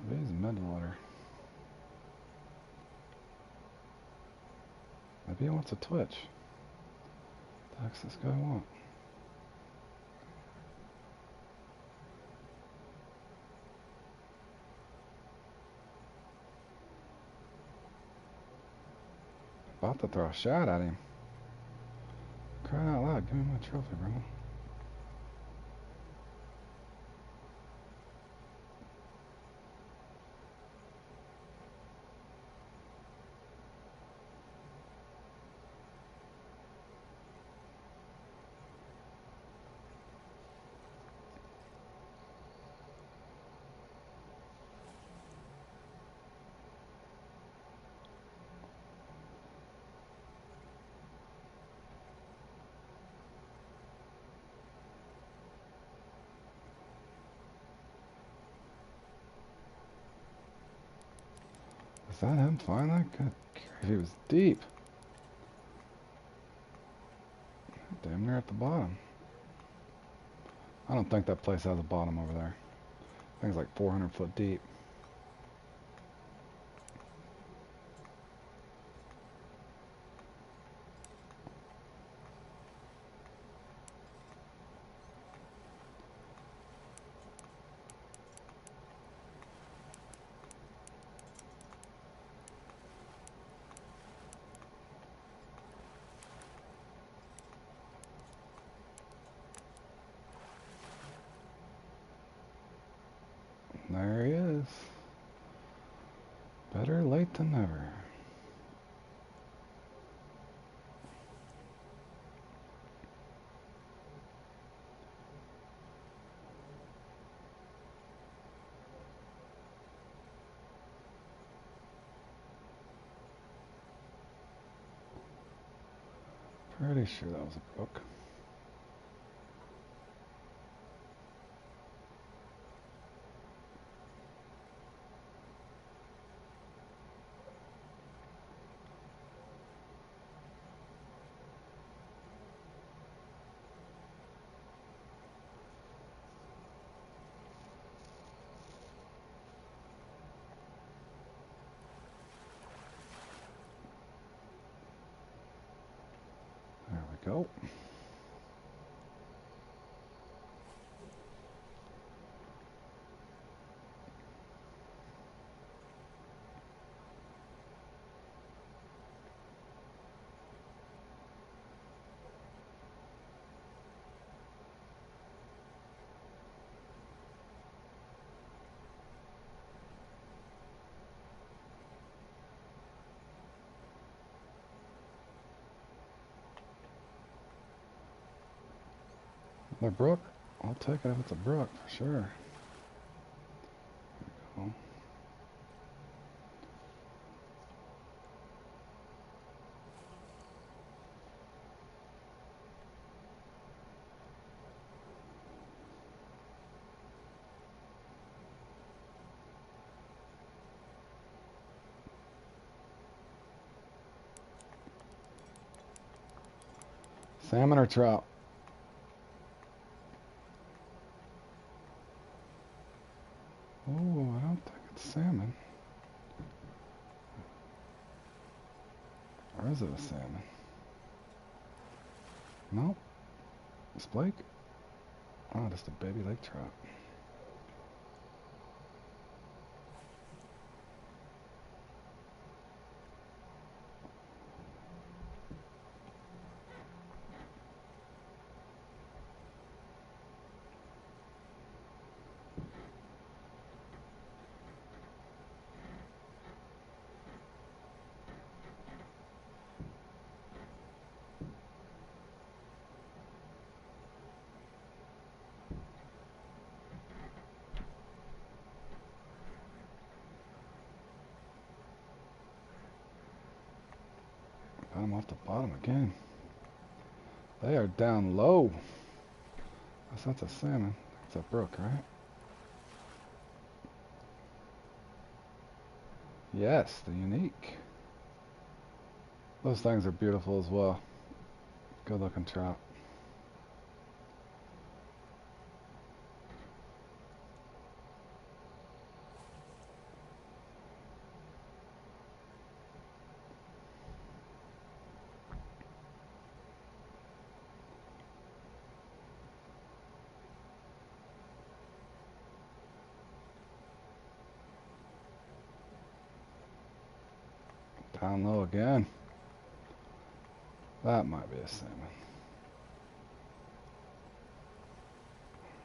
Maybe he's mid-water. Maybe he wants a twitch. What the heck's this guy want? About to throw a shot at him. Crying out loud, give me my trophy, bro. Is that him finally? Good. He was deep. Damn near at the bottom. I don't think that place has a bottom over there. I think it's like 400 foot deep. late than never. Pretty sure that was a brook. There we go. Another brook? I'll take it if it's a brook, for sure. There we go. Salmon or trout? Oh, I don't think it's salmon. Or is it a salmon? Nope. It's Blake. Oh, just a baby lake trout. Got him off the bottom again. They are down low. That's not a salmon. It's a brook, right? Yes, the unique. Those things are beautiful as well. Good looking trout. Down low again. That might be a salmon.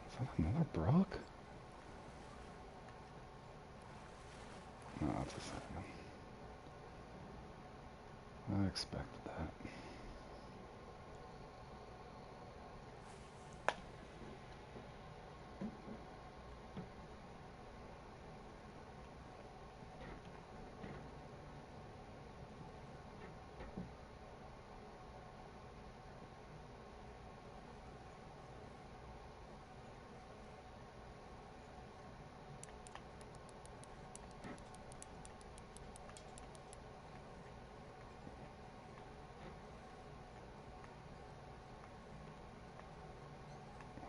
Is that another brook? No, it's a salmon. I expected that.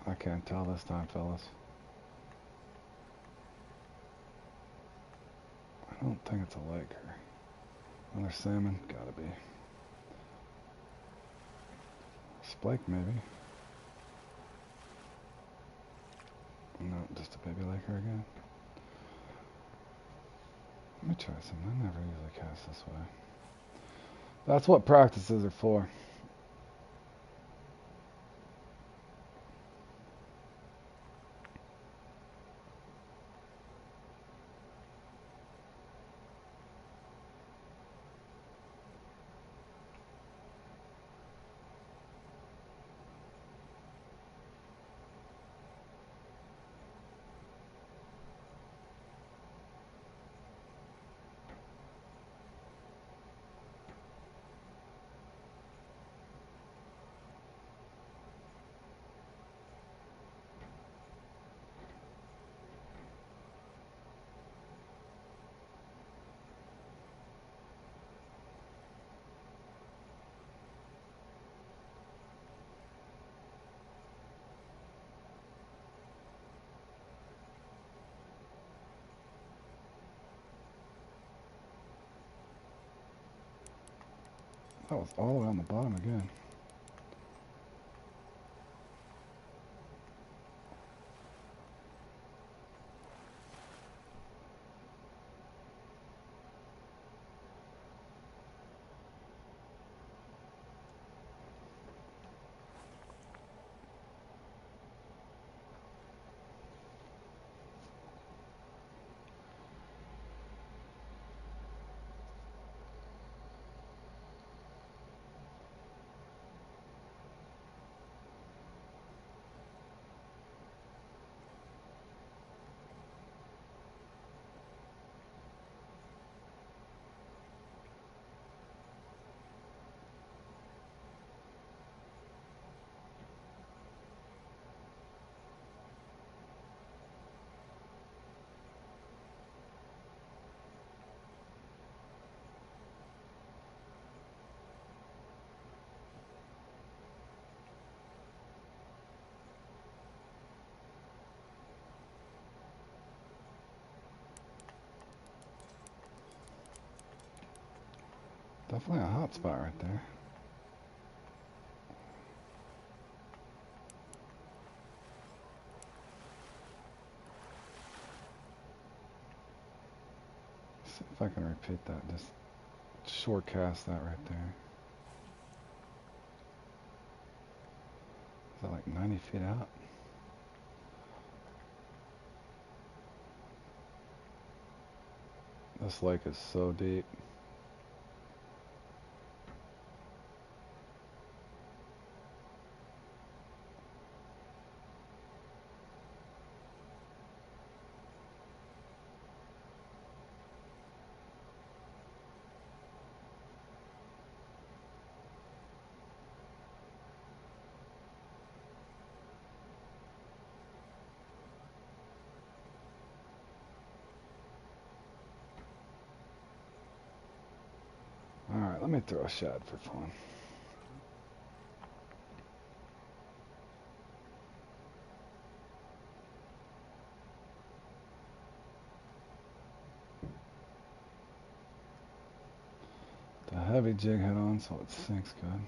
I can't tell this time, fellas. I don't think it's a lake here. Another salmon? Gotta be. Splake, maybe. No, just a baby laker again. Let me try something. I never usually cast this way. That's what practices are for. That was all the way on the bottom again. Definitely a hot spot right there. See if I can repeat that. Just short cast that right there. Is that like 90 feet out? This lake is so deep. Alright, let me throw a shad for fun. The heavy jig head on so it sinks good.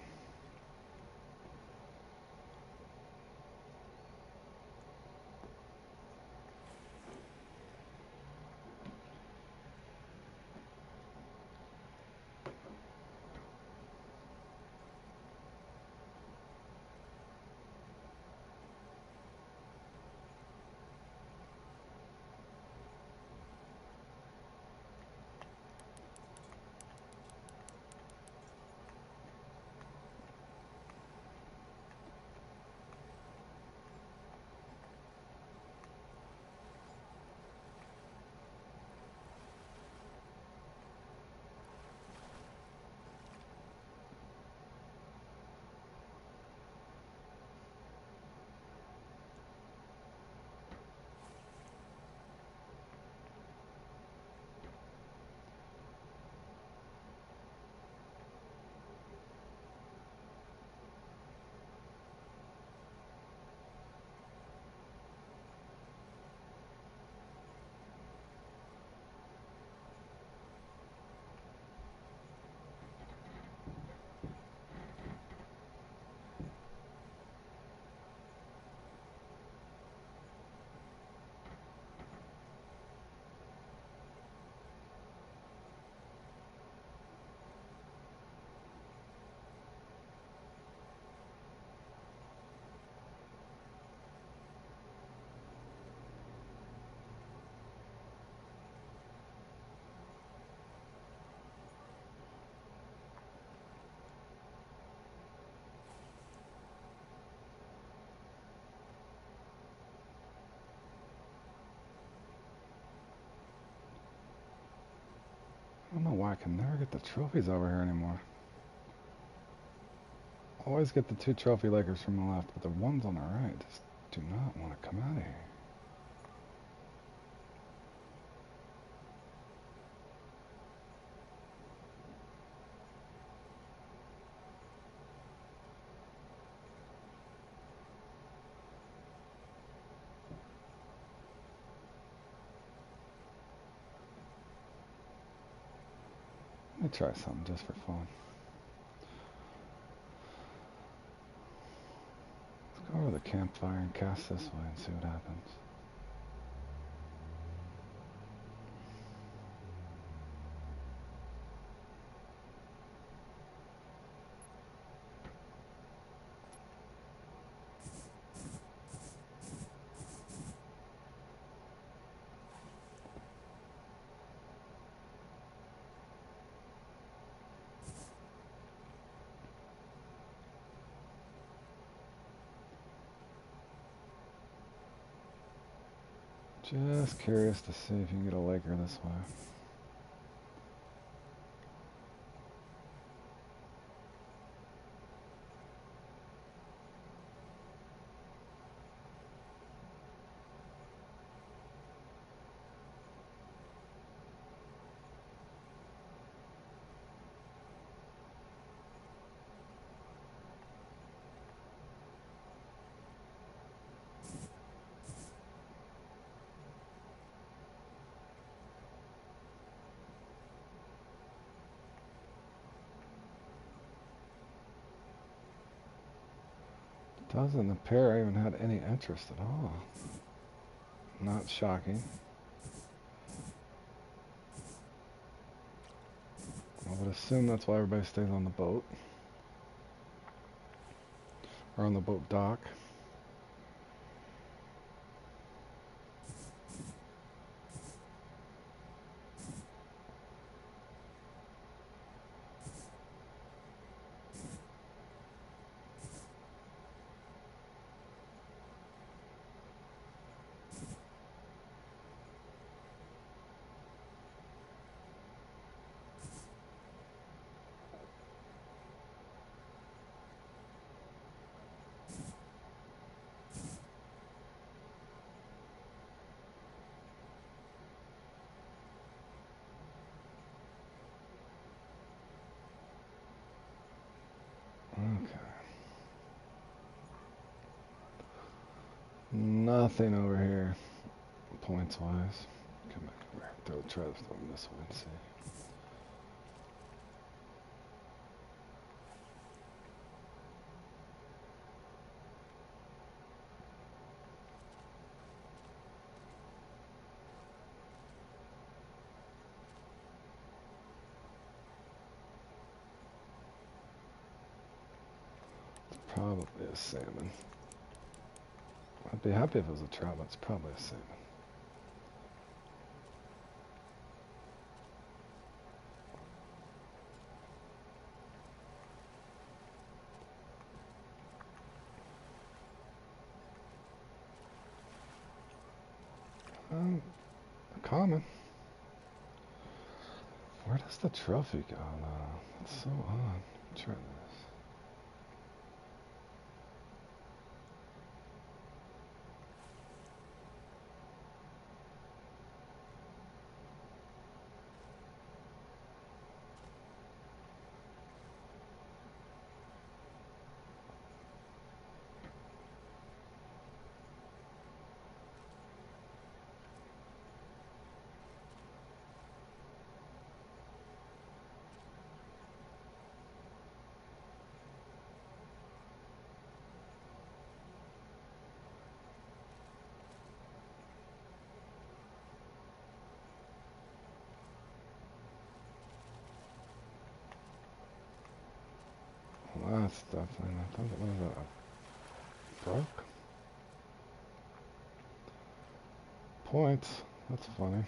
I don't know why I can never get the trophies over here anymore. Always get the 2 trophy Lakers from the left, but the ones on the right just do not want to come out of here. Let me try something just for fun. Go over the campfire and cast this way and see what happens. Just curious to see if you can get a Laker this way. Doesn't appear I even had any interest at all. Not shocking. I would assume that's why everybody stays on the boat. Or on the boat dock. Okay. Nothing over here, points wise. Come back over here. Try to throw them this way and see. It's probably a salmon. I'd be happy if it was a trout, but it's probably a salmon. Common. Where does the trophy go? It's so odd. Try this. Well, that's definitely not. What is that? Broke? Points. That's funny.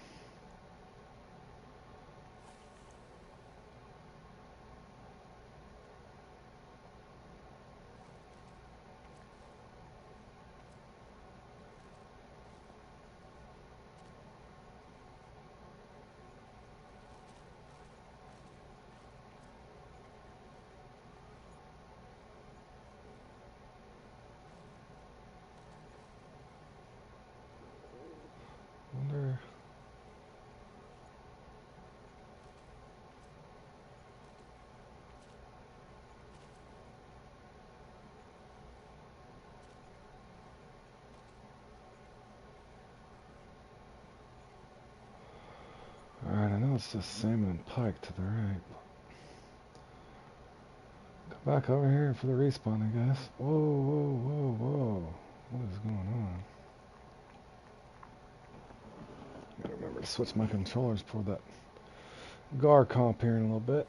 Wonder. Alright, I know it's just salmon and pike to the right. Come back over here for the respawn, I guess. Whoa, whoa, whoa, whoa. What is going on? Gotta remember to switch my controllers for that GAR comp here in a little bit.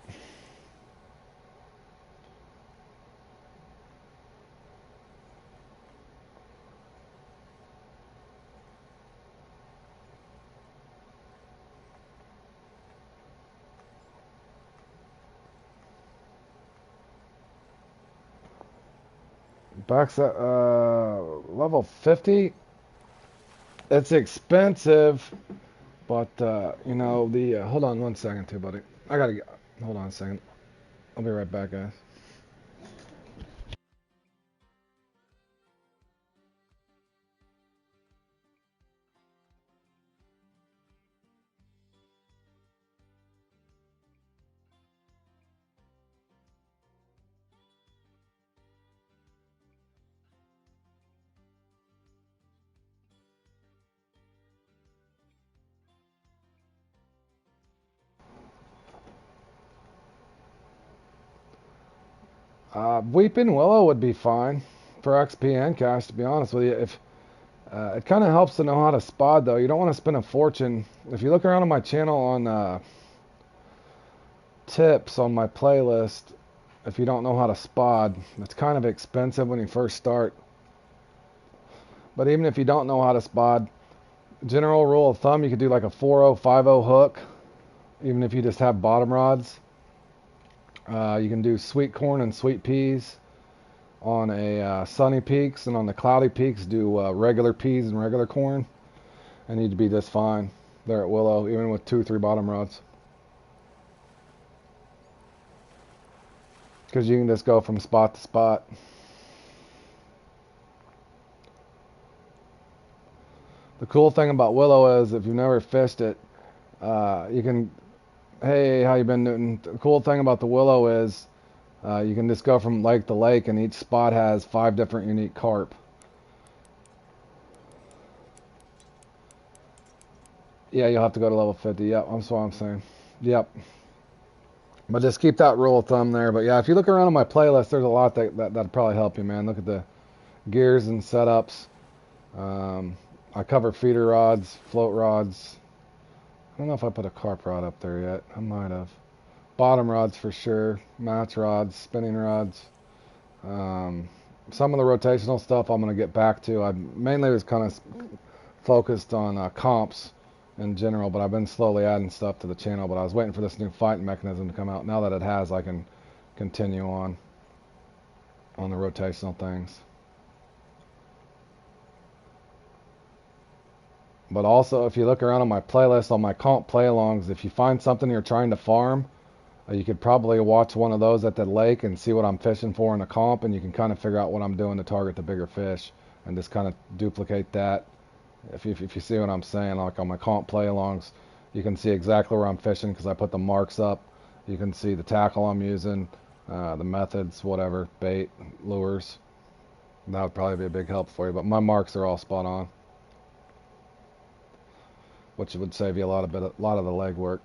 Back's at level 50. It's expensive, but you know the. Hold on one second, too, buddy. I gotta get. Hold on a second. I'll be right back, guys. Weeping Willow would be fine for XP and cash, to be honest with you. If it kind of helps to know how to spot, though. You don't want to spend a fortune. If you look around on my channel on tips on my playlist, if you don't know how to spot, it's kind of expensive when you first start. But even if you don't know how to spot, general rule of thumb, you could do like a 4.0, 5.0 hook, even if you just have bottom rods. You can do sweet corn and sweet peas on a sunny peaks, and on the cloudy peaks do regular peas and regular corn, and you'd be just fine there at Willow, even with 2-3 bottom rods, because you can just go from spot to spot. The cool thing about Willow is if you've never fished it, you can, hey, how you been, Newton? The cool thing about the Willow is you can just go from lake to lake, and each spot has 5 different unique carp. Yeah, you'll have to go to level 50. Yep, that's what I'm saying. Yep. But just keep that rule of thumb there. But yeah, if you look around on my playlist, there's a lot that'd probably help you, man. Look at the gears and setups. I cover feeder rods, float rods. I don't know if I put a carp rod up there yet. I might have. Bottom rods for sure. Match rods, spinning rods. Some of the rotational stuff I'm going to get back to. I mainly was kind of focused on comps in general, but I've been slowly adding stuff to the channel. But I was waiting for this new fighting mechanism to come out. Now that it has, I can continue on the rotational things. But also, if you look around on my playlist, on my comp play-alongs, if you find something you're trying to farm, you could probably watch one of those at the lake and see what I'm fishing for in the comp, and you can kind of figure out what I'm doing to target the bigger fish, and just kind of duplicate that. If you see what I'm saying, like on my comp play-alongs, you can see exactly where I'm fishing because I put the marks up. You can see the tackle I'm using, the methods, whatever, bait, lures. That would probably be a big help for you, but my marks are all spot on, which would save you a lot of the legwork.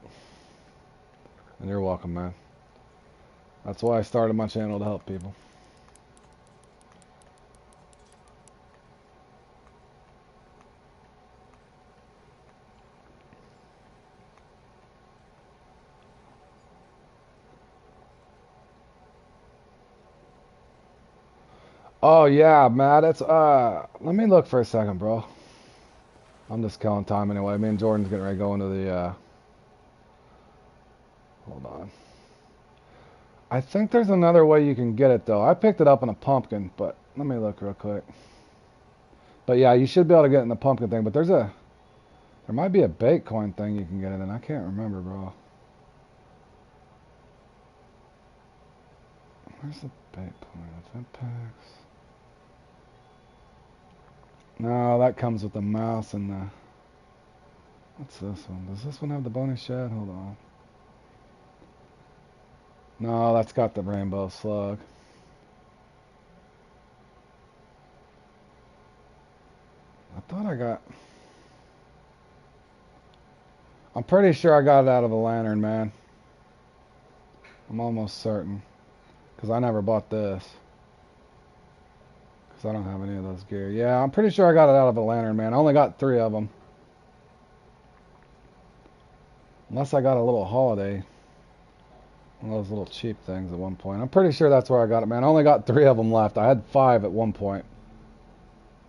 And you're welcome, man. That's why I started my channel, to help people. Oh yeah, Matt. It's let me look for a second, bro. I'm just killing time anyway. Me and Jordan's getting ready to go into the hold on. I think there's another way you can get it though. I picked it up in a pumpkin, but let me look real quick. But yeah, you should be able to get it in the pumpkin thing, but there might be a bait coin thing you can get it in. I can't remember, bro. Where's the bait coin? Event packs. No, that comes with the mouse and the... What's this one? Does this one have the bonus shed? Hold on. No, that's got the rainbow slug. I thought I got... I'm pretty sure I got it out of the lantern, man. I'm almost certain. Because I never bought this. Because I don't have any of those gear. Yeah, I'm pretty sure I got it out of a lantern, man. I only got 3 of them. Unless I got a little holiday. One of those little cheap things at one point. I'm pretty sure that's where I got it, man. I only got 3 of them left. I had 5 at one point.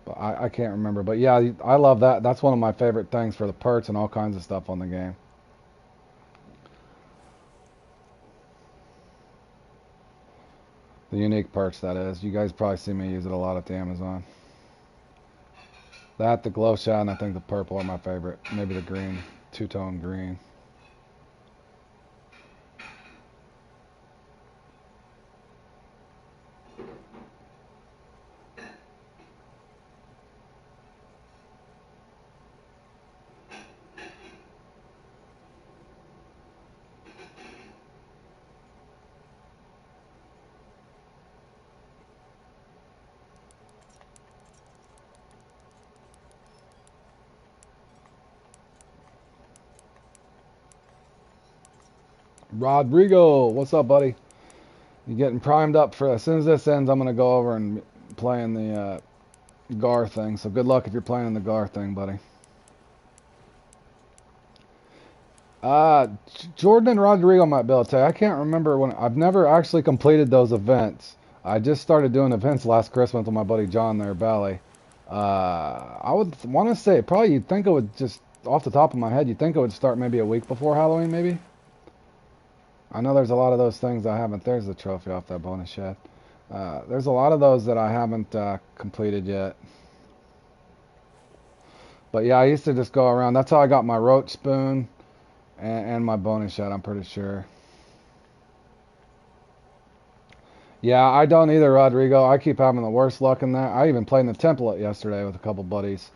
But I can't remember. But yeah, I love that. That's one of my favorite things for the perks and all kinds of stuff on the game. The unique perks, that is. You guys probably see me use it a lot at the Amazon. That, the glow shot, and I think the purple are my favorite. Maybe the green. Two-tone green. Rodrigo, what's up, buddy? You getting primed up for, as soon as this ends, I'm going to go over and play in the GAR thing. So good luck if you're playing in the GAR thing, buddy. Jordan and Rodrigo might be able to tell you. I can't remember when. I've never actually completed those events. I just started doing events last Christmas with my buddy John there, Valley. I would want to say, probably you'd think it would just, off the top of my head, you'd think it would start maybe a week before Halloween, maybe? I know there's a lot of those things I haven't. There's the trophy off that bonus shed. There's a lot of those that I haven't completed yet. But yeah, I used to just go around. That's how I got my roach spoon and my bonus shed, I'm pretty sure. Yeah, I don't either, Rodrigo. I keep having the worst luck in that. I even played in the template yesterday with a couple buddies.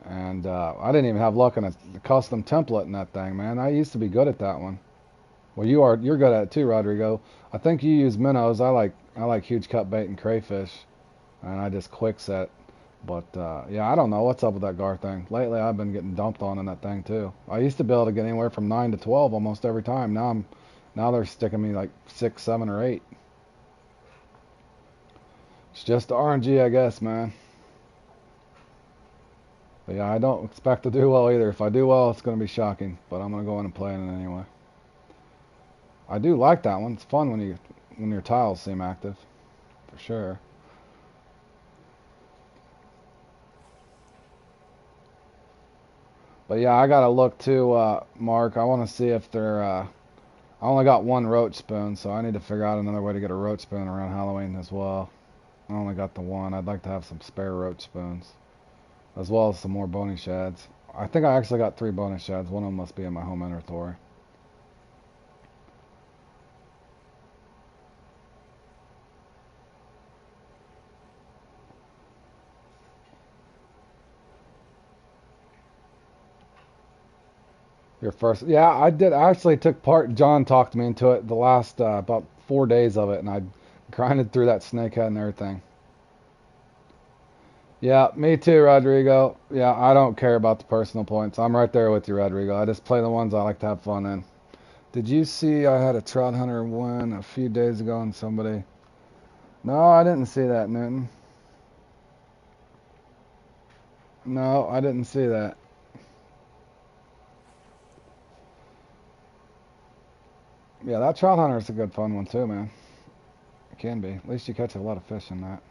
And I didn't even have luck in a custom template in that thing, man. I used to be good at that one. Well, you're good at it too, Rodrigo. I think you use minnows. I like huge cut bait and crayfish, and I just quick set. But yeah, I don't know what's up with that GAR thing. Lately, I've been getting dumped on in that thing too. I used to be able to get anywhere from 9 to 12 almost every time. Now they're sticking me like 6, 7, or 8. It's just RNG, I guess, man. But yeah, I don't expect to do well either. If I do well, it's going to be shocking. But I'm going to go in and play in it anyway. I do like that one. It's fun when your tiles seem active, for sure. But yeah, I gotta look too, Mark. I want to see if they're. I only got 1 roach spoon, so I need to figure out another way to get a roach spoon around Halloween as well. I only got the 1. I'd like to have some spare roach spoons, as well as some more bonus shads. I think I actually got 3 bonus shads. One of them must be in my home inventory. Your first, yeah, I did. I actually took part. John talked me into it the last about 4 days of it, and I grinded through that snakehead and everything. Yeah, me too, Rodrigo. Yeah, I don't care about the personal points. I'm right there with you, Rodrigo. I just play the ones I like to have fun in. Did you see I had a trout hunter win a few days ago and somebody? No, I didn't see that, Newton. No, I didn't see that. Yeah, that trout hunter is a good fun one too, man. It can be. At least you catch a lot of fish in that.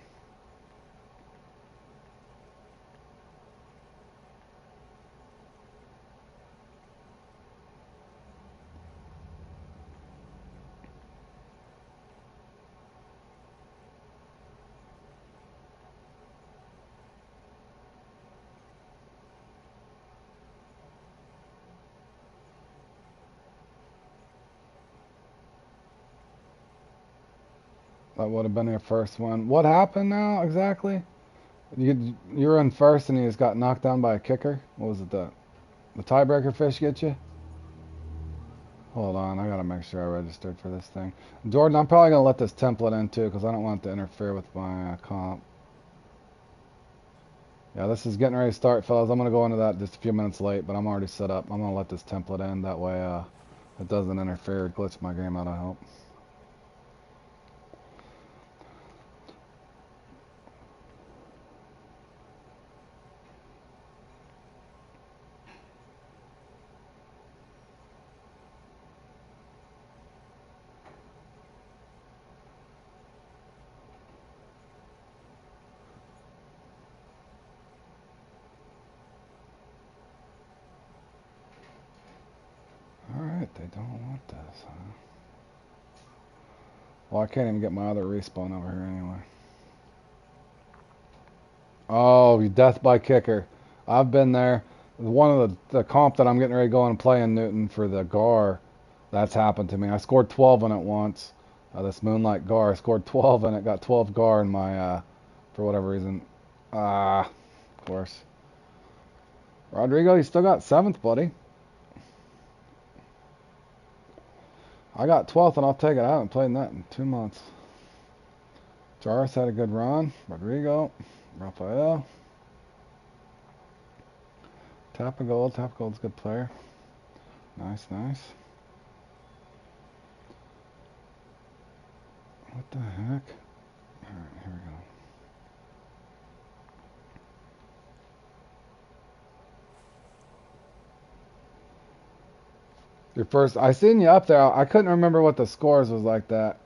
That would have been your first one. What happened now exactly? You're in first and you just got knocked down by a kicker. What was it? The tiebreaker fish get you? Hold on, I gotta make sure I registered for this thing. Jordan, I'm probably gonna let this template in too because I don't want it to interfere with my comp. Yeah, this is getting ready to start, fellas. I'm gonna go into that just a few minutes late, but I'm already set up. I'm gonna let this template in. That way, it doesn't interfere or glitch my game out. I hope. Well, I can't even get my other respawn over here anyway. Oh, you death by kicker. I've been there. One of the comp that I'm getting ready to go and play in Newton for the GAR, that's happened to me. I scored 12 in it once. This Moonlight GAR, I scored 12 in it, got 12 GAR in my, for whatever reason. Of course. Rodrigo, you still got 7th, buddy. I got 12th, and I'll take it. I haven't played in that in 2 months. Jarvis had a good run. Rodrigo. Rafael. Tapagold. Tapagold's a good player. Nice, nice. What the heck? Alright, here we go. Your first, I seen you up there. I couldn't remember what the scores was like that.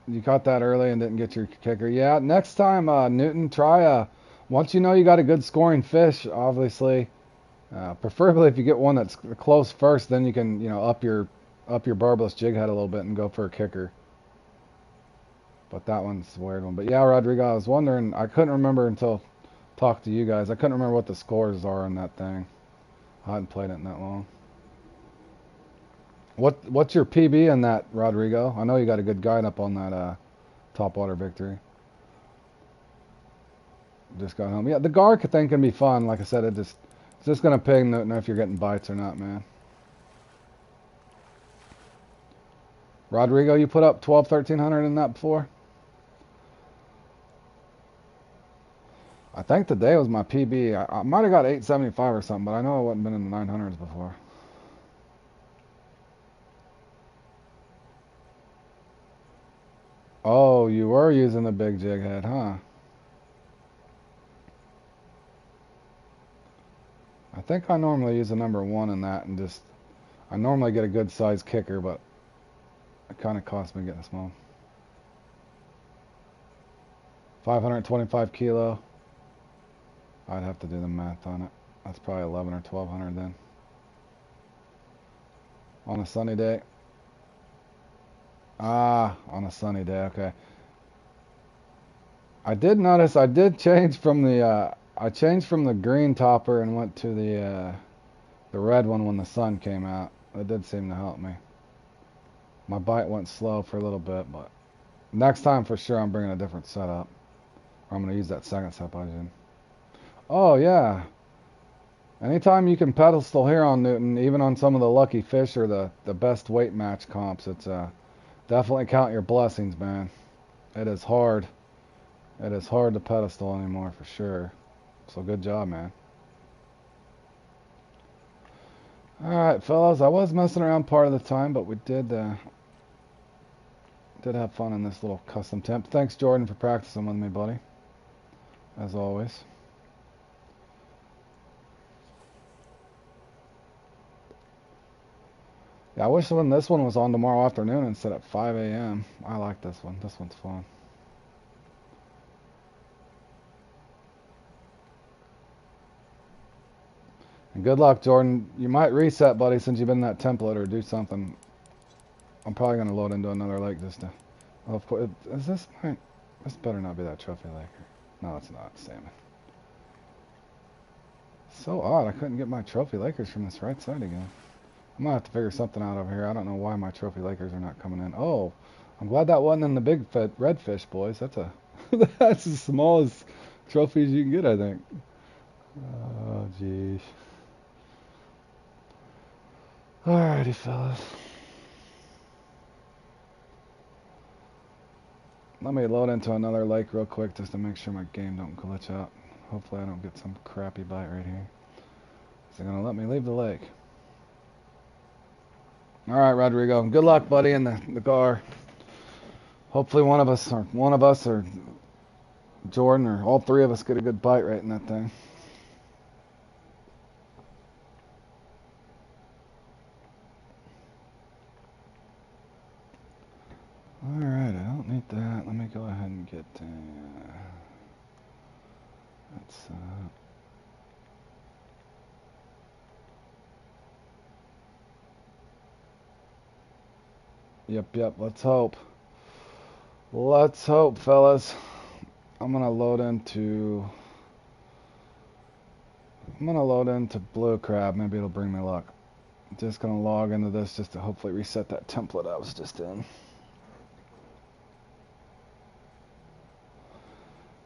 You caught that early and didn't get your kicker. Yeah, next time, Newton, try, once you know you got a good scoring fish, obviously, preferably if you get one that's close first, then you can, up your barbless jig head a little bit and go for a kicker. But that one's a weird one. But yeah, Rodrigo, I was wondering, I couldn't remember until talked to you guys. I couldn't remember what the scores are on that thing. I hadn't played it in that long. What's your PB in that, Rodrigo? I know you got a good guide up on that Topwater Victory. Just got home. Yeah, the GAR thing can be fun. Like I said, it's just gonna ping. Don't know if you're getting bites or not, man. Rodrigo, you put up 1300 in that before? I think today was my PB. I might have got 875 or something, but I know I wasn't been in the 900s before. Oh, you were using the big jig head, huh? I think I normally use a number 1 in that, and just I normally get a good size kicker, but it kind of cost me getting small. 525 kilo. I'd have to do the math on it. That's probably 11 or 1200 then. On a sunny day. On a sunny day, okay. I did notice I did change from the I changed from the green topper and went to the red one when the sun came out. That did seem to help me. My bite went slow for a little bit, but next time for sure I'm bringing a different setup. Or I'm going to use that second setup I did. Oh yeah. Anytime you can pedestal here on Newton, even on some of the lucky fish or the best weight match comps, it's definitely count your blessings, man. It is hard. It is hard to pedestal anymore for sure. So good job, man. Alright, fellas, I was messing around part of the time, but we did have fun in this little custom temp. Thanks, Jordan, for practicing with me, buddy. As always. Yeah, I wish this one was on tomorrow afternoon instead of 5 a.m. I like this one. This one's fun. And good luck, Jordan. You might reset, buddy, since you've been in that template, or do something. I'm probably going to load into another lake just to... Oh, of course, is this my... This better not be that trophy lake. No, it's not. Salmon. So odd, I couldn't get my trophy lakers from this right side again. I'm going to have to figure something out over here. I don't know why my trophy lakers are not coming in. Oh, I'm glad that wasn't in the big redfish, boys. That's a... That's as small as trophies you can get, I think. Oh, jeez. Alrighty, fellas. Let me load into another lake real quick just to make sure my game don't glitch out. Hopefully I don't get some crappy bite right here. Is it gonna let me leave the lake? Alright, Rodrigo. Good luck, buddy, in the car. Hopefully one of us or Jordan or all three of us get a good bite right in that thing. Alright, I don't need that. Let me go ahead and get that's yep, let's hope. Let's hope, fellas. I'm gonna load into blue crab. Maybe it'll bring me luck. Just gonna log into this just to hopefully reset that template I was just in.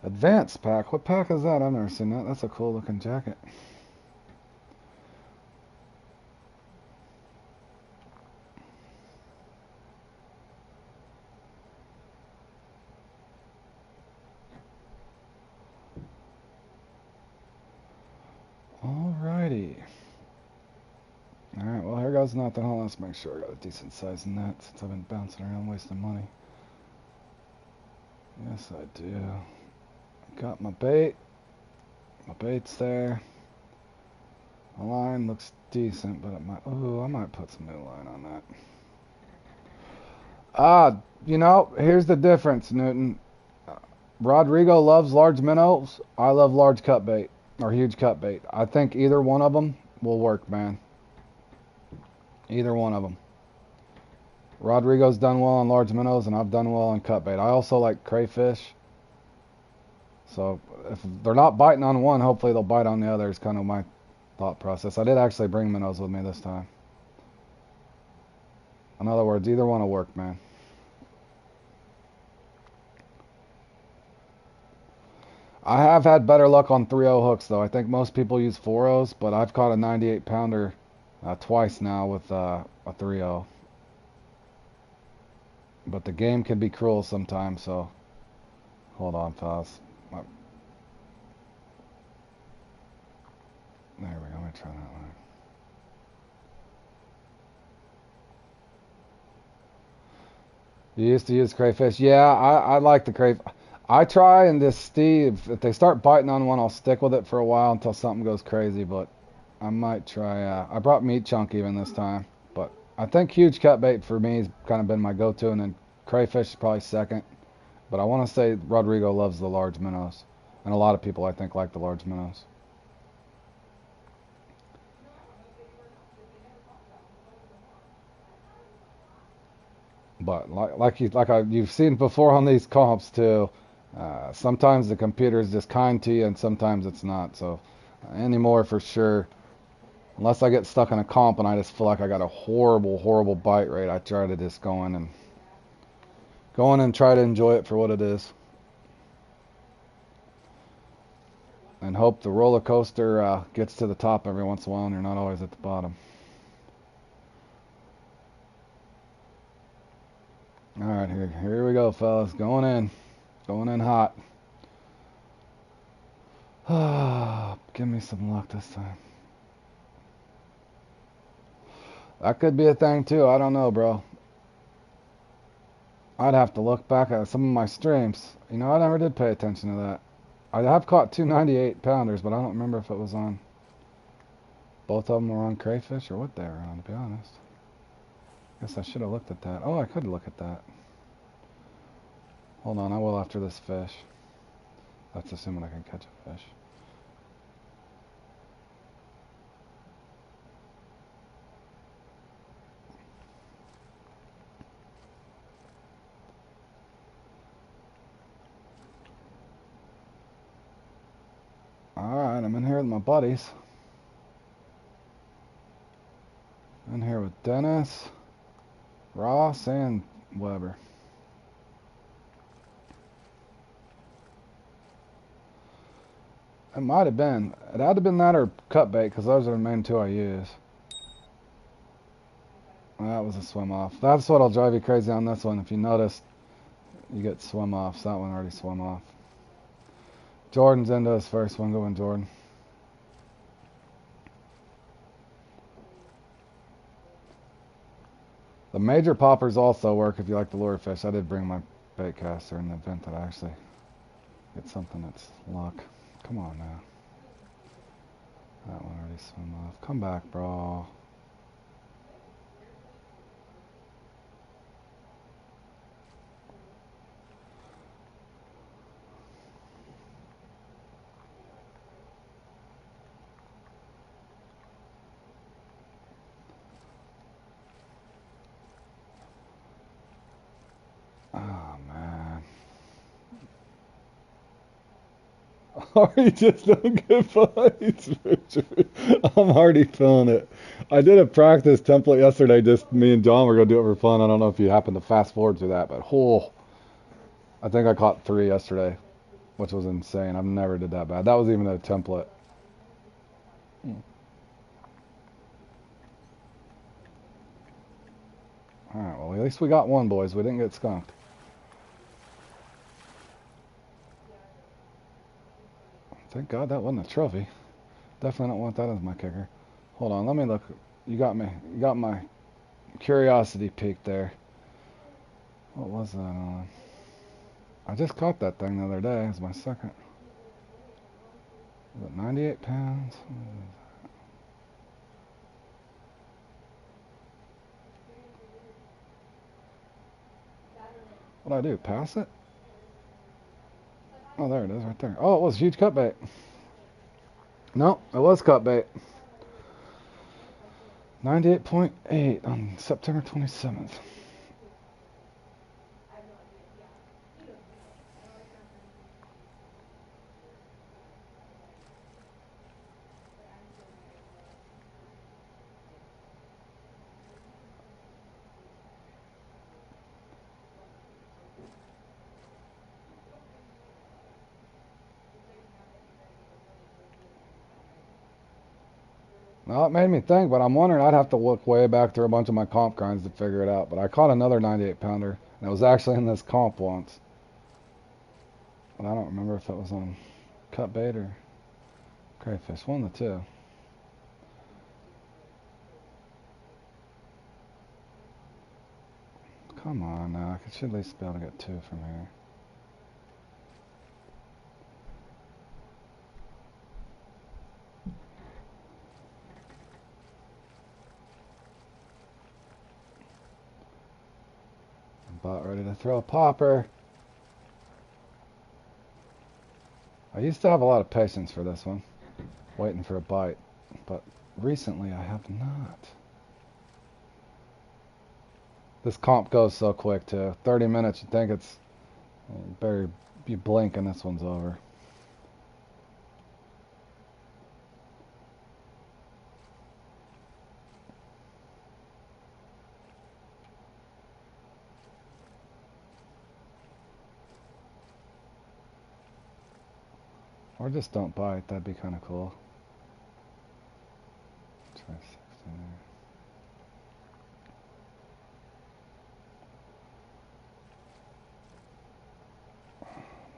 Advanced pack. What pack is that? I've never seen that. That's a cool looking jacket. Alrighty. Alright, well here goes nothing. Hold on, let's make sure I got a decent size net since I've been bouncing around wasting money. Yes, I do. Got my bait. My bait's there. My line looks decent, but it might... Ooh, I might put some new line on that. You know, here's the difference, Newton. Rodrigo loves large minnows. I love large cut bait, or huge cut bait. I think either one of them will work, man. Either one of them. Rodrigo's done well on large minnows, and I've done well on cut bait. I also like crayfish. So if they're not biting on one, hopefully they'll bite on the other is kind of my thought process. I did actually bring minnows with me this time. In other words, either one will work, man. I have had better luck on 3-0 hooks, though. I think most people use 4-0s, but I've caught a 98-pounder twice now with a 3-0. But the game can be cruel sometimes, so hold on, fellas. There we go. Let me try that one. You used to use crayfish? Yeah, I like the crayfish. I try and just see if they start biting on one, I'll stick with it for a while until something goes crazy. But I might try. I brought meat chunk even this time, but I think huge cut bait for me has kind of been my go-to, and then crayfish is probably second. But I want to say Rodrigo loves the large minnows, and a lot of people I think like the large minnows. But you've seen before on these comps too. Sometimes the computer is just kind to you, and sometimes it's not. So anymore for sure. Unless I get stuck in a comp and I just feel like I got a horrible, horrible bite rate, I try to just go in and try to enjoy it for what it is, and hope the roller coaster gets to the top every once in a while, and you're not always at the bottom. All right, here we go, fellas. Going in hot. Give me some luck this time. That could be a thing too. I don't know, bro. I'd have to look back at some of my streams. You know, I never did pay attention to that. I have caught 298-pounders, but I don't remember if it was on... Both of them were on crayfish or what they were on, to be honest. Guess I should have looked at that. Oh, I could look at that. Hold on, I will after this fish. That's assuming I can catch a fish. Alright, I'm in here with my buddies. In here with Dennis, Ross, and Weber. It might have been. It had to have been that or cut bait, because those are the main two I use. That was a swim off. That's what'll drive you crazy on this one. If you notice, you get swim offs. That one already swim off. Jordan's into his first one. Going Jordan. The major poppers also work if you like the lure fish. I did bring my bait caster in the event that I actually get something that's luck. Come on now. That one already swim off. Come back, bro. Oh, man. Are you just don't get fights, Richard? I'm already feeling it. I did a practice template yesterday. Just me and John were gonna do it for fun. I don't know if you happen to fast forward through that, but I think I caught 3 yesterday, which was insane. I've never did that bad. That was even a template. All right. Well, at least we got one, boys. We didn't get skunked. Thank God that wasn't a trophy. Definitely don't want that as my kicker. Hold on, let me look. You got me. You got my curiosity peaked there. What was that on? I just caught that thing the other day. It's my second. Was it 98 pounds? What'd I do? Pass it? Oh, there it is right there. Oh, it was huge cut bait. No, it was cut bait. 98.8 on September 27th. Well, it made me think, but I'm wondering I'd have to look way back through a bunch of my comp grinds to figure it out. But I caught another 98 pounder, and it was actually in this comp once. But I don't remember if it was on cut bait or crayfish. One of the two. Come on now, I should at least be able to get 2 from here. I'm about ready to throw a popper. I used to have a lot of patience for this one, waiting for a bite, but recently I have not. This comp goes so quick too. 30 minutes, you think it's, you better be blinking, this one's over. Or just don't bite, that'd be kind of cool. Try 60 there.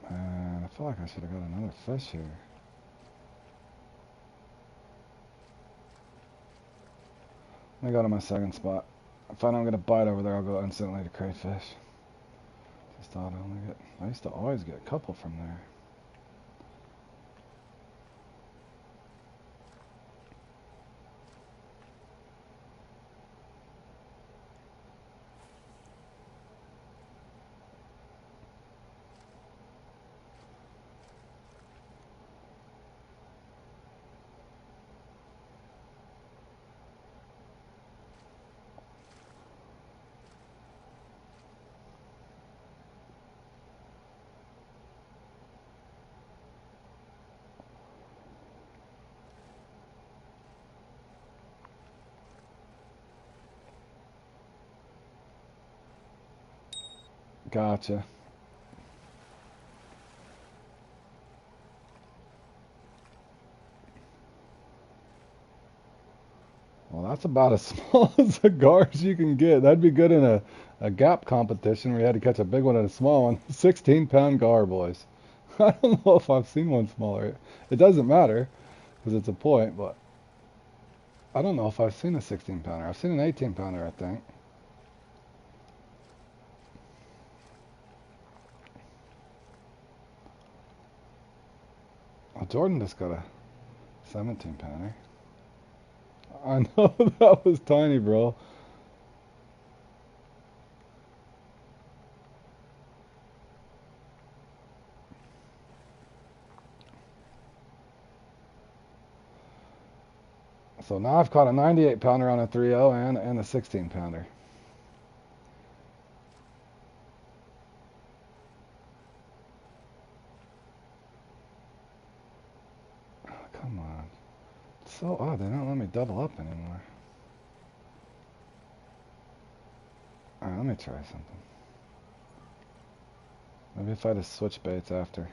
Man, I feel like I should have got another fish here. Let me go to my second spot. If I don't get a bite over there, I'll go instantly to crayfish. Just thought I used to always get a couple from there. Gotcha. Well, that's about as small a cigar as you can get. That'd be good in a gap competition where you had to catch a big one and a small one. 16-pound gar, boys. I don't know if I've seen one smaller. It doesn't matter because it's a point, but I don't know if I've seen a 16-pounder. I've seen an 18-pounder, I think. Well, Jordan just got a 17-pounder. I know that was tiny, bro. So now I've caught a 98-pounder on a 3-0 and a 16-pounder. So odd, they don't let me double up anymore. Alright, let me try something. Maybe if I just switch baits after.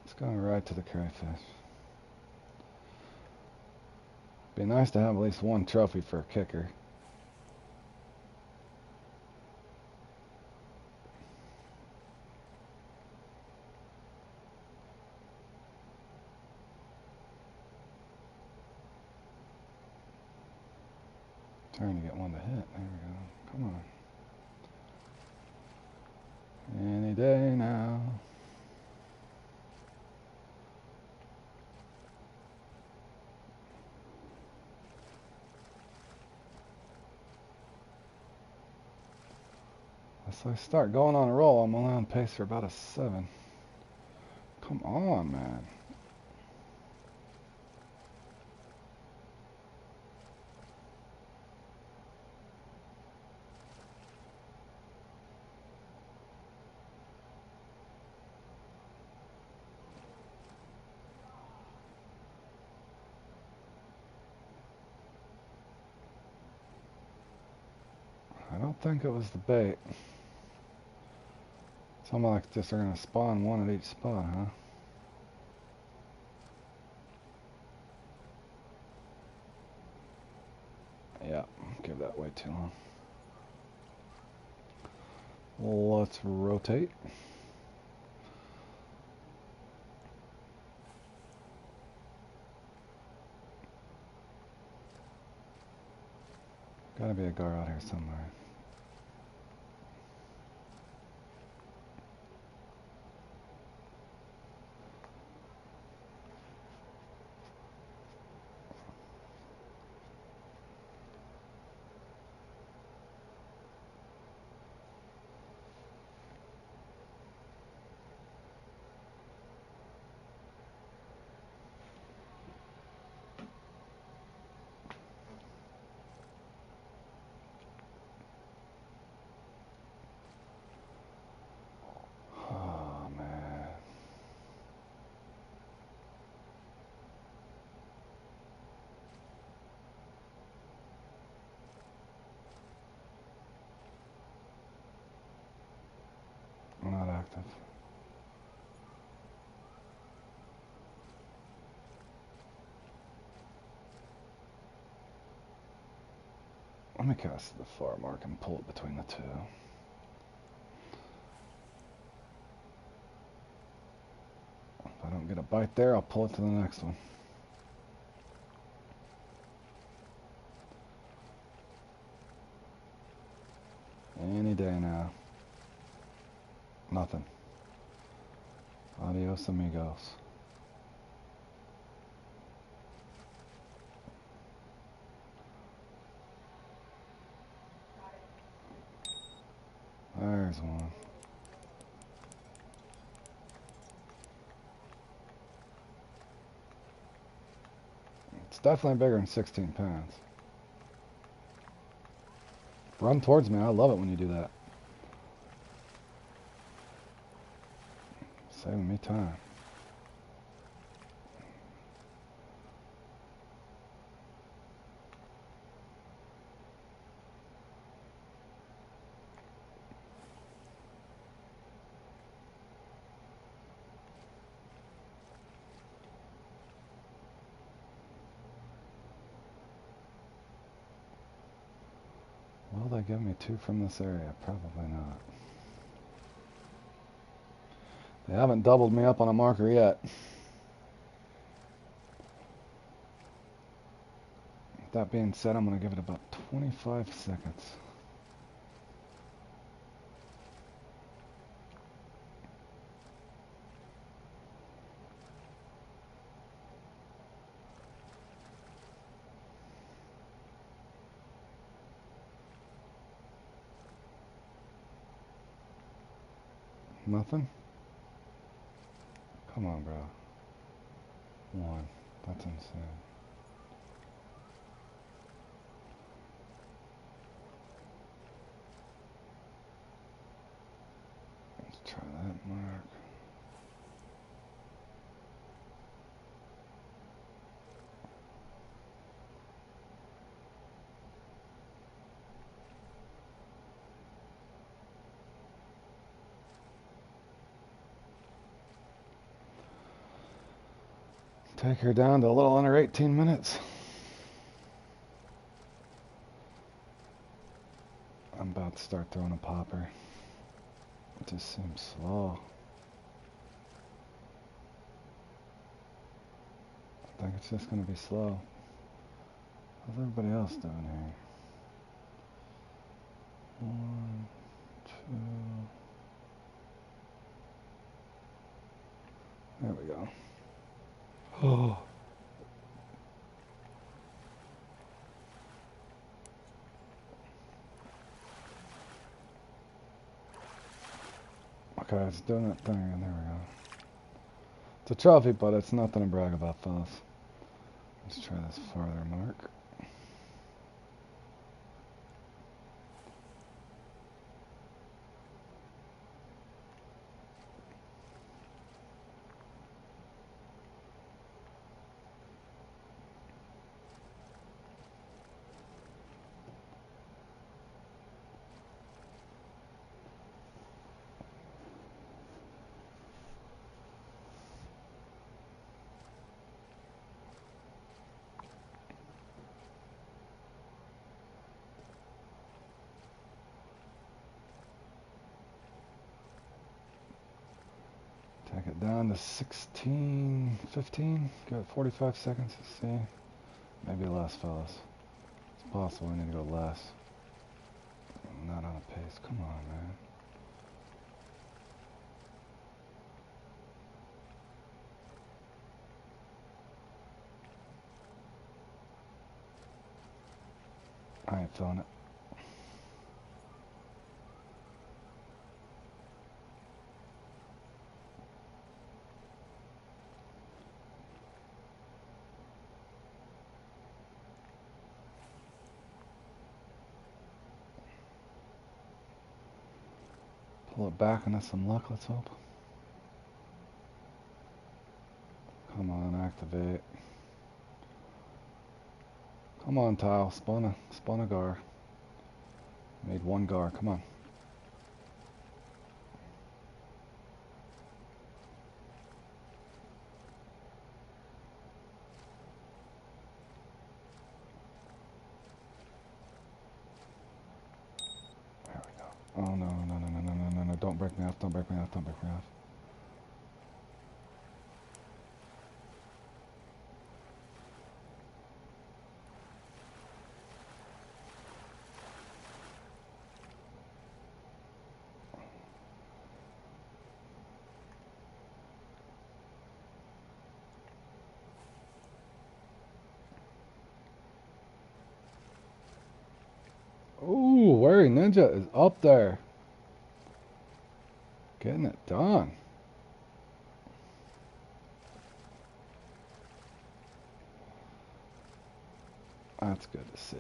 Let's go right to the crayfish. Be nice to have at least one trophy for a kicker. Trying to get one to hit. There we go. Come on. Any day now. As I start going on a roll, I'm only on pace for about a 7. Come on, man. I don't think it was the bait. Some like just are going to spawn one at each spot, huh? Yeah, give that way too long. Let's rotate. Gotta be a gar out here somewhere. Oh, man. I'm not active. Let me cast to the far mark and pull it between the two. If I don't get a bite there, I'll pull it to the next one. Any day now. Nothing. Adios, amigos. There's one. It's definitely bigger than 16 pounds. Run towards me. I love it when you do that. Saving me time. Will they give me 2 from this area? Probably not. They haven't doubled me up on a marker yet. That being said, I'm going to give it about 25 seconds. Nothing? Come on, bro. 1. That's insane. Let's try that mark. Take her down to a little under 18 minutes. I'm about to start throwing a popper. It just seems slow. I think it's just going to be slow. How's everybody else doing here? 1, 2. There we go. Oh. Okay, it's doing that thing, and there we go. It's a trophy, but it's nothing to brag about, fellas. Let's try this farther mark. Take it down to 16, 15. Got 45 seconds to see. Maybe less, fellas. It's possible we need to go less. I'm not on a pace. Come on, man. I ain't feeling it. Pull it back into some luck, let's hope. Come on, activate. Come on, Tile. Spun a gar. Made one gar. Come on. There we go. Oh, no, no, no, no, no, no, no, no. Don't break me off. Don't break me off. Don't break me off. Ooh, Wary Ninja is up there. Getting it done. That's good to see.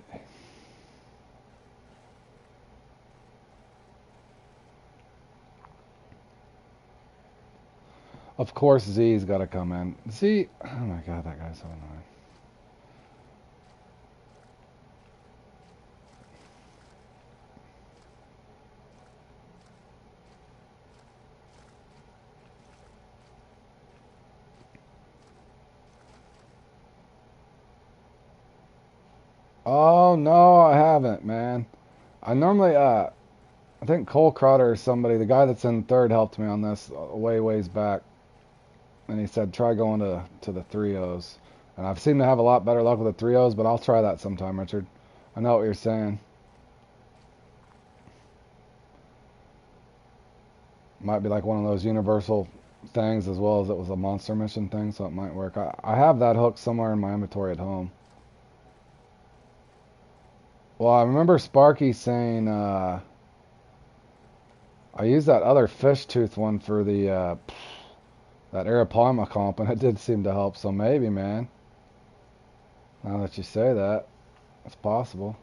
Of course, Z's got to come in. Z, oh my god, that guy's so annoying. Oh, no, I haven't, man. I normally, I think Cole Crowder or somebody, the guy that's in third, helped me on this ways back. And he said, try going to the 3-0s. And I've seemed to have a lot better luck with the 3-0s, but I'll try that sometime, Richard. I know what you're saying. Might be like one of those universal things as well as it was a monster mission thing, so it might work. I have that hook somewhere in my inventory at home. Well, I remember Sparky saying, I used that other fish tooth one for the, that Arapaima comp, and it did seem to help, so maybe, man. Now that you say that, it's possible.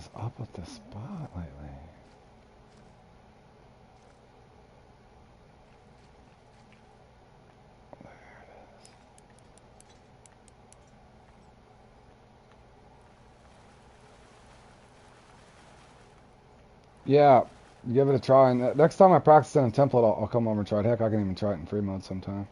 is up with this spot lately? Yeah, give it a try. And next time I practice in a template, I'll come over and try it. Heck, I can even try it in free mode sometime.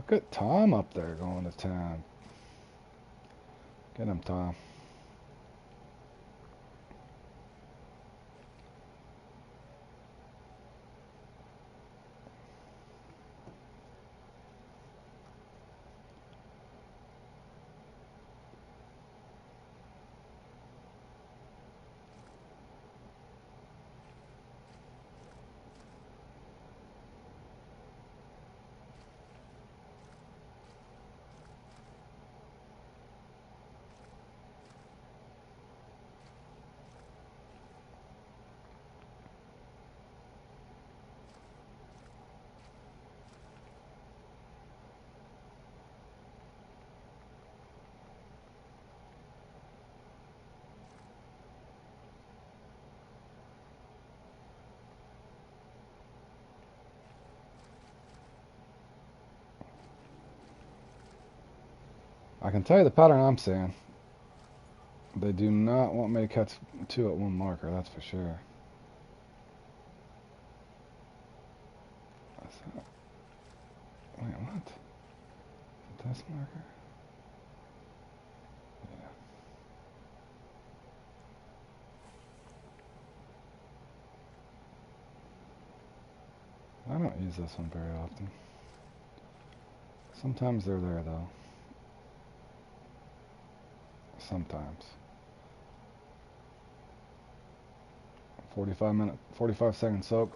Look at Tom up there going to town. Get him, Tom. I can tell you the pattern I'm seeing. They do not want me to catch two at one marker, that's for sure. What's that? Wait, what? This marker? Yeah. I don't use this one very often. Sometimes they're there though. Sometimes. 45 second soak.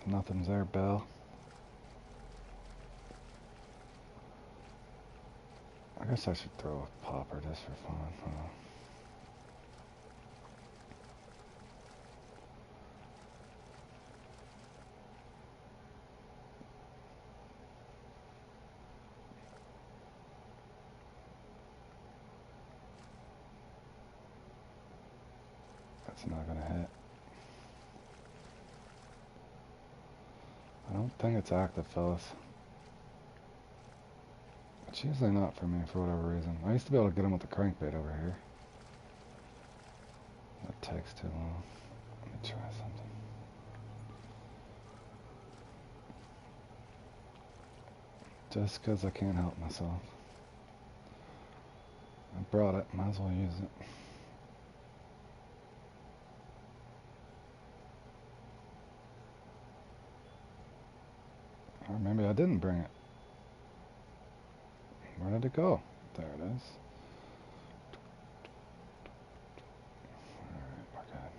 Nothing's there, Bill. I guess I should throw a popper just for fun. That's not gonna hit. I don't think it's active, fellas. It's usually not for me for whatever reason. I used to be able to get him with the crankbait over here. That takes too long. Let me try something. Just because I can't help myself. I brought it, might as well use it. Or maybe I didn't bring it. Where did it go? There it is. Alright, we're good.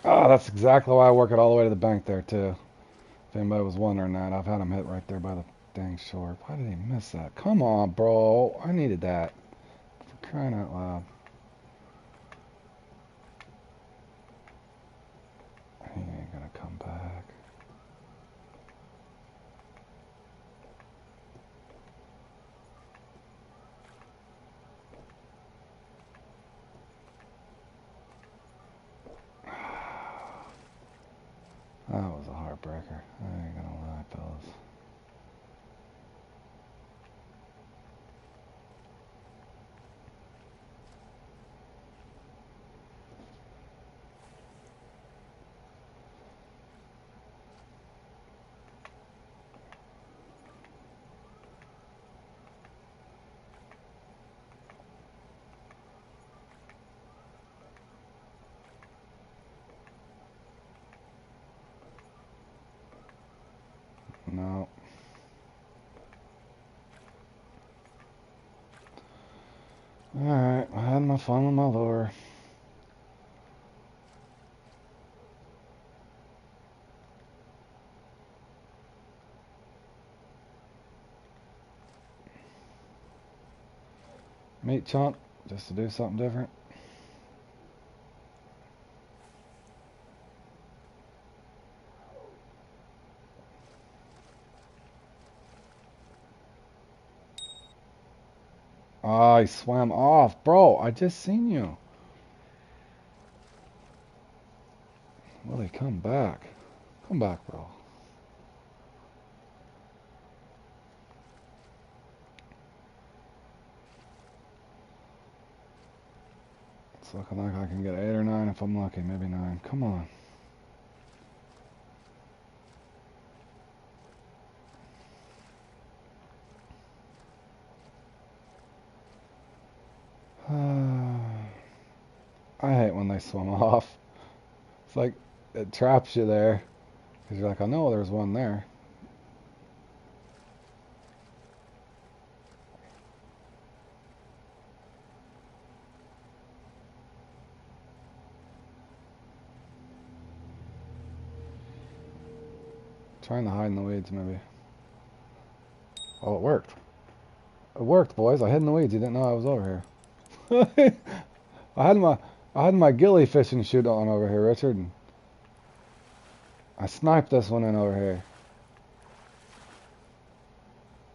Oh, that's exactly why I work it all the way to the bank there, too. If anybody was wondering that, I've had him hit right there by the dang shore. Why did he miss that? Come on, bro. I needed that. For crying out loud. He ain't gonna come back. That was a heartbreaker. I ain't gonna lie, fellas. No. Alright, I had my fun with my lure. Meat chunk, just to do something different. Oh, he swam off. Bro, I just seen you. Will he come back? Come back, bro. It's looking like I can get 8 or 9 if I'm lucky. Maybe 9. Come on. I hate when they swim off. It's like it traps you there. Because you're like, I know there's one there. Trying to hide in the weeds, maybe. Oh, it worked. It worked, boys. I hid in the weeds. You didn't know I was over here. I had my gilly fishing chute on over here, Richard. And I sniped this one in over here.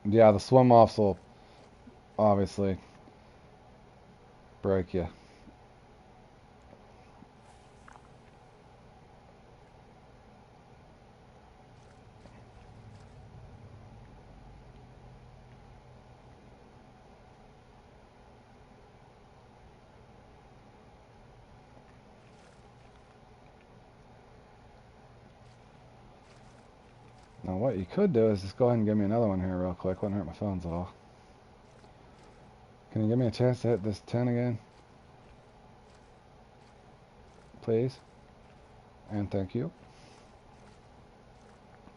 Yeah, the swim offs will obviously break you. Now what you could do is just go ahead and give me another one here real quick. Wouldn't hurt my phones at all. Can you give me a chance to hit this 10 again? Please? And thank you.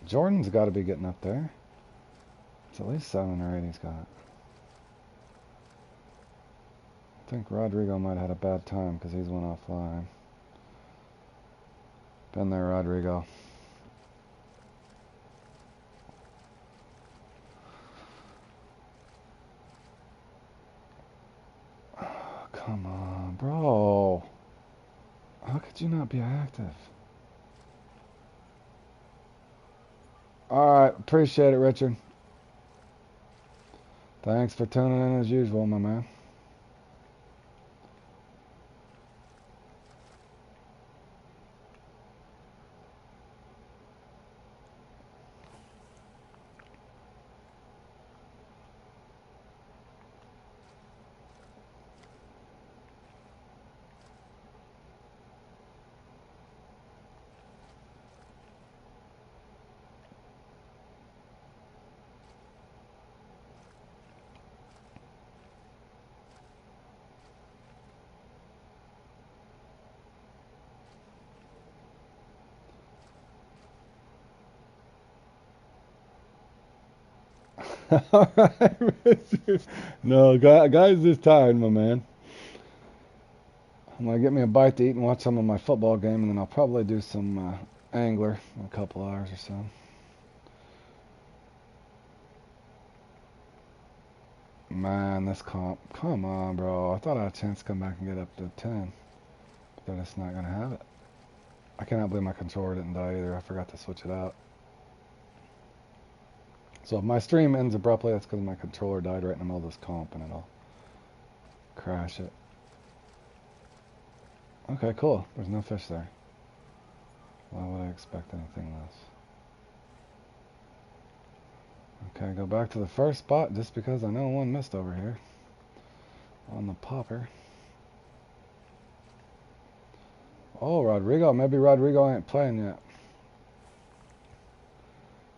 Jordan's got to be getting up there. It's at least 7 or 8 he's got. I think Rodrigo might have had a bad time because he's went offline. Been there, Rodrigo. Oh, come on, bro. How could you not be active? Alright, appreciate it, Richard. Thanks for tuning in as usual, my man. Alright, Richard. No, guys, this time, my man. I'm going to get me a bite to eat and watch some of my football game, and then I'll probably do some angler in a couple hours or so. Man, this comp. Come on, bro. I thought I had a chance to come back and get up to 10. But they're just not going to have it. I cannot believe my controller didn't die either. I forgot to switch it out. So if my stream ends abruptly, that's because my controller died right in the middle of this comp, and it'll crash it. Okay, cool. There's no fish there. Why would I expect anything less? Okay, go back to the first spot just because I know one missed over here on the popper. Oh, Rodrigo. Maybe Rodrigo ain't playing yet.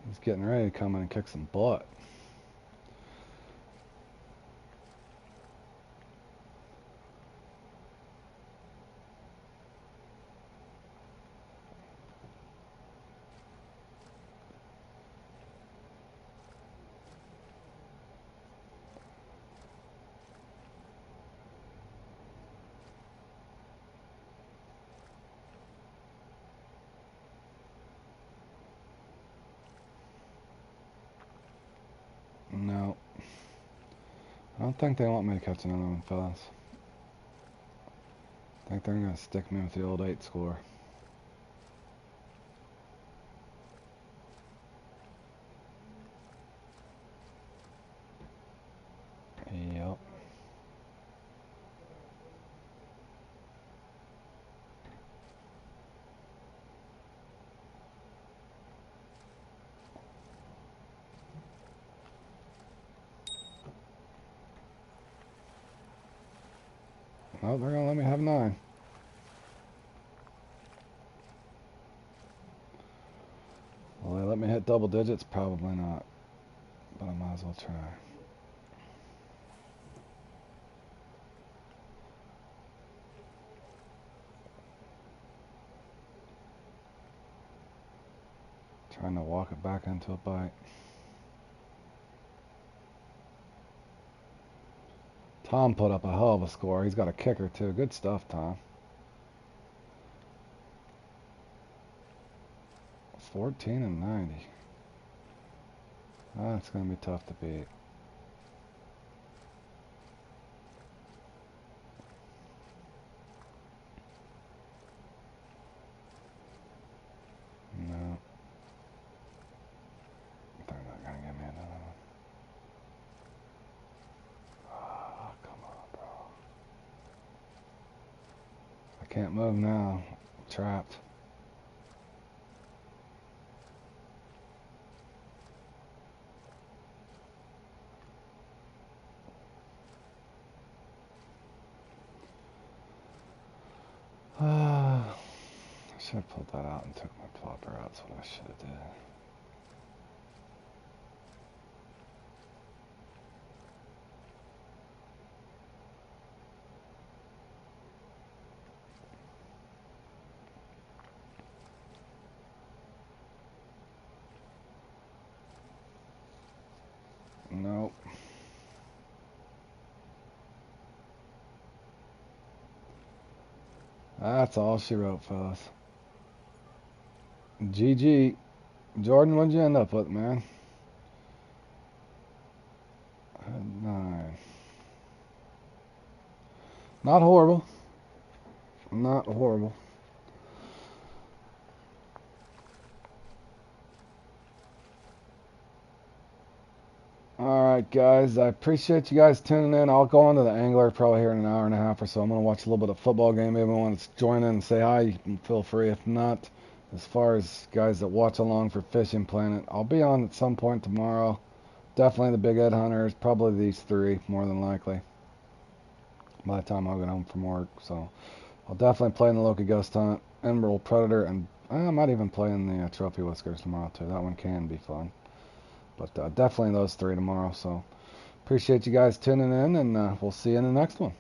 He's getting ready to come in and kick some butt. No. I don't think they want me to catch another one, fellas. I think they're going to stick me with the old 8 score. Yep. Oh, they're going to let me have 9. Will they let me hit double digits? Probably not. But I might as well try. Trying to walk it back into a bite. Tom put up a hell of a score. He's got a kicker too. Good stuff, Tom. 14 and 90. That's going to be tough to beat. No. They're not going to give me another one. Oh, come on, bro. I can't move now. I'm trapped. I should have pulled that out and took my plopper out. That's what I should have did. Nope. That's all she wrote, fellas. GG. Jordan, what'd you end up with, man? 9. Not horrible. Not horrible. Alright, guys. I appreciate you guys tuning in. I'll go on to the angler probably here in an hour and a half or so. I'm going to watch a little bit of football game. If anyone wants to join in and say hi, you can feel free. If not, as far as guys that watch along for Fishing Planet, I'll be on at some point tomorrow. Definitely the Big Ed Hunters. Probably these 3, more than likely, by the time I'll get home from work. So I'll definitely play in the Loki Ghost Hunt, Emerald Predator, and I might even play in the Trophy Whiskers tomorrow too. That one can be fun. But definitely those 3 tomorrow. So appreciate you guys tuning in, and we'll see you in the next one.